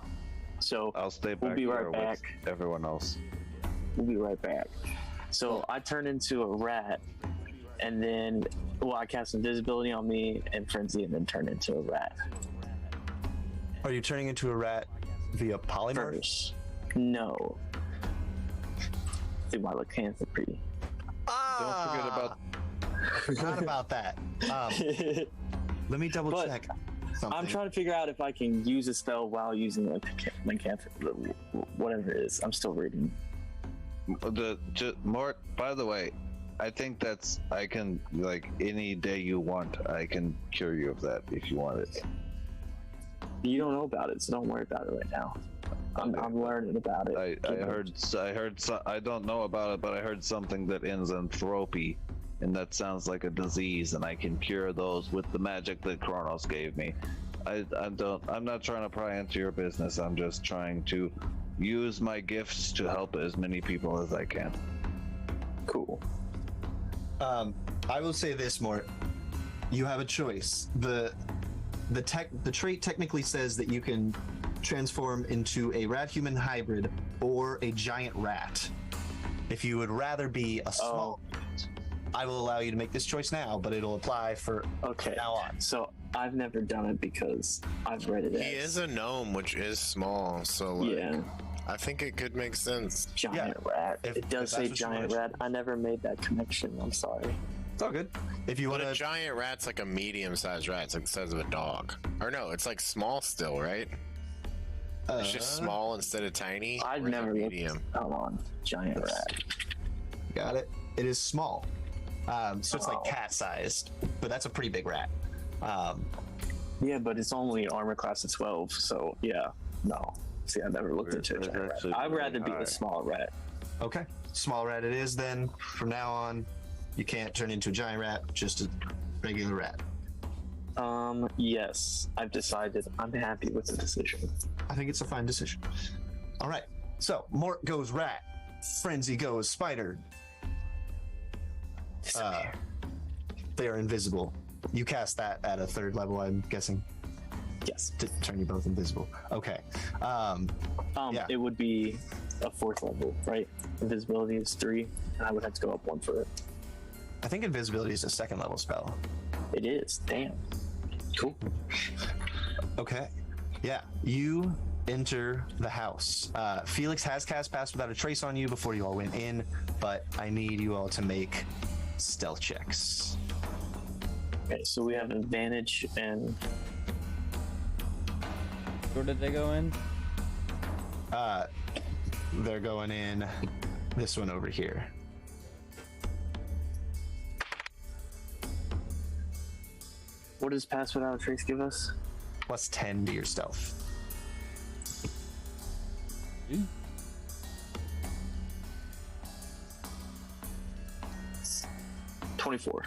So I'll stay We'll back be right here back. with everyone else. we'll be right back. So I turn into a rat, and then I cast invisibility on me and Frenzy, and then turn into a rat. Are you turning into a rat via polymorph? First, no. Through my lycanthropy. Ah, Don't forget about. forgot about that. Let me double But check something. I'm trying to figure out if I can use a spell while using lycanthropy, whatever it is. I'm still reading. Mort, by the way, I think I can, like, any day you want, I can cure you of that if you want it. You don't know about it, so don't worry about it right now. I'm learning about it. I don't know about it, but I heard something that ends in thropy, and that sounds like a disease, and I can cure those with the magic that Kronos gave me. I'm not trying to pry into your business. I'm just trying to use my gifts to help as many people as I can. Cool. I will say this, Mort. You have a choice. The trait technically says that you can transform into a rat-human hybrid or a giant rat. If you would rather be a small rat, I will allow you to make this choice now, but it'll apply for Okay. now on. So I've never done it because I've read it He as is a gnome, which is small, so like, yeah, I think it could make sense. giant rat. If- It does if say that's what you giant wanna- rat. I never made that connection. I'm sorry. It's all good. If you But want a to, giant rat's like a medium-sized rat. It's like the size of a dog. Or no, it's like small still, right? It's just small instead of tiny. I've Or is it never looked. medium. Hold on, giant rat. Got it. It is small. So it's like Oh. cat-sized, but that's a pretty big rat. Yeah, but it's only armor class of 12, so yeah, no. See, I never looked into a That's giant rat. actually I'd really rather be high. a small rat. Okay. Small rat it is then. From now on, you can't turn into a giant rat, just a regular rat. Yes, I've decided. I'm happy with the decision. I think it's a fine decision. All right. So Mort goes rat, Frenzy goes spider. They are invisible. You cast that at a 3rd level, I'm guessing. Yes. To turn you both invisible. Okay. Yeah. It would be a 4th level, right? Invisibility is 3, and I would have to go up 1 for it. I think invisibility is a 2nd level spell. It is. Damn. Cool. Okay. Yeah. You enter the house. Felix has cast Pass Without a Trace on you before you all went in, but I need you all to make stealth checks. Okay, so we have advantage and Where did they go in? They're going in this one over here. what does Pass Without a Trace give us? Plus 10 to your stealth. 24.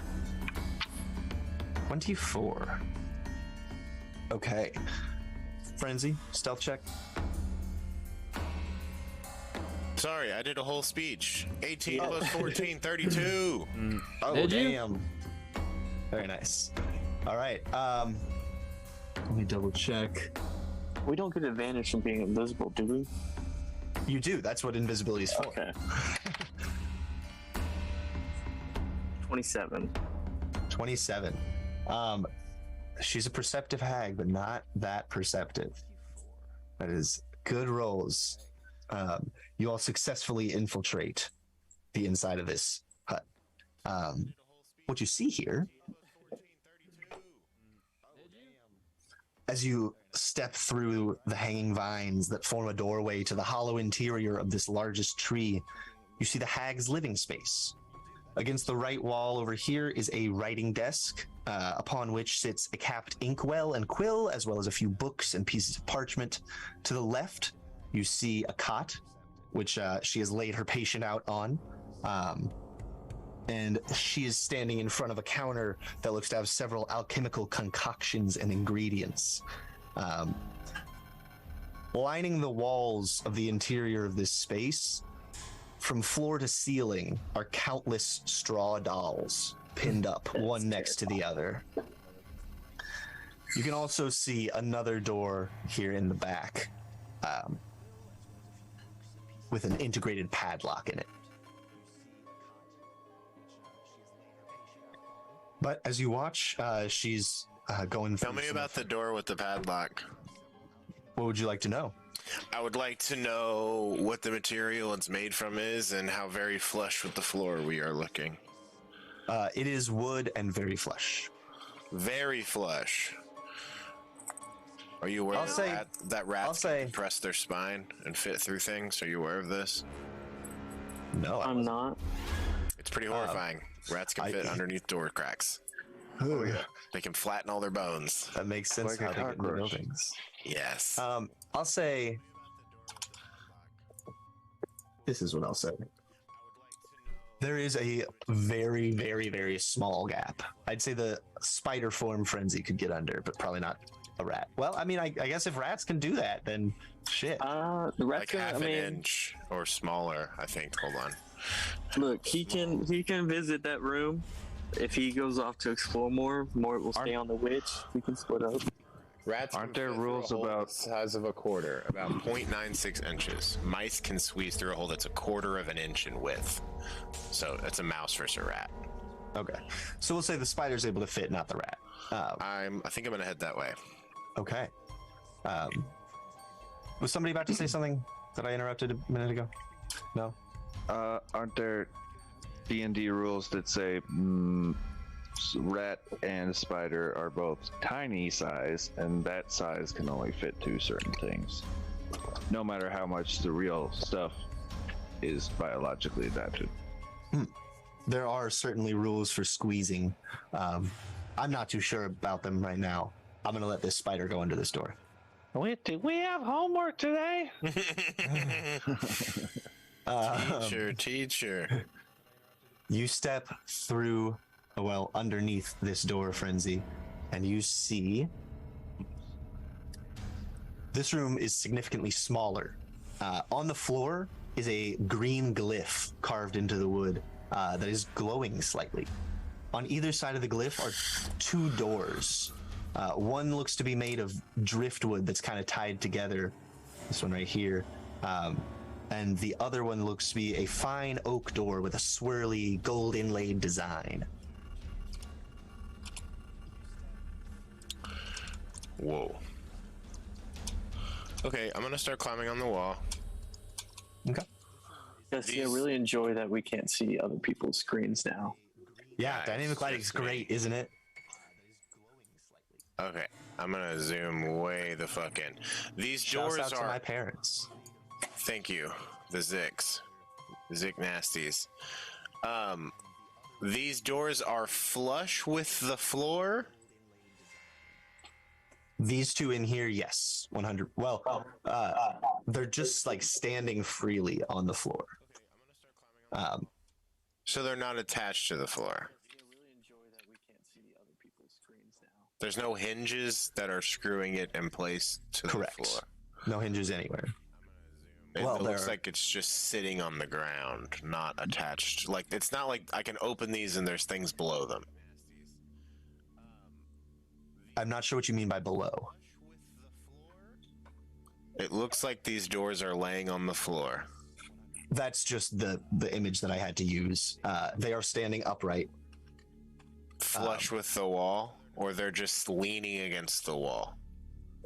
24. Okay. Frenzy, stealth check. Sorry, I did a whole speech. 18 plus 14, 32. Oh, Did you? damn. Very nice. All right. Let me double check. We don't get advantage from being invisible, do we? You do. That's what invisibility is for. Okay. 27. 27. She's a perceptive hag, but not that perceptive. That is good rolls. You all successfully infiltrate the inside of this hut. What you see here, as you step through the hanging vines that form a doorway to the hollow interior of this largest tree, you see the hag's living space. Against the right wall over here is a writing desk, upon which sits a capped inkwell and quill, as well as a few books and pieces of parchment. To the left, you see a cot, which she has laid her patient out on. And she is standing in front of a counter that looks to have several alchemical concoctions and ingredients. Lining the walls of the interior of this space, from floor to ceiling, are countless straw dolls pinned up, one next to the other. You can also see another door here in the back, with an integrated padlock in it. But as you watch, she's going through. Tell me about the door with the padlock. What would you like to know? I would like to know what the material it's made from is and how very flush with the floor we are looking. It is wood and very flush. Very flush. Are you aware that rats can compress their spine and fit through things? Are you aware of this? No, I'm not. It's pretty horrifying. Rats can fit underneath door cracks. Oh yeah, they can flatten all their bones. That makes sense. Like how they get in the buildings. Yes. I'll say. This is what I'll say. There is a very, very, very small gap. I'd say the spider form Frenzy could get under, but probably not a rat. Well, I mean, I guess if rats can do that, then shit. The rat's like half an inch or smaller, I think. Hold on. Look, he can visit that room. If he goes off to explore more will stay on the witch. We can split up. Rats aren't there rules about the size of a quarter, about 0.96 inches. Mice can squeeze through a hole that's a quarter of an inch in width. So it's a mouse versus a rat. Okay, so we'll say the spider's able to fit, not the rat. I think I'm gonna head that way. Okay. Was somebody about to say something that I interrupted a minute ago? No. Aren't there D&D rules that say rat and spider are both tiny size, and that size can only fit to certain things, no matter how much the real stuff is biologically adapted? There are certainly rules for squeezing. I'm not too sure about them right now. I'm gonna let this spider go under this door. Did we have homework today? Teacher. You step through, underneath this door, Frenzy, and you see this room is significantly smaller On the floor is a green glyph carved into the wood that is glowing slightly. On either side of the glyph are 2 doors. One looks to be made of driftwood that's kind of tied together. This one right here. And the other one looks to be a fine oak door with a swirly gold inlaid design. Whoa. Okay, I'm gonna start climbing on the wall. Okay. Yes, I really enjoy that we can't see other people's screens now. Yeah, dynamic lighting's great, isn't it? Okay, I'm gonna zoom way the fuck in. These Shouts doors out to my are. parents. Thank you, the Zicks, Zick nasties. These doors are flush with the floor. These 2 in here, yes, 100. Well, they're just like standing freely on the floor. So they're not attached to the floor. There's no hinges that are screwing it in place to Correct. the floor. No hinges anywhere. It Well, looks they're- like it's just sitting on the ground, not attached. Like, it's not like I can open these and there's things below them. I'm not sure what you mean by below. It looks like these doors are laying on the floor. That's just the image that I had to use. They are standing upright. Flush with the wall, or they're just leaning against the wall.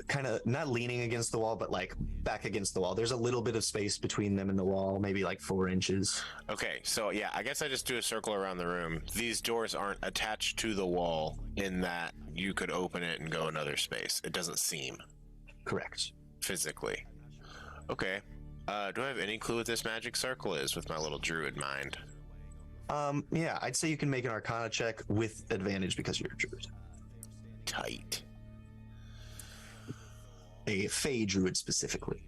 Kind of not leaning against the wall, but like back against the wall. There's a little bit of space between them and the wall, maybe like 4 inches. Okay, so yeah, I guess I just do a circle around the room. These doors aren't attached to the wall in that you could open it and go another space. It doesn't seem Correct. physically. Okay. Do I have any clue what this magic circle is with my little druid mind? Yeah, I'd say you can make an Arcana check with advantage because you're a druid. Tight. A Fey druid specifically.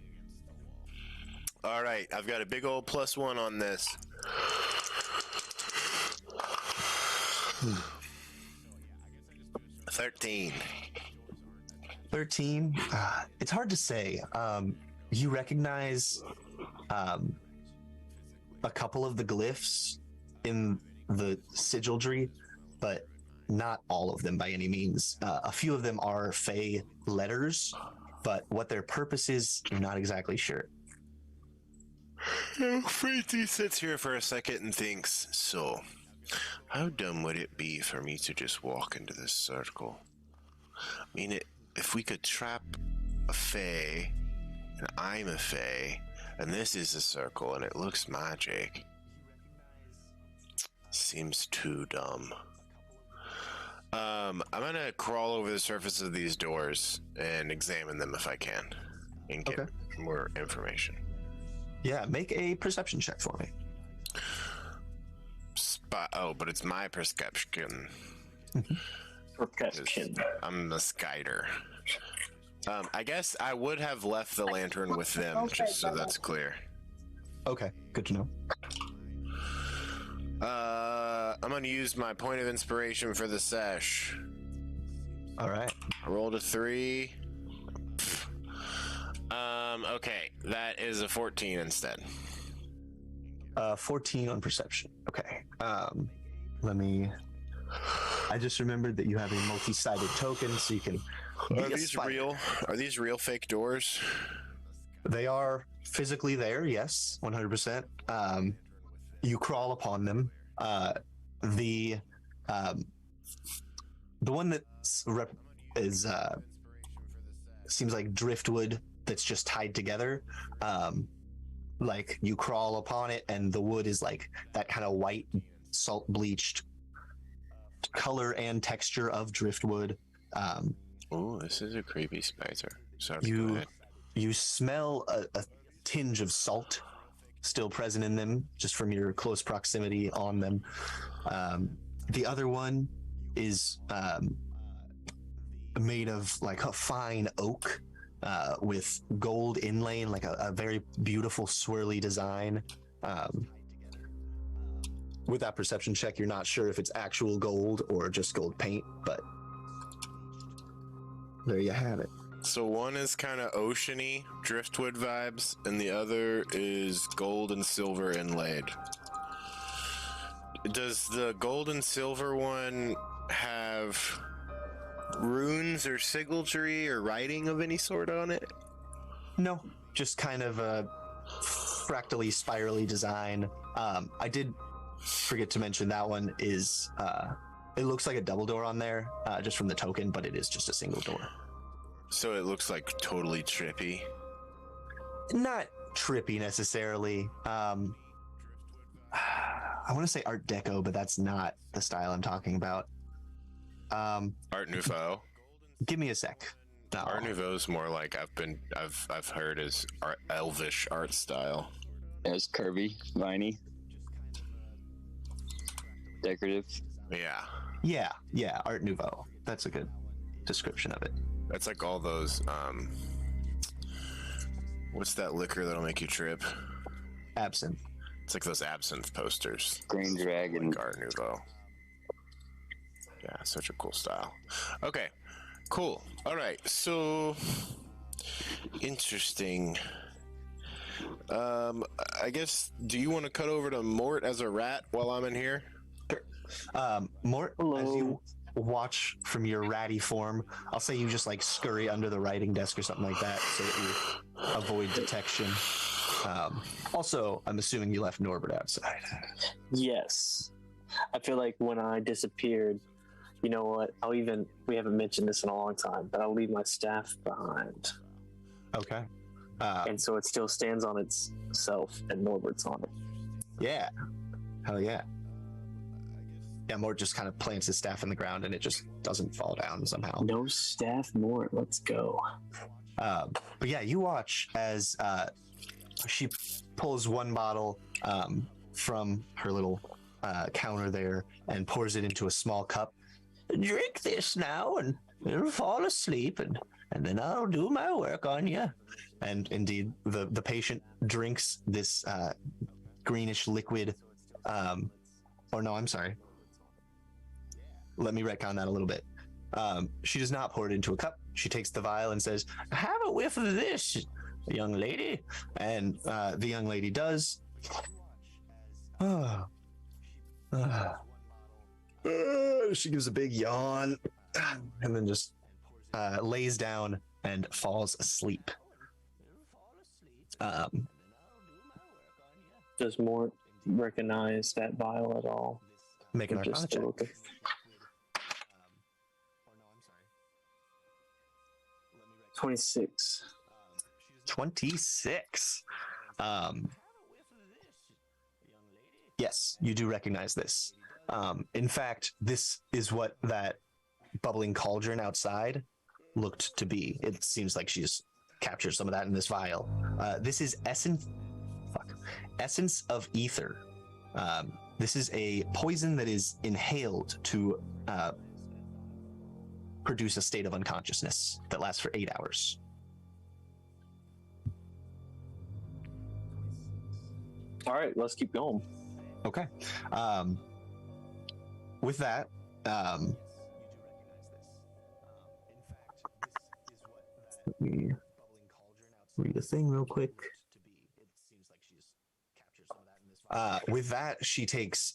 All right, I've got a big old +1 on this. 13. 13. It's hard to say. You recognize a couple of the glyphs in the sigildry, but not all of them by any means. A few of them are Fey letters, but what their purpose is, you're not exactly sure. Freaky sits here for a second and thinks, so, how dumb would it be for me to just walk into this circle? I mean, if we could trap a Fey, and I'm a Fey, and this is a circle, and it looks magic, seems too dumb. I'm gonna crawl over the surface of these doors and examine them if I can, and get more information. Yeah, make a perception check for me. Oh, but it's my perception. Perception. I'm the Skyder. I guess I would have left the lantern with them, just so that's clear. Okay, good to know. I'm gonna use my point of inspiration for the sesh. All right. I rolled a 3. Okay, that is a 14 instead. 14 on perception. Okay. I just remembered that you have a multi-sided token, so you can. Are these real? Are these real fake doors? They are physically there, yes, 100%. You crawl upon them. The one that seems like driftwood that's just tied together. Like you crawl upon it, and the wood is like that kind of white, salt bleached color and texture of driftwood. Oh, this is a creepy spider. Sorry. Go ahead. You smell a tinge of salt still present in them, just from your close proximity on them. The other one is made of like a fine oak with gold inlay, like a very beautiful swirly design. With that perception check, you're not sure if it's actual gold or just gold paint, but there you have it. So one is kind of oceany, driftwood vibes, and the other is gold and silver inlaid. Does the gold and silver one have runes or sigilry or writing of any sort on it? No, just kind of a fractally, spirally design. I did forget to mention that one is, it looks like a double door on there, just from the token, but it is just a single door. So it looks like totally trippy. Not trippy necessarily. I want to say Art Deco, but that's not the style I'm talking about. Art Nouveau. Give me a sec. No. Art Nouveau is more like I've heard is elvish art style. As curvy, viney, decorative. Yeah. Art Nouveau. That's a good description of it. That's like all those what's that liquor that'll make you trip? Absinthe. It's like those absinthe posters. Green Dragon. Like Art Nouveau. Yeah, such a cool style. Okay, cool. All right, so interesting. I guess, do you want to cut over to Mort as a rat while I'm in here? Sure. Mort, as you watch from your ratty form, I'll say you just like scurry under the writing desk or something like that so that you avoid detection. Also, I'm assuming you left Norbert outside. Yes. I feel like when I disappeared, you know what? We haven't mentioned this in a long time, but I'll leave my staff behind. Okay. And so it still stands on itself, and Norbert's on it. Yeah. Hell yeah. Yeah, Mort just kind of plants his staff in the ground and it just doesn't fall down somehow. No staff, Mort. Let's go. But yeah, you watch as she pulls one bottle from her little counter there and pours it into a small cup. Drink this now and you'll fall asleep and then I'll do my work on you. And indeed, the patient drinks this greenish liquid. Or no, I'm sorry. Let me retcon that a little bit. She does not pour it into a cup. She takes the vial and says, "Have a whiff of this, young lady." And the young lady does. She gives a big yawn and then just lays down and falls asleep. Does Mort recognize that vial at all? Make an Arcana check. 26. 26. Yes, you do recognize this. In fact, this is what that bubbling cauldron outside looked to be. It seems like she's captured some of that in this vial. This is essence of ether. This is a poison that is inhaled to produce a state of unconsciousness that lasts for 8 hours. All right, let's keep going. Okay. With that, let me read a thing real quick. With that, she takes,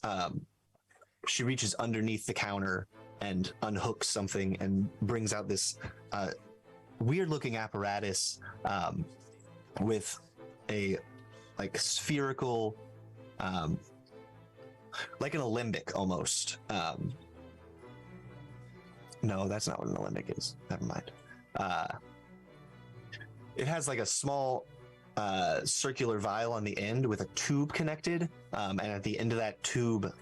she reaches underneath the counter and unhooks something and brings out this weird-looking apparatus with a like spherical, like an alembic almost. No, that's not what an alembic is. Never mind. It has like a small circular vial on the end with a tube connected, and at the end of that tube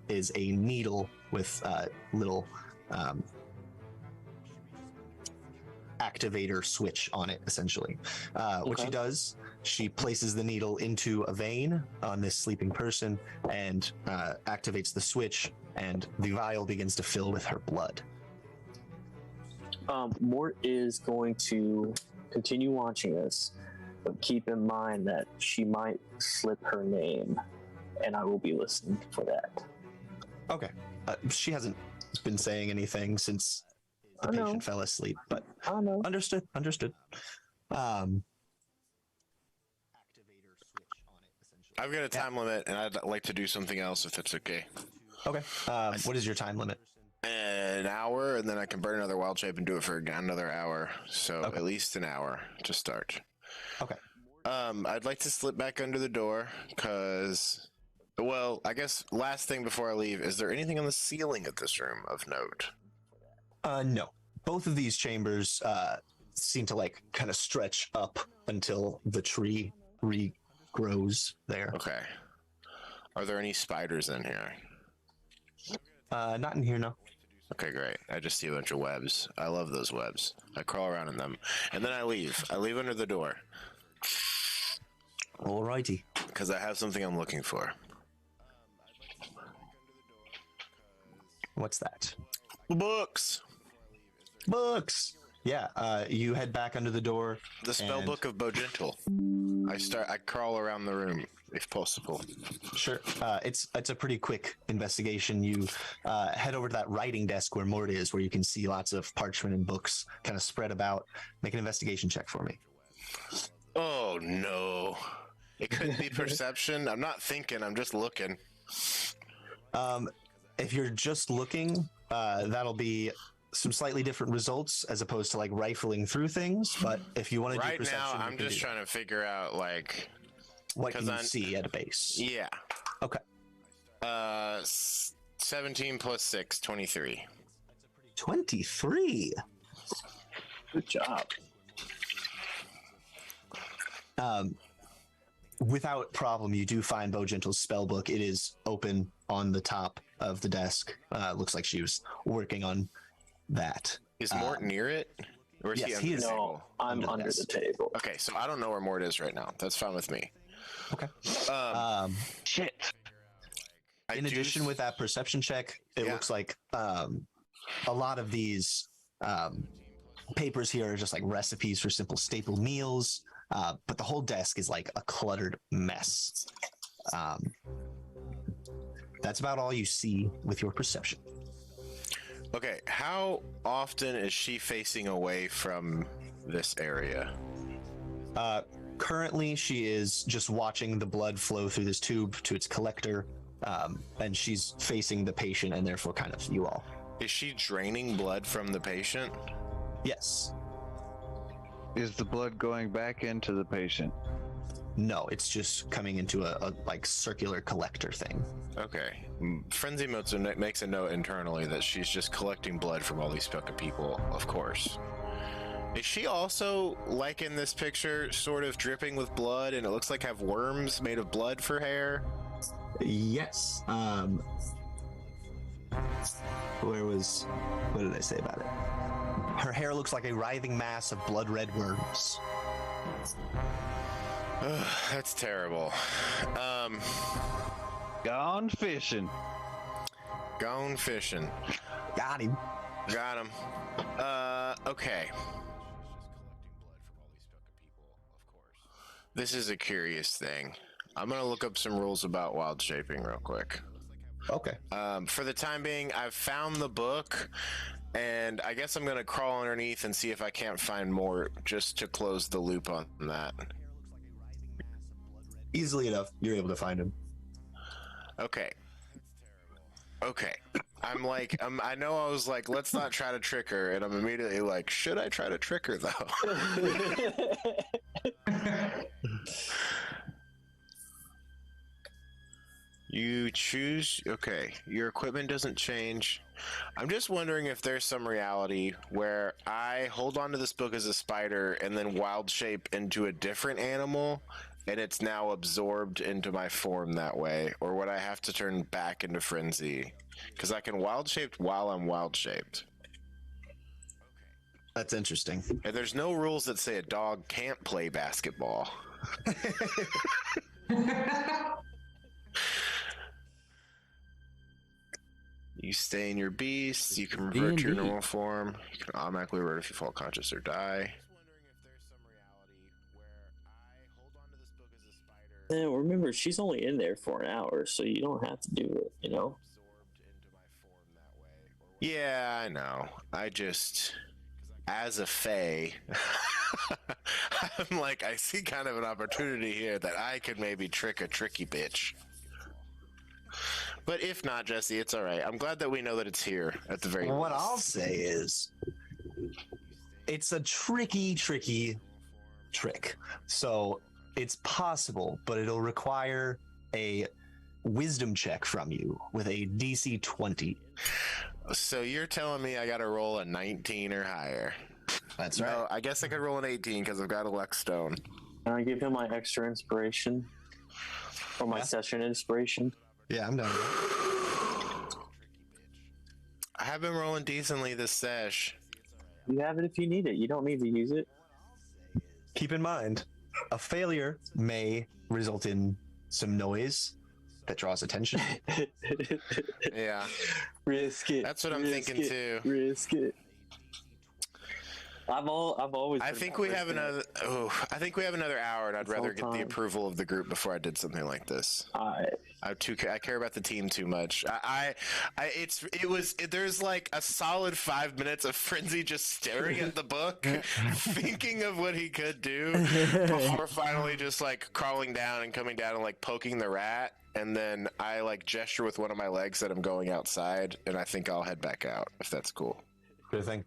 is a needle with little activator switch on it, essentially. What she does, she places the needle into a vein on this sleeping person and activates the switch, and the vial begins to fill with her blood. Mort is going to continue watching this, but keep in mind that she might slip her name, and I will be listening for that. Okay. She hasn't been saying anything since the I know. patient fell asleep, but I know. understood. I've got a time limit, and I'd like to do something else if it's okay. Okay. What is your time limit? An hour, and then I can burn another wild shape and do it for another hour. So at least an hour to start. Okay. I'd like to slip back under the door because, well, I guess last thing before I leave, is there anything on the ceiling of this room of note? No. Both of these chambers seem to like kind of stretch up until the tree regrows there. Okay. Are there any spiders in here? Not in here, no. Okay, great. I just see a bunch of webs. I love those webs. I crawl around in them, and then I leave. I leave under the door Alrighty. because I have something I'm looking for. What's that? Books. Books. Yeah. You head back under the door. The spell and- book of Bogentil. I crawl around the room if possible. Sure. It's a pretty quick investigation. You head over to that writing desk where Mort is, where you can see lots of parchment and books kind of spread about. Make an investigation check for me. Oh no. It couldn't be perception. I'm not thinking, I'm just looking. If you're just looking, that'll be some slightly different results as opposed to like rifling through things. But if you want to do Right perception, now, you I'm can just do trying to figure out, like, that. What can 'cause you I'm- see at a base? yeah. Okay. 17 plus 6, 23. 23. Good job. Without problem, you do find Bogentil's spell book. It is open on the top of the desk. Looks like she was working on that. Is Mort near it? Or is yes, he under he the is. table? No, I'm under the table. Okay, so I don't know where Mort is right now. That's fine with me. Okay. Shit. In addition, with that perception check, it Yeah. looks like a lot of these papers here are just like recipes for simple staple meals, but the whole desk is like a cluttered mess. That's about all you see with your perception. Okay, how often is she facing away from this area? Currently, she is just watching the blood flow through this tube to its collector, and she's facing the patient and therefore kind of you all. Is she draining blood from the patient? Yes. Is the blood going back into the patient? No, it's just coming into a like circular collector thing. Okay. Frenzy makes a note internally that she's just collecting blood from all these fucking people, of course. Is she also, like in this picture, sort of dripping with blood and it looks like have worms made of blood for hair? Yes. What did I say about it? Her hair looks like a writhing mass of blood red worms. Ugh, that's terrible. Gone fishing. Gone fishing. Got him. Got him. Okay. This is a curious thing. I'm gonna look up some rules about wild shaping real quick. Okay. For the time being, I've found the book, and I guess I'm gonna crawl underneath and see if I can't find more, just to close the loop on that. Easily enough, you're able to find him. Okay. Okay. I know I was like, let's not try to trick her, and I'm immediately like, should I try to trick her though? You choose, okay, your equipment doesn't change. I'm just wondering if there's some reality where I hold on to this book as a spider and then wild shape into a different animal, and it's now absorbed into my form that way, or would I have to turn back into frenzy? Because I can wild shape while I'm wild shaped. That's interesting. And there's no rules that say a dog can't play basketball. You stay in your beast, you can revert to your D&D. normal form, you can automatically revert if you fall conscious or die. And remember, she's only in there for an hour, so you don't have to do it, you know? Yeah, I know. I just, as a fae, I'm like, I see kind of an opportunity here that I could maybe trick a tricky bitch. But if not, Jesse, it's all right. I'm glad that we know that it's here at the very least. What I'll say is, it's a tricky trick. So it's possible, but it'll require a wisdom check from you with a DC 20. So you're telling me I got to roll a 19 or higher? That's No, right. I guess I could roll an 18 because I've got a Lex Stone. Can I give him my extra inspiration? Or my session inspiration? Yeah, I'm done. I have been rolling decently this sesh. You have it if you need it. You don't need to use it. Keep in mind, a failure may result in some noise that draws attention. Yeah, Risk it. that's what I'm Risk thinking it, too. Risk it. I've always. I think we have another. Oh, I think we have another hour, and I'd It's rather all get the time. approval of the group before I did something like this. I care about the team too much. There's like a solid 5 minutes of Frenzy just staring at the book, thinking of what he could do, before finally just like crawling down and coming down and like poking the rat. And then I like gesture with one of my legs that I'm going outside, and I think I'll head back out if that's cool. Good thing.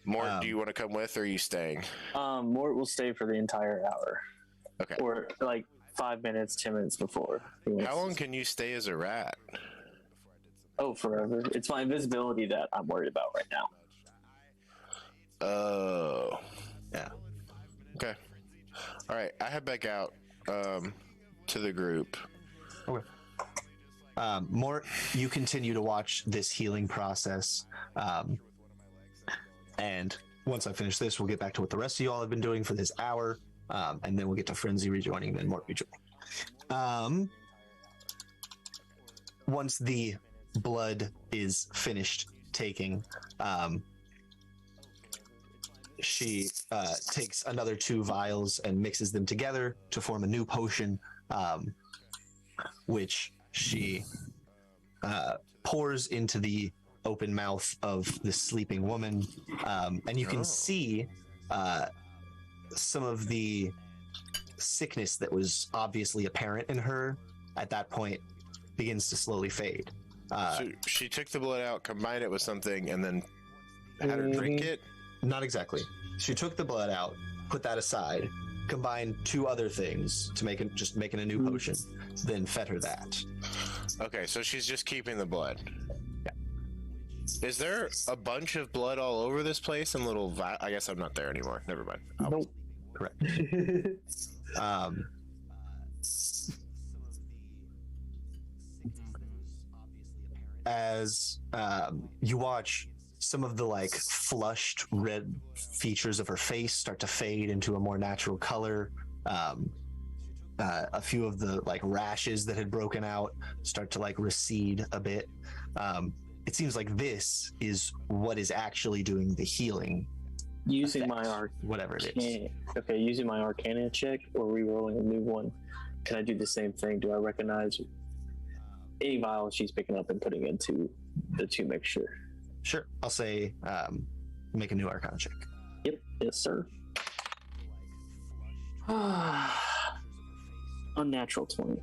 Mort, do you want to come with, or are you staying? Mort will stay for the entire hour. Okay. Or like 5 minutes, 10 minutes before. How long can you stay as a rat? Oh, forever. It's my invisibility that I'm worried about right now. Oh. Yeah. Okay. All right. I head back out to the group. Okay. Mort, you continue to watch this healing process. And once I finish this, we'll get back to what the rest of you all have been doing for this hour. And then we'll get to Frenzy rejoining, and then Mort rejoining. Once the blood is finished taking, she takes another 2 vials and mixes them together to form a new potion, which she pours into the open mouth of the sleeping woman. And you can see some of the sickness that was obviously apparent in her at that point begins to slowly fade. So she took the blood out, combined it with something, and then had her drink it? Not exactly. She took the blood out, put that aside, combined 2 other things to making a new potion, then fed her that. Okay, so she's just keeping the blood. Yeah. Is there a bunch of blood all over this place and little I guess I'm not there anymore. Never mind. Nope. Correct. As you watch some of the like flushed red features of her face start to fade into a more natural color, a few of the like rashes that had broken out start to like recede a bit. It seems like this is what is actually doing the healing. Using effect, my whatever it is. Okay, using my Arcana check or re-rolling a new one, can I do the same thing? Do I recognize any vial she's picking up and putting into the 2 mixture? Sure. I'll say make a new Arcana check. Yep. Yes, sir. Unnatural 20.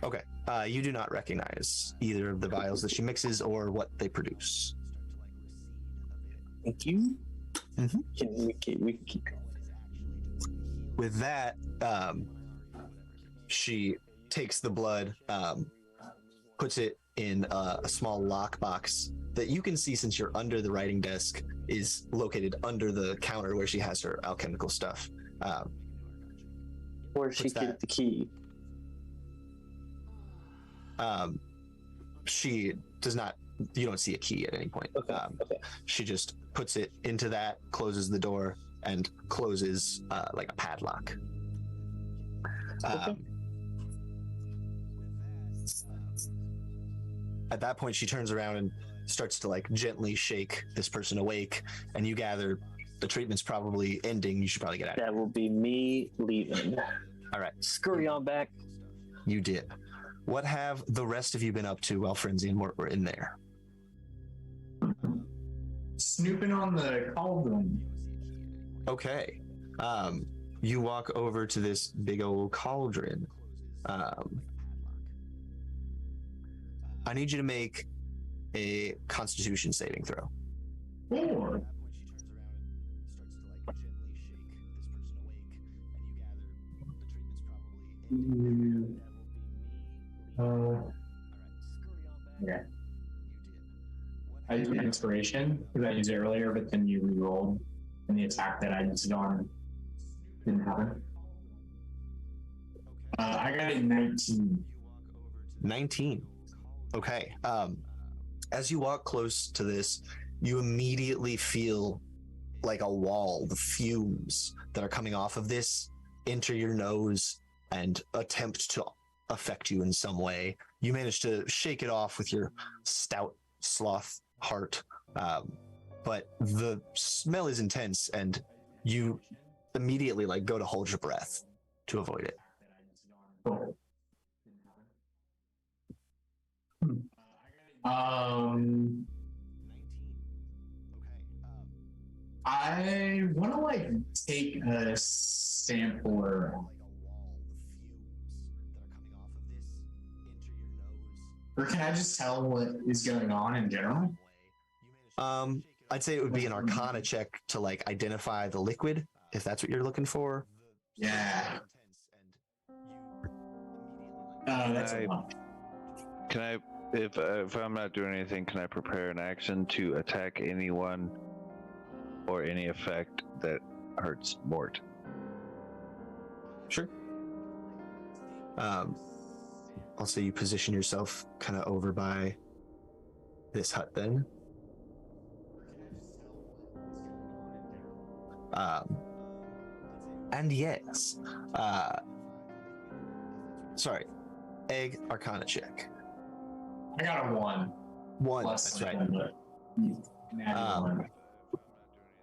Okay. You do not recognize either of the vials that she mixes or what they produce. Thank you. Mm-hmm. We can keep going. With that, she takes the blood, puts it in a small lockbox that you can see, since you're under the writing desk, is located under the counter where she has her alchemical stuff. Where she What's get that? the key. She does not. You don't see a key at any point. Okay. Okay. She just puts it into that, closes the door, and closes like a padlock. Okay. At that point, she turns around and starts to like gently shake this person awake, and you gather the treatment's probably ending. You should probably get out. That will be me leaving. All right, Scurry on back. you did. What have the rest of you been up to while Frenzy and Mort were in there? snooping on the cauldron. Okay. You walk over to this big old cauldron. I need you to make a Constitution saving throw. 4. Yeah. I used inspiration because I used it earlier, but then you re-rolled, and the attack that I used it on didn't happen. I got a 19. 19. Okay. As you walk close to this, you immediately feel like a wall, the fumes that are coming off of this enter your nose and attempt to affect you in some way. You manage to shake it off with your stout sloth heart, but the smell is intense, and you immediately go to hold your breath to avoid it. Cool. I want to take a sampler. Or can I just tell what is going on in general? I'd say it would be an Arcana check to identify the liquid, if that's what you're looking for. Yeah. That's a lot. Can I, if I'm not doing anything, can I prepare an action to attack anyone or any effect that hurts Mort? Sure. I'll say you position yourself kind of over by this hut then. And yes, sorry, egg Arcana check. I got a 1. 1, Plus that's right. something, but you can add 1.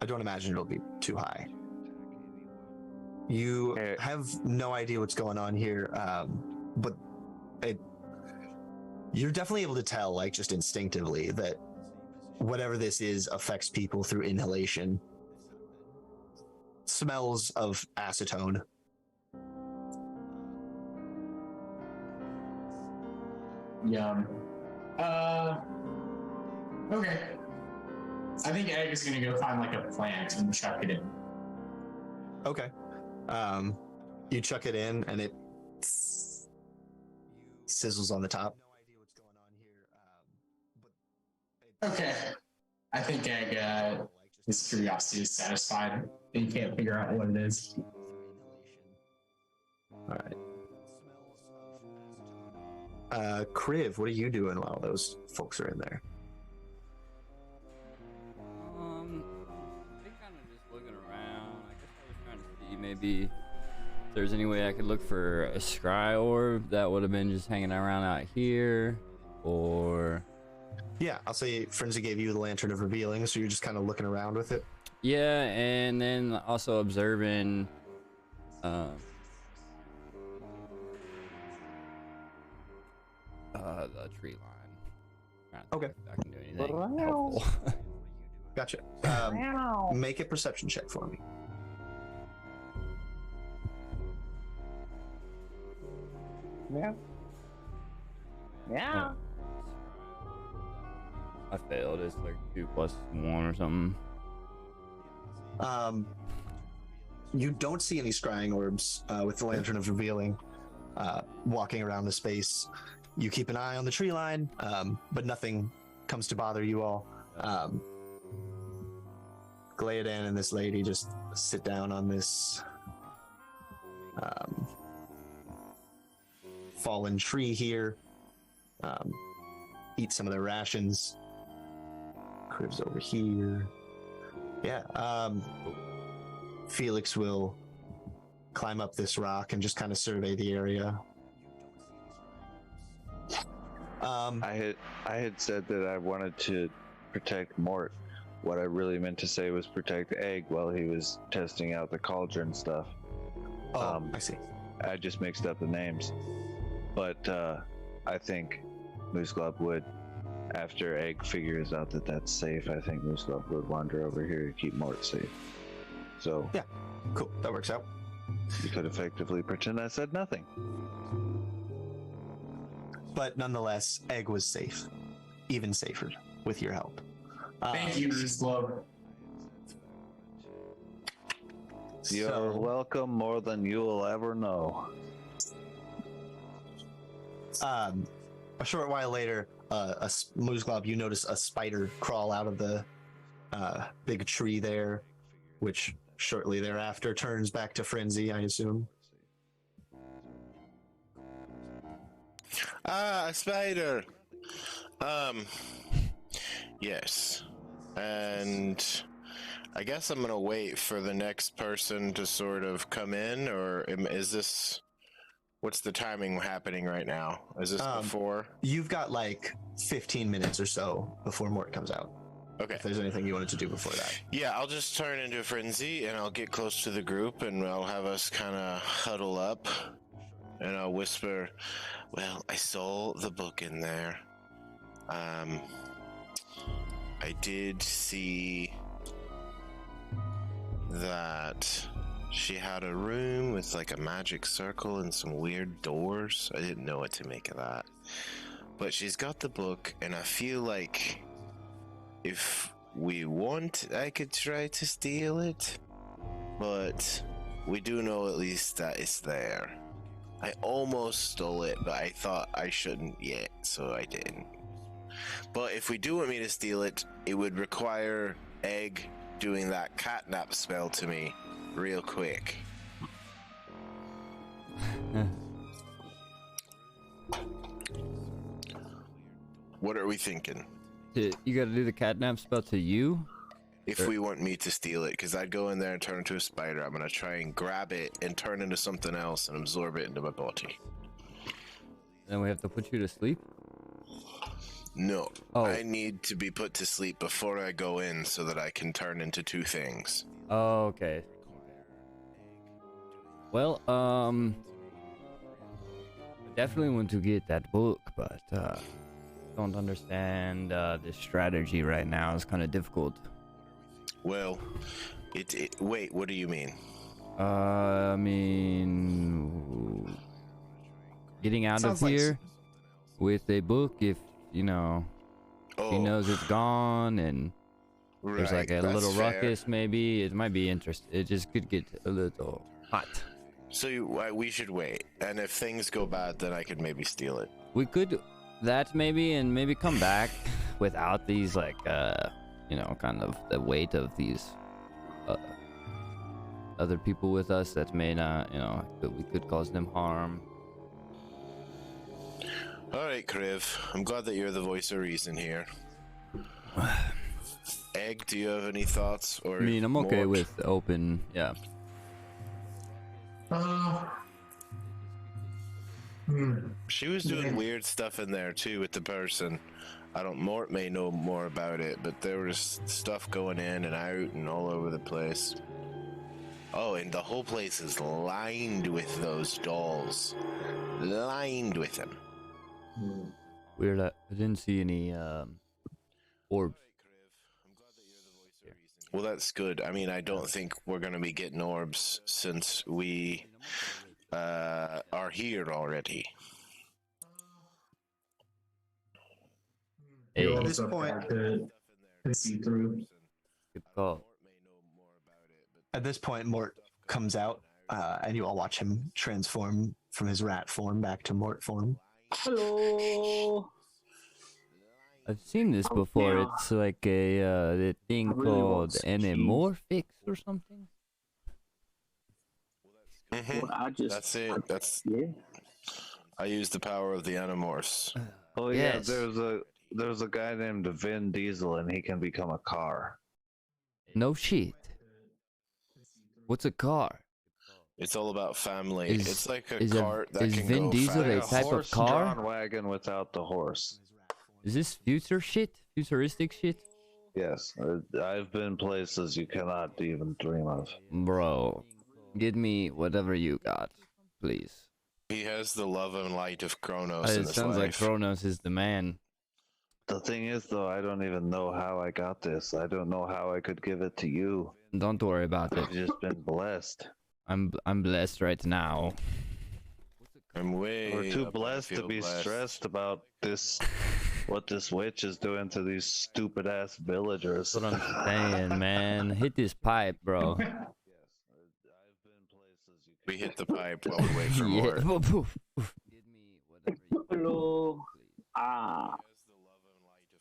I don't imagine it'll be too high. You have no idea what's going on here, but you're definitely able to tell, just instinctively, that whatever this is affects people through inhalation. Smells of acetone. Yum. Okay. I think Egg is gonna go find a plant and chuck it in. Okay. You chuck it in and it sizzles on the top. Okay. I think Egg, his curiosity is satisfied. He can't figure out what it is. All right. Kriv, what are you doing while those folks are in there? I think kind of just looking around. I guess I was trying to see maybe if there's any way I could look for a scry orb that would have been just hanging around out here, or... Yeah, I'll say Frenzy gave you the Lantern of Revealing, so you're just kind of looking around with it. Yeah, and then also observing the tree line. Okay. If I can do anything helpful. Gotcha. Make a perception check for me. Yeah. Yeah. I failed. It's 2 + 1 or something. You don't see any scrying orbs with the Lantern of Revealing walking around the space. You keep an eye on the tree line, but nothing comes to bother you all. Glaeodan and this lady just sit down on this fallen tree here, eat some of their rations. Crib's over here. Yeah. Felix will climb up this rock and just kind of survey the area. I had said that I wanted to protect Mort. What I really meant to say was protect Egg while he was testing out the cauldron stuff. I see. I just mixed up the names. But I think Moose Glove would after Egg figures out that that's safe, I think Mooselove would wander over here to keep Mort safe. So Yeah, cool. That works out. you could effectively pretend I said nothing. But nonetheless, Egg was safe, even safer with your help. Thank you, Mooselove. You're welcome more than you'll ever know. A short while later, Moose Glob, you notice a spider crawl out of the big tree there, which shortly thereafter turns back to frenzy, I assume. Ah, a spider. Yes. And I guess I'm gonna wait for the next person to sort of come in, or is this... What's the timing happening right now? Is this before? You've got like 15 minutes or so before Mort comes out. Okay. If there's anything you wanted to do before that. Yeah, I'll just turn into a frenzy, and I'll get close to the group, and I'll have us kind of huddle up, and I'll whisper, well, I saw the book in there. I did see that she had a room with like a magic circle and some weird doors. I didn't know what to make of that. But she's got the book, and I feel like if we want, I could try to steal it. But we do know at least that it's there. I almost stole it, but I thought I shouldn't yet, so I didn't. But if we do want me to steal it, it would require Egg doing that catnap spell to me real quick. What are we thinking? You gotta do the catnap spell to you? If we want me to steal it, because I'd go in there and turn into a spider. I'm gonna try and grab it and turn into something else and absorb it into my body. Then we have to put you to sleep? No, Oh. I need to be put to sleep before I go in so that I can turn into two things. Oh, okay. Well, I definitely want to get that book, but don't understand this strategy right now. It's kind of difficult. Well, wait, what do you mean? I mean, getting out Sounds of like here with a book, if he knows it's gone and there's like a that's little fair. ruckus, maybe it might be interesting. It just could get a little hot. So we should wait, and if things go bad, then I could maybe steal it. We could that maybe, and maybe come back without these like kind of the weight of these other people with us that may not, that we could cause them harm. All right, Kriv. I'm glad that you're the voice of reason here. Egg, do you have any thoughts? Or I mean, I'm okay Mort? with open, yeah. She was doing weird stuff in there too with the person. Mort may know more about it, but there was stuff going in and out and all over the place. Oh, and the whole place is lined with those dolls. Lined with them. Weird. I didn't see any orbs. Well, that's good. I mean, I don't think we're going to be getting orbs since we are here already. Hey, At this point, to see through. good call. At this point, Mort comes out, and you all watch him transform from his rat form back to Mort form. Hello. I've seen this before. yeah. It's like the thing I really want called some anamorphics or something. Well, I just That's it. yeah. I use the power of the Animorphs. Oh Yes. yeah, there's a guy named Vin Diesel, and he can become a car. No shit. What's a car? It's all about family. Is- it's like a is cart that is can Vin go Diesel a fast. type of car? Horse-drawn wagon without the horse. Is this future shit? Futuristic shit? Yes, I've been places you cannot even dream of. Bro, give me whatever you got, please. He has the love and light of Kronos in It his sounds like life. Kronos is the man. The thing is, though, I don't even know how I got this. I don't know how I could give it to you. Don't worry about it. I've just been blessed. I'm blessed right now. I'm way. We're too up, I blessed to feel be blessed. stressed about this. What this witch is doing to these stupid ass villagers. That's what I'm saying, man. Hit this pipe, bro. We hit the pipe while we wait for Yeah. more. Hello. Ah,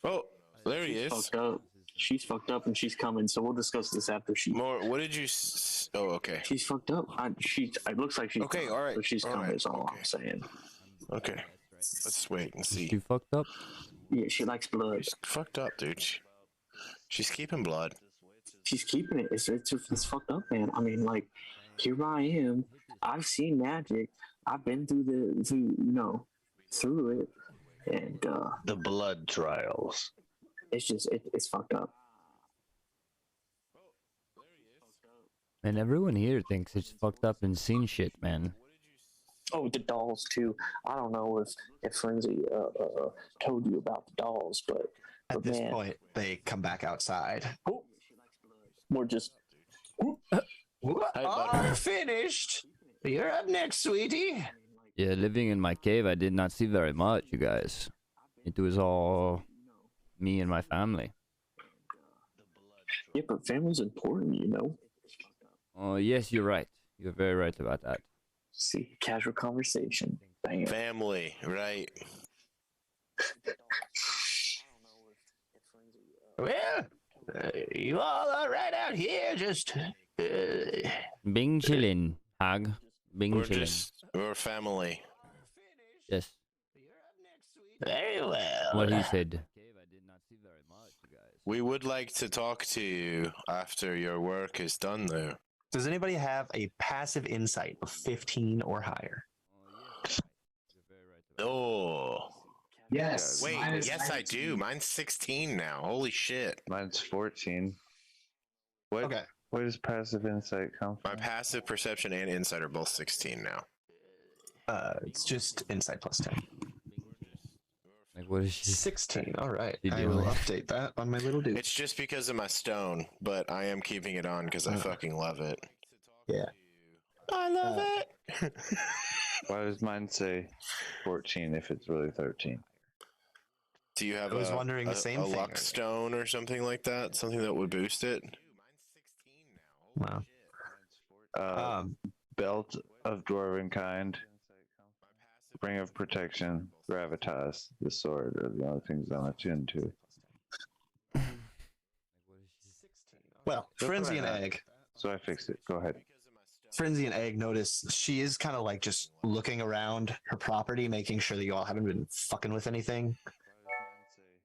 Oh, there he she's is. fucked up. She's fucked up and she's coming. So we'll discuss this after she. More. What did you? Oh, okay. She's fucked up. It looks like she's Okay, coming, all right, So she's all coming. right, Is all okay. I'm saying. Okay. Let's wait and see. You fucked up? Yeah, she likes blood. She's fucked up, dude. She's keeping blood. She's keeping it. It's fucked up, man. I mean, like, here I am. I've seen magic. I've been through through it, and The blood trials. it's just it's fucked up. And everyone here thinks it's fucked up and seen shit, man. Oh, the dolls too. I don't know if Frenzy told you about the dolls, but At this man, point, they come back outside. we're just Butter. Finished. You're up next, sweetie. Yeah, living in my cave, I did not see very much, you guys. It was all me and my family. yeah, but family's important, you know. Oh, yes, you're right. You're very right about that. See, casual conversation. Bam. Family, right? Well, you all are right out here, just. Bing chillin', Hag. Bing chillin'. We're family. Yes, Very well. what he said. We would like to talk to you after your work is done, though. Does anybody have a passive insight of 15 or higher? Oh, Yes. wait. mine is Yes, I 19. do. Mine's 16 now. Holy shit. Mine's 14. What? Okay. Where does passive insight come My from? passive perception and insight are both 16 now. It's just insight plus 10. Like, what is she? 16. All right. You I do will it. update that on my little dude. It's just because of my stone, but I am keeping it on because I fucking love it. Yeah. I love it. Why does mine say 14 if it's really 13? Do you have I was wondering the same a thing luck earlier. stone or something like that? Something that would boost it? Wow. Belt of dwarven kind, ring of protection, gravitas, the sword are the only things I'm attuned to. Well, That's Frenzy what and I had. Egg. So I fixed it. Go ahead. Frenzy and Egg notice she is kind of like just looking around her property, making sure that you all haven't been fucking with anything.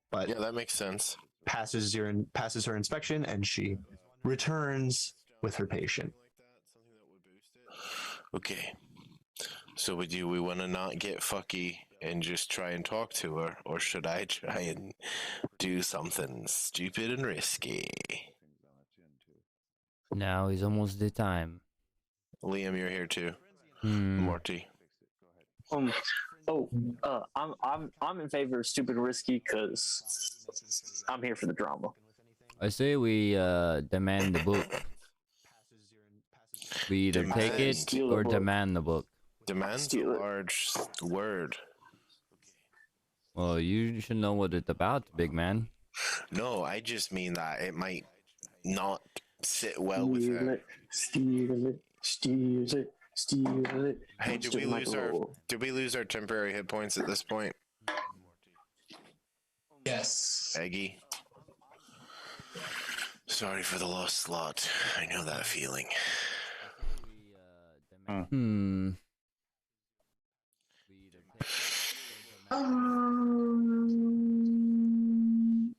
But Yeah, that makes sense. passes her inspection, and she returns with her patient. Okay. So we want to not get fucky and just try and talk to her, or should I try and do something stupid and risky? Now is almost the time. Liam, you're here too. Hmm. Morty. I'm in favor of stupid risky because I'm here for the drama. I say we demand the book. We either take it Steal the or book. demand the book. Demand's a Steal it. large word. Well, you should know what it's about, big man. No, I just mean that it might not sit well with her. Steal it, steal it, steal it. Hey, Monster did we lose our temporary hit points at this point? Yes. Eggy. Sorry for the lost slot. I know that feeling. Hmm.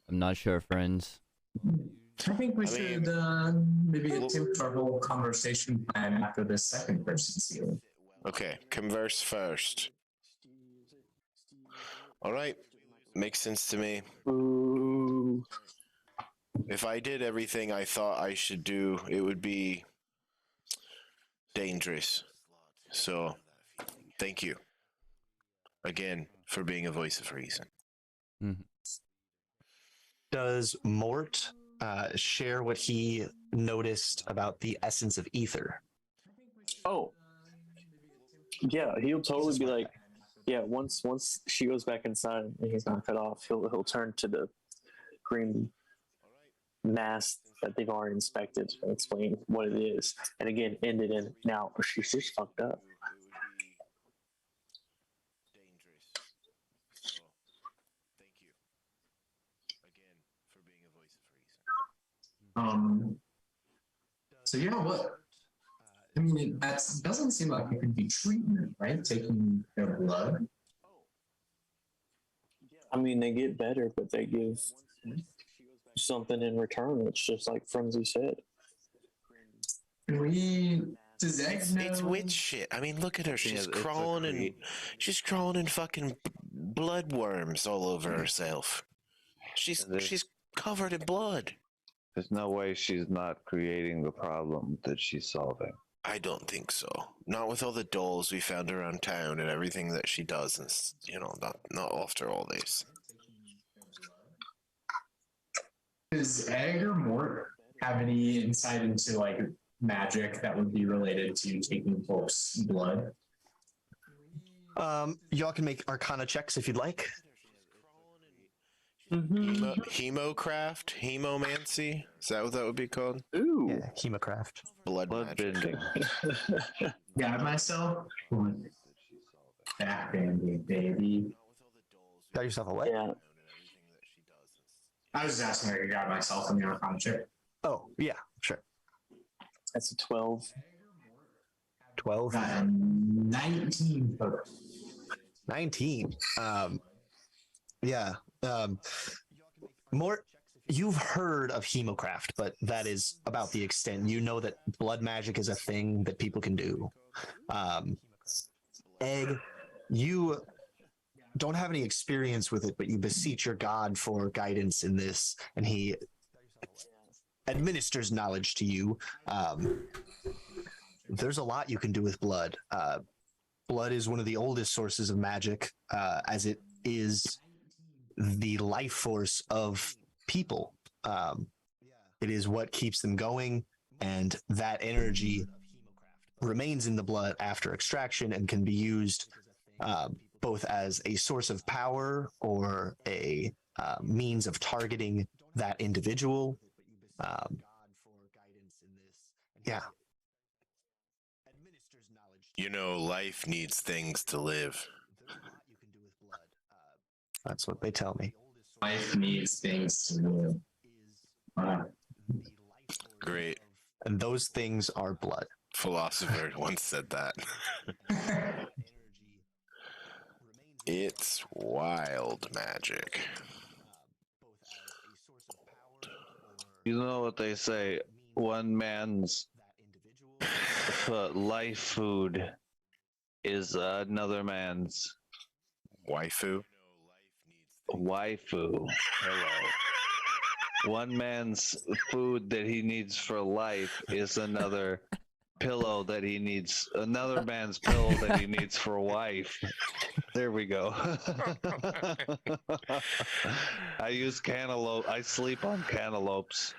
I'm not sure, friends. I think we I mean- should maybe attempt our whole conversation plan after the second person's healing. Okay, converse first. All right, makes sense to me. Ooh. If I did everything I thought I should do, it would be dangerous. So, thank you again for being a voice of reason. Mhm. Does Mort share what he noticed about the essence of ether? Oh, yeah, he'll totally be like, yeah. Once she goes back inside and he's not cut off, he'll turn to the green mass that they've already inspected and explain what it is, and again end it in now. She's just fucked up. So yeah, what? I mean, that doesn't seem like it could be treatment, right? Taking their blood. I mean, they get better, but they give something in return. It's just like Frenzy said. Can we? Does Egg It's know? witch shit. I mean, look at her. She's it's a crawling in fucking blood worms all over herself. She's covered in blood. There's no way she's not creating the problem that she's solving. I don't think so. Not with all the dolls we found around town and everything that she does, and not after all this. Does Egg or Mort have any insight into like magic that would be related to taking folks' blood? Y'all can make Arcana checks if you'd like. Hemocraft? Hemomancy? Is that what that would be called? Ooh. Yeah, Hemocraft. Blood magic. bending. Got myself. Back bending, baby. Got yourself a what? Yeah. I was just asking if I got myself in the Arcana check. Oh, yeah, sure. That's a 12. 12. Got a 19 total. 19. Yeah. Mort, you've heard of Hemocraft, but that is about the extent. You know that blood magic is a thing that people can do. Egg, you don't have any experience with it, but you beseech your god for guidance in this, and he administers knowledge to you. There's a lot you can do with blood. Blood is one of the oldest sources of magic, as it is the life force of people. It is what keeps them going, and that energy remains in the blood after extraction and can be used both as a source of power or a means of targeting that individual. Yeah. You know, life needs things to live. That's what they tell me. Life needs things to live. Wow. Great. And those things are blood. Philosopher once said that. It's wild magic. You know what they say? One man's life food is another man's Waifu. waifu. Hello. One man's food that he needs for life is another pillow that he needs, another man's pillow that he needs for a wife. There we go. I use cantaloupe. I sleep on cantaloupes.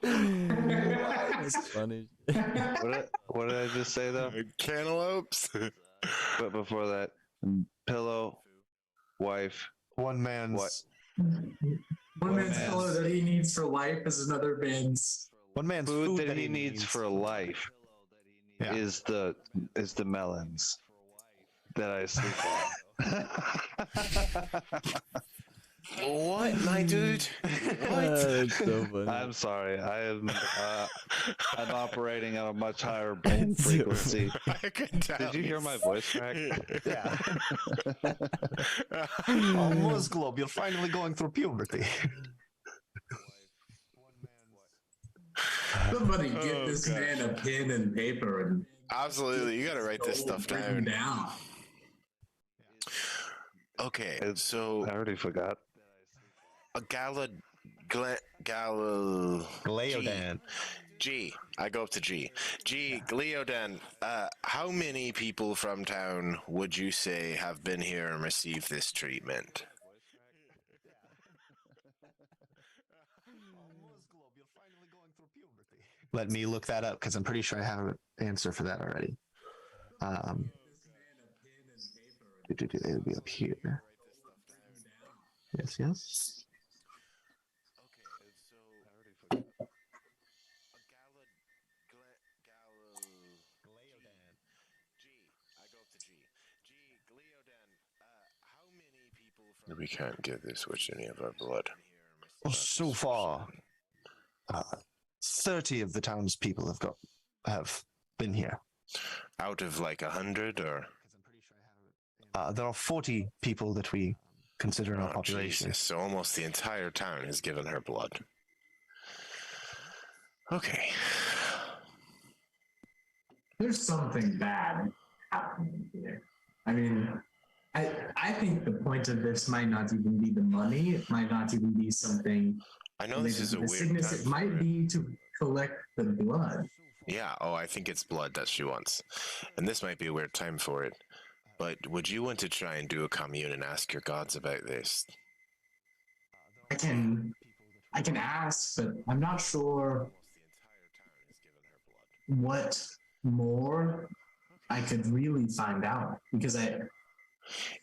That's funny. What did I just say though? Cantaloupes. But before that, pillow, wife. One man's What? One man's pillow that he needs for life is another man's. one man's Food that he needs for life Yeah. is the melons that I sleep on. What, my dude? That's so funny. I'm sorry. I'm operating at a much higher brain frequency. I can tell. Did you hear my voice crack? Yeah. Almost Globe, you're finally going through puberty. Somebody get this gosh. man a pen and paper and Absolutely, you gotta write this stuff break him down. down. Okay, It's- so I already forgot. a Gleodan. G. I go up to G. G, Leoden, how many people from town would you say have been here and received this treatment? Let me look that up because I'm pretty sure I have an answer for that already. It'll be up here. Yes, yes. We can't give this witch any of our blood. Well, so far, 30 of the townspeople have been here. Out of like 100, or? There are 40 people that we consider in our population. Jesus. So almost the entire town has given her blood. Okay. There's something bad happening here. I mean, I think the point of this might not even be the money. It might not even be something. I know this is a weird sickness. time It might be to collect the blood. Yeah. Oh, I think it's blood that she wants, and this might be a weird time for it. But would you want to try and do a commune and ask your gods about this? I can ask, but I'm not sure what more I could really find out because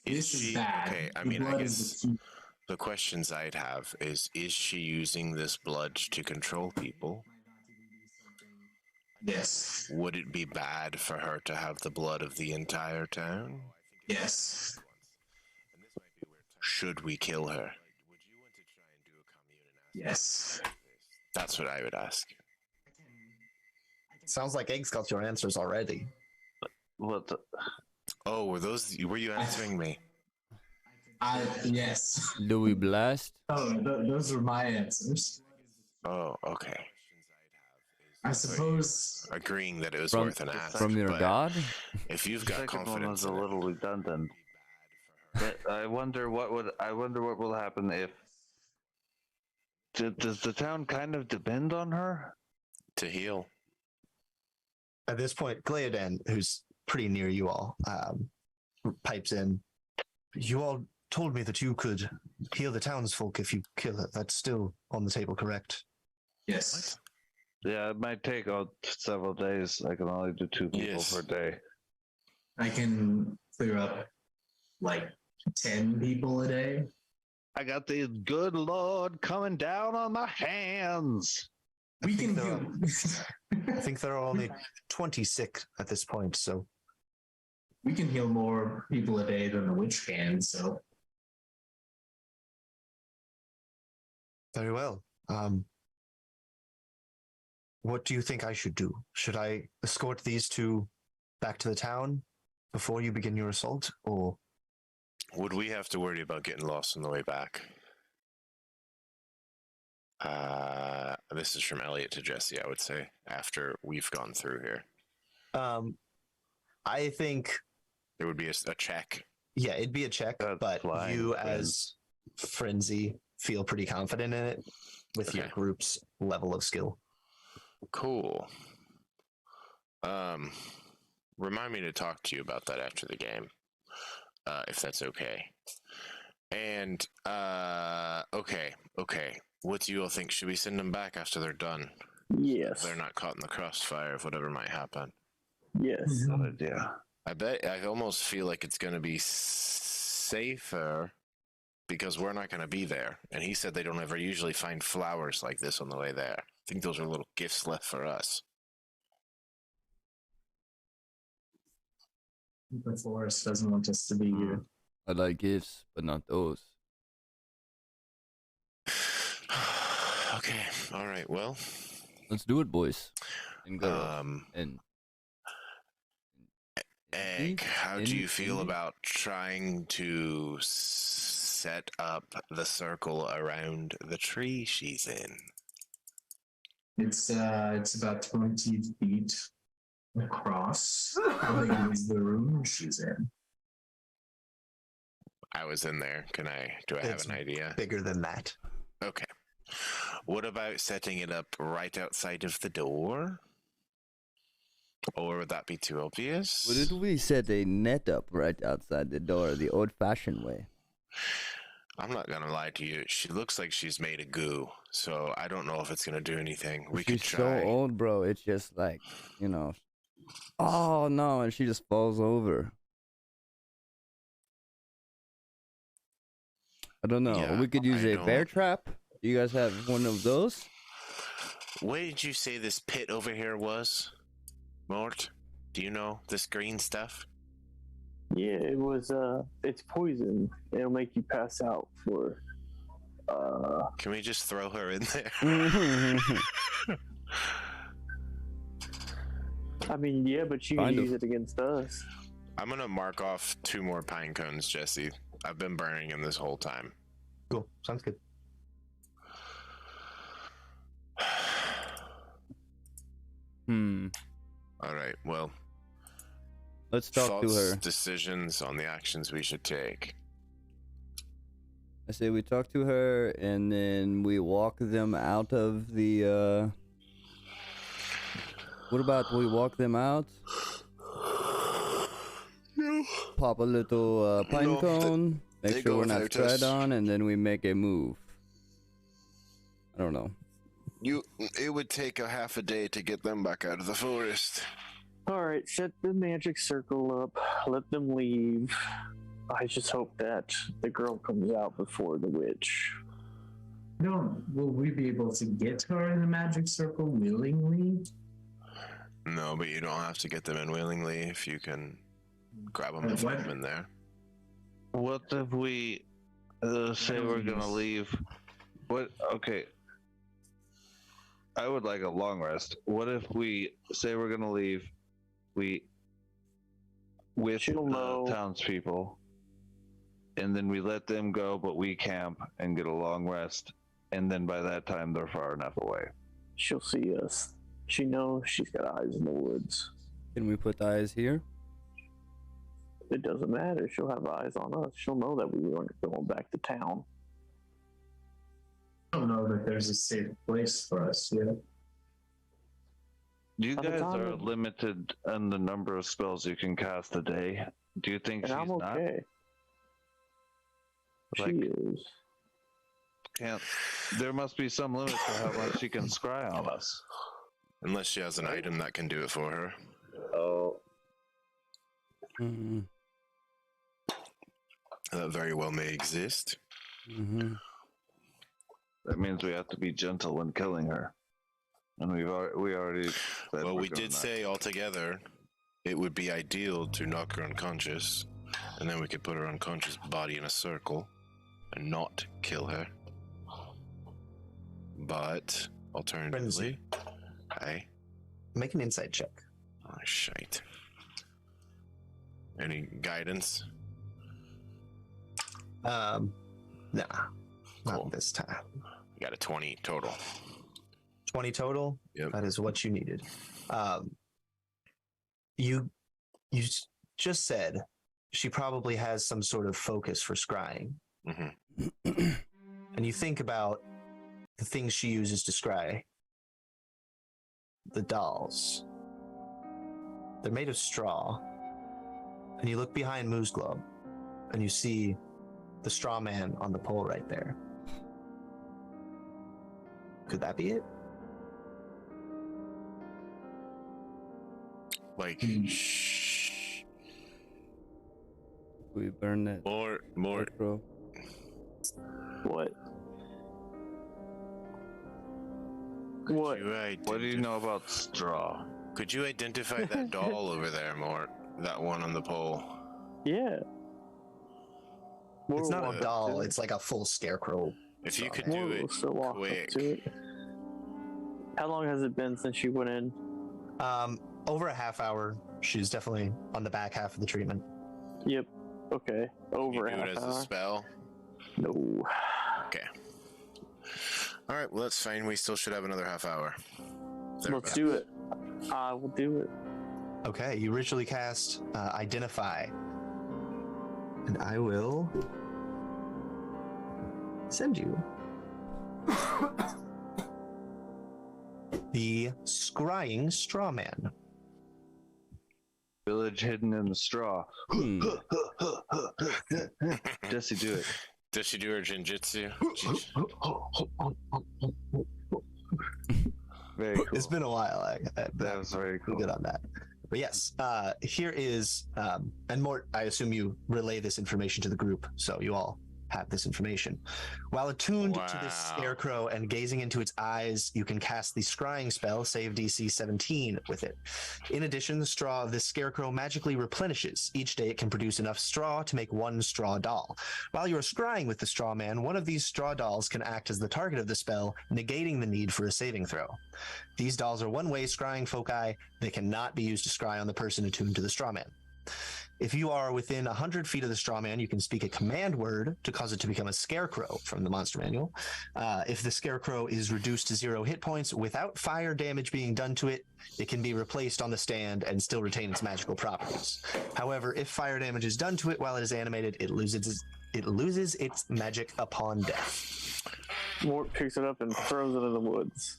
this is bad. Okay, I The mean, I blood is guess the key. the questions I'd have is she using this blood to control people? Yes. Would it be bad for her to have the blood of the entire town? Yes. Should we kill her? Yes. That's what I would ask. Sounds like Egg's got your answers already. What the? Oh, were you answering me? Yes. Do we blast? Oh, those were my answers. Oh, okay. I suppose. Agreeing that it was From- worth an ask. From your but god? If you've The got second one confidence was a in it, little redundant. But I wonder what will happen if. Does the town kind of depend on her? to heal. At this point, Gleodan, who's pretty near you all, pipes in. You all told me that you could heal the townsfolk if you kill her. That's still on the table, correct? Yes. Yeah, it might take several days. I can only do 2 people Yes. per day. I can clear up like 10 people a day. I got the good Lord coming down on my hands. We can there heal. I think there are only 20 sick at this point, so We can heal more people a day than the witch can, so very well. What do you think I should do? Should I escort these two back to the town before you begin your assault, or Would we have to worry about getting lost on the way back? This is from Elliot to Jesse, I would say, after we've gone through here. I think, There would be a check. yeah, it'd be a check, That's but fine, you friend. as Frenzy feel pretty confident in it with your Okay. group's level of skill. Cool. Remind me to talk to you about that after the game, if that's okay. And okay. What do you all think? Should we send them back after they're done? Yes. They're not caught in the crossfire of whatever might happen. Yes. Good idea. I almost feel like it's going to be safer because we're not going to be there. And he said they don't ever usually find flowers like this on the way there. I think those are little gifts left for us. the forest doesn't want us to be here. I like gifts, but not those. Okay. All right. Well, Let's do it, boys. And girls. And Egg, how do you feel Indeed. about trying to set up the circle around the tree she's in? It's about 20 feet across. How big is the room she's in? I was in there. Do I have It's an idea? Bigger than that. Okay. What about setting it up right outside of the door? Or would that be too obvious? What did we set a net up right outside the door the old-fashioned way? I'm not gonna lie to you. She looks like she's made of goo, so I don't know if it's gonna do anything. We could She's try. so old, bro. It's just like, you know. Oh no, and she just falls over. I don't know. Yeah, We could use I a bear don't- trap. Do you guys have one of those? What did you say this pit over here was, Mort? Do you know this green stuff? Yeah, it was. It's poison. It'll make you pass out for. Can we just throw her in there? I mean, yeah, but you can Kind of. use it against us. I'm gonna mark off 2 more pine cones, Jesse. I've been burning them this whole time. Cool. Sounds good. All right. Well, Let's talk to thoughts, her. decisions on the actions we should take. I say we talk to her and then we walk them out of the What about we walk them out? No. Pop a little pine No, cone, they make sure go we're not without us. straight on, and then we make a move. I don't know. It would take a half a day to get them back out of the forest. All right, set the magic circle up. Let them leave. I just hope that the girl comes out before the witch. Will we be able to get her in the magic circle willingly? No, but you don't have to get them in willingly if you can grab them and put them in there. What if we say we're gonna leave? What? Okay. I would like a long rest. What if we say we're gonna leave? We with She'll the know. townspeople, and then we let them go, but we camp and get a long rest, and then by that time they're far enough away. She'll see us. She knows she's got eyes in the woods. Can we put eyes here? It doesn't matter. She'll have eyes on us. She'll know that we weren't going back to town. I don't know that there's a safe place for us yet. You By the guys time are of- limited on the number of spells you can cast a day. Do you think And she's I'm not? okay. Like, She is. can't. There must be some limit to how much she can scry on us. Unless she has an item that can do it for her. Oh, Mm-hmm. That very well may exist. Mm-hmm. that means we have to be gentle when killing her, and we already. said Well, we're we doing did that. say altogether it would be ideal to knock her unconscious, and then we could put her unconscious body in a circle and not kill her. But alternatively, hey, Make an insight check. oh shite. Any guidance? Nah, Cool. not this time. You got a 20 total. 20 total. Yep. That is what you needed. You just said she probably has some sort of focus for scrying, Mm-hmm. and you think about the things she uses to scry. The dolls. They're made of straw, and you look behind Moose Globe, and you see the straw man on the pole right there. Could that be it? Like, shh. We burn that. More. Bro. What? Could What? you What do you know about straw? Could you identify that doll over there, Mort? That one on the pole. Yeah. It's We'll not walk a up doll, to it. it's like a full scarecrow. If you could We'll do it still walk quick. up to it. How long has it been since you went in? Over a half hour. She's definitely on the back half of the treatment. Yep. Okay. You Over a do it half as a hour. spell. No. Okay. All right. Well, that's fine. We still should have another half hour. Let's do it. I will do it. Okay, you ritually cast Identify. And I will send you the scrying straw man. Village hidden in the straw. Jesse, do it. Does she do her jinjitsu? Very cool. It's been a while. That was very cool. Good on that. But yes, here is, and Mort, I assume you relay this information to the group, so you all have this information. While attuned to this scarecrow and gazing into its eyes, you can cast the scrying spell, save DC 17 with it. In addition, the straw of this scarecrow magically replenishes. Each day it can produce enough straw to make one straw doll. While you are scrying with the straw man, one of these straw dolls can act as the target of the spell, negating the need for a saving throw. These dolls are one-way scrying foci. They cannot be used to scry on the person attuned to the straw man. If you are within 100 feet of the straw man, you can speak a command word to cause it to become a scarecrow from the monster manual. If the scarecrow is reduced to 0 hit points without fire damage being done to it, it can be replaced on the stand and still retain its magical properties. However, if fire damage is done to it while it is animated, it loses its magic upon death. Mort picks it up and throws it in the woods.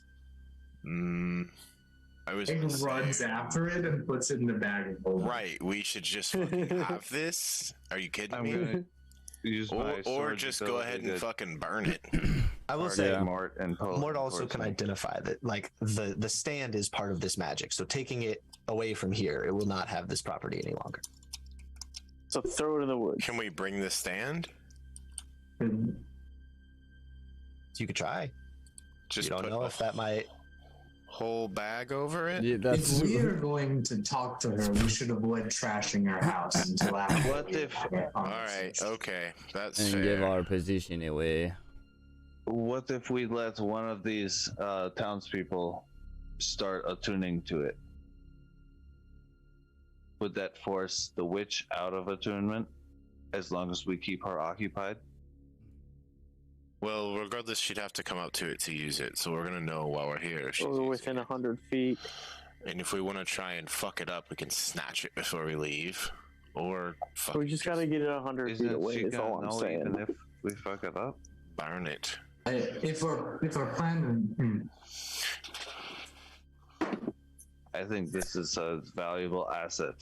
I was It runs after it and puts it in the bag and holds it. right. We should just fucking have this. Are you kidding I'm me? gonna use my Or sword just to go ahead and get fucking burn it. I will target say, Mort and pull Mort it also towards can me. identify that, like, the stand is part of this magic. So taking it away from here, it will not have this property any longer. So throw it in the woods. Can we bring the stand? And So you could try. Just You don't put know a if that might. whole bag over it? Yeah, that's if we are going to talk to her, we should avoid trashing our house until after. What we if- have our All right. conversation. Okay. That's and fair. give our position away. What if we let one of these townspeople start attuning to it? Would that force the witch out of attunement as long as we keep her occupied? Well, regardless, she'd have to come up to it to use it, so we're gonna know while we're here. If she's Or using within it. 100 feet. And if we want to try and fuck it up, we can snatch it before we leave, or fuck We just gotta get it 100 feet Isn't away, she is gonna all I'm know saying. even if we fuck it up? burn it. If our plan, I think this is a valuable asset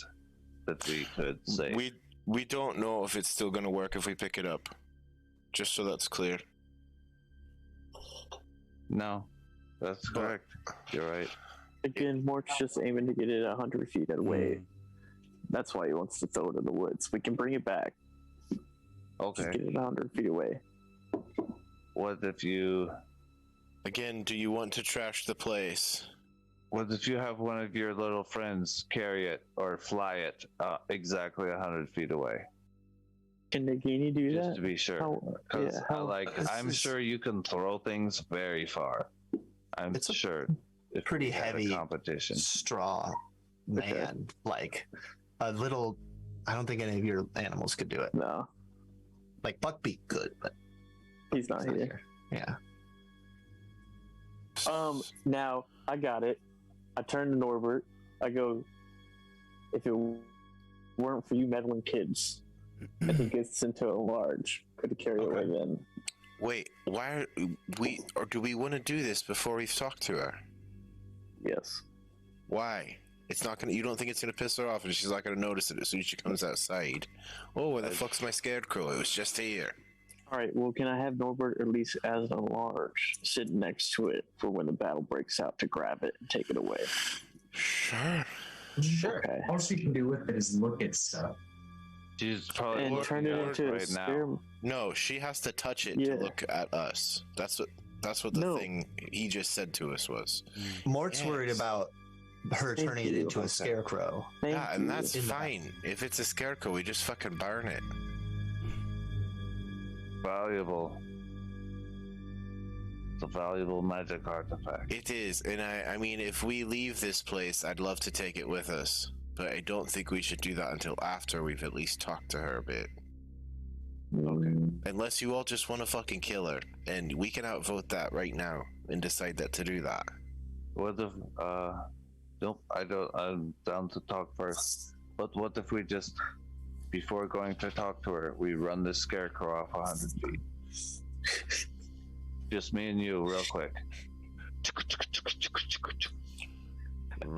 that we could save. We don't know if it's still gonna work if we pick it up. Just so that's clear. No, that's correct. You're right. Again, Mort's just aiming to get it 100 feet away. That's why he wants to throw it in the woods. We can bring it back. Just Okay. get it 100 feet away. What if you Again, do you want to trash the place? have one of your little friends carry it or fly it exactly 100 feet away? Can Nagini do Just that? to be sure. How- 'Cause yeah, how- I'm sure you can throw things very far. I'm It's a sure. If pretty we had a heavy competition. straw man. Like a little. I don't think any of your animals could do it. No, Like Buckbeak could, but he's not it's not here. here. Yeah. Now I got it. I turn to Norbert. I go, if it weren't for you meddling kids, I think it's into a large. Could have carried away then. Wait, why are we, or do we want to do this before we've talked to her? Yes. Why? It's not gonna. You don't think it's gonna piss her off, and she's not gonna notice it as soon as she comes outside. Oh, where the fuck's my scarecrow? It was just here. All right. Well, can I have Norbert at least as a large sitting next to it for when the battle breaks out to grab it and take it away? Sure. Sure. Okay. all she can do with it is look at stuff. She's probably And turn it looking at into a right spear. now. No, she has to touch it Yeah. to look at us. That's what the No. thing he just said to us was. Mort's Yes. worried about her Thank turning it you. into a Okay. scarecrow. Thank Yeah, and you. that's In the- fine. If it's a scarecrow, we just fucking burn it. Valuable. It's a valuable magic artifact. It is, and I mean, if we leave this place, I'd love to take it with us, but I don't think we should do that until after we've at least talked to her a bit. Unless you all just want to fucking kill her, and we can outvote that right now and decide that to do that. What if, nope, I'm down to talk first. But what if we just, before going to talk to her, we run the scarecrow off 100 feet? Just me and you, real quick.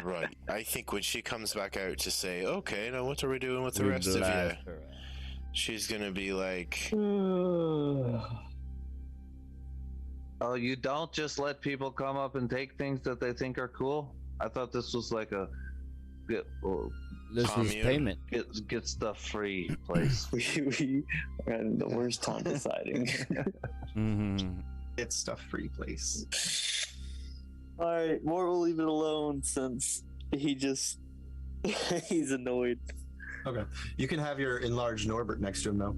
Right. I think when she comes back out to say, okay, now what are we doing with the We rest of you? blast her ass. She's gonna be like, Oh, you don't just let people come up and take things that they think are cool? I thought this was like a This is Commune. payment. get stuff free place. We are having the worst time deciding. Mm-hmm. It's stuff free place. All right, Mort will leave it alone since he's annoyed. Okay. You can have your enlarged Norbert next to him, though.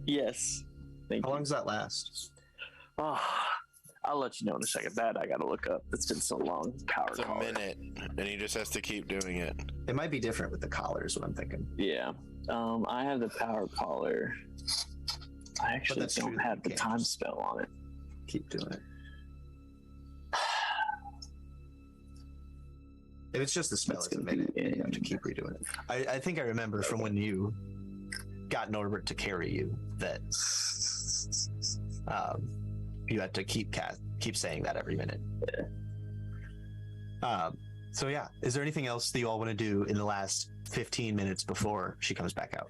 Yes. Thank How you. long does that last? Oh, I'll let you know in a second. That I gotta look up. It's been so long. Power it's a collar. minute, and he just has to keep doing it. It might be different with the collar, is what I'm thinking. Yeah. I have the power collar. I actually that's true. don't have the You can't time just- spell on it. Keep doing it. If it's just the spell, It's it's a gonna be minute. You have to in- keep redoing it. I think I remember from when you got Norbert to carry you that you had to keep saying that every minute. So yeah, is there anything else that you all want to do in the last 15 minutes before she comes back out?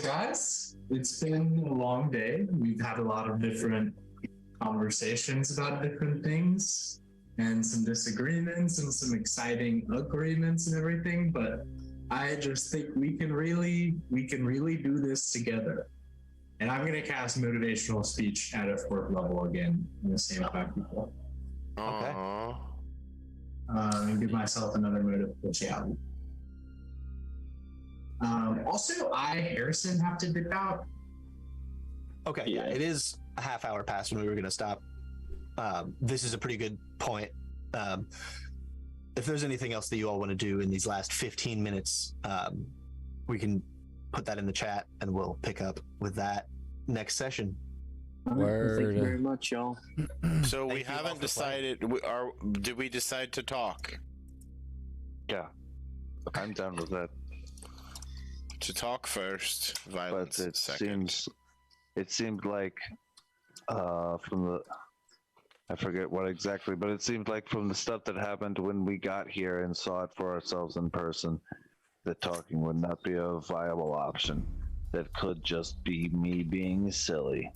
Guys, it's been a long day. We've had a lot of different conversations about different things and some disagreements and some exciting agreements and everything, but I just think we can really do this together. And I'm gonna cast motivational speech at a 4th level again in the same 5 people. Okay. Aww. And give myself another mode of potentiality. Also, Harrison, have to dip out. Okay, yeah, it is a half hour past when we were going to stop. This is a pretty good point. If there's anything else that you all want to do in these last 15 minutes, we can put that in the chat and we'll pick up with that next session. All right, well, thank you Word. very much, y'all. So we Thank you all haven't for playing. decided. Did we decide to talk? Yeah, I'm done with that. To talk first, But violence second. it seemed like from the, I forget what exactly, but it seemed like from the stuff that happened when we got here and saw it for ourselves in person, that talking would not be a viable option. That could just be me being silly.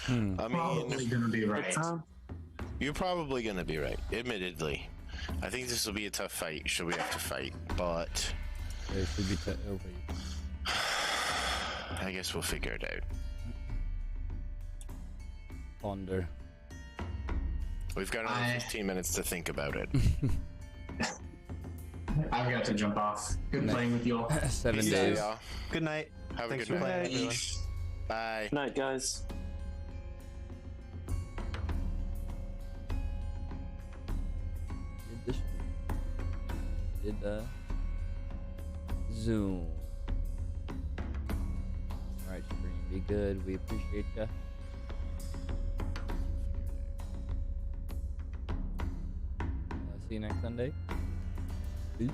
I mean, Probably gonna be right. you're probably gonna be right. Admittedly, I think this will be a tough fight. Should we have to fight? But It should be over. I guess we'll figure it out. Ponder. We've got another 15 minutes to think about it. I've got to jump off. Good Nice. playing with y'all. 7 Peace out, days. y'all. Good night. Have Thanks a for good playing, night. everyone. Bye. Good night, guys. Did this. Did Zoom. Alright, stream. Be good. We appreciate ya. See you next Sunday. Peace.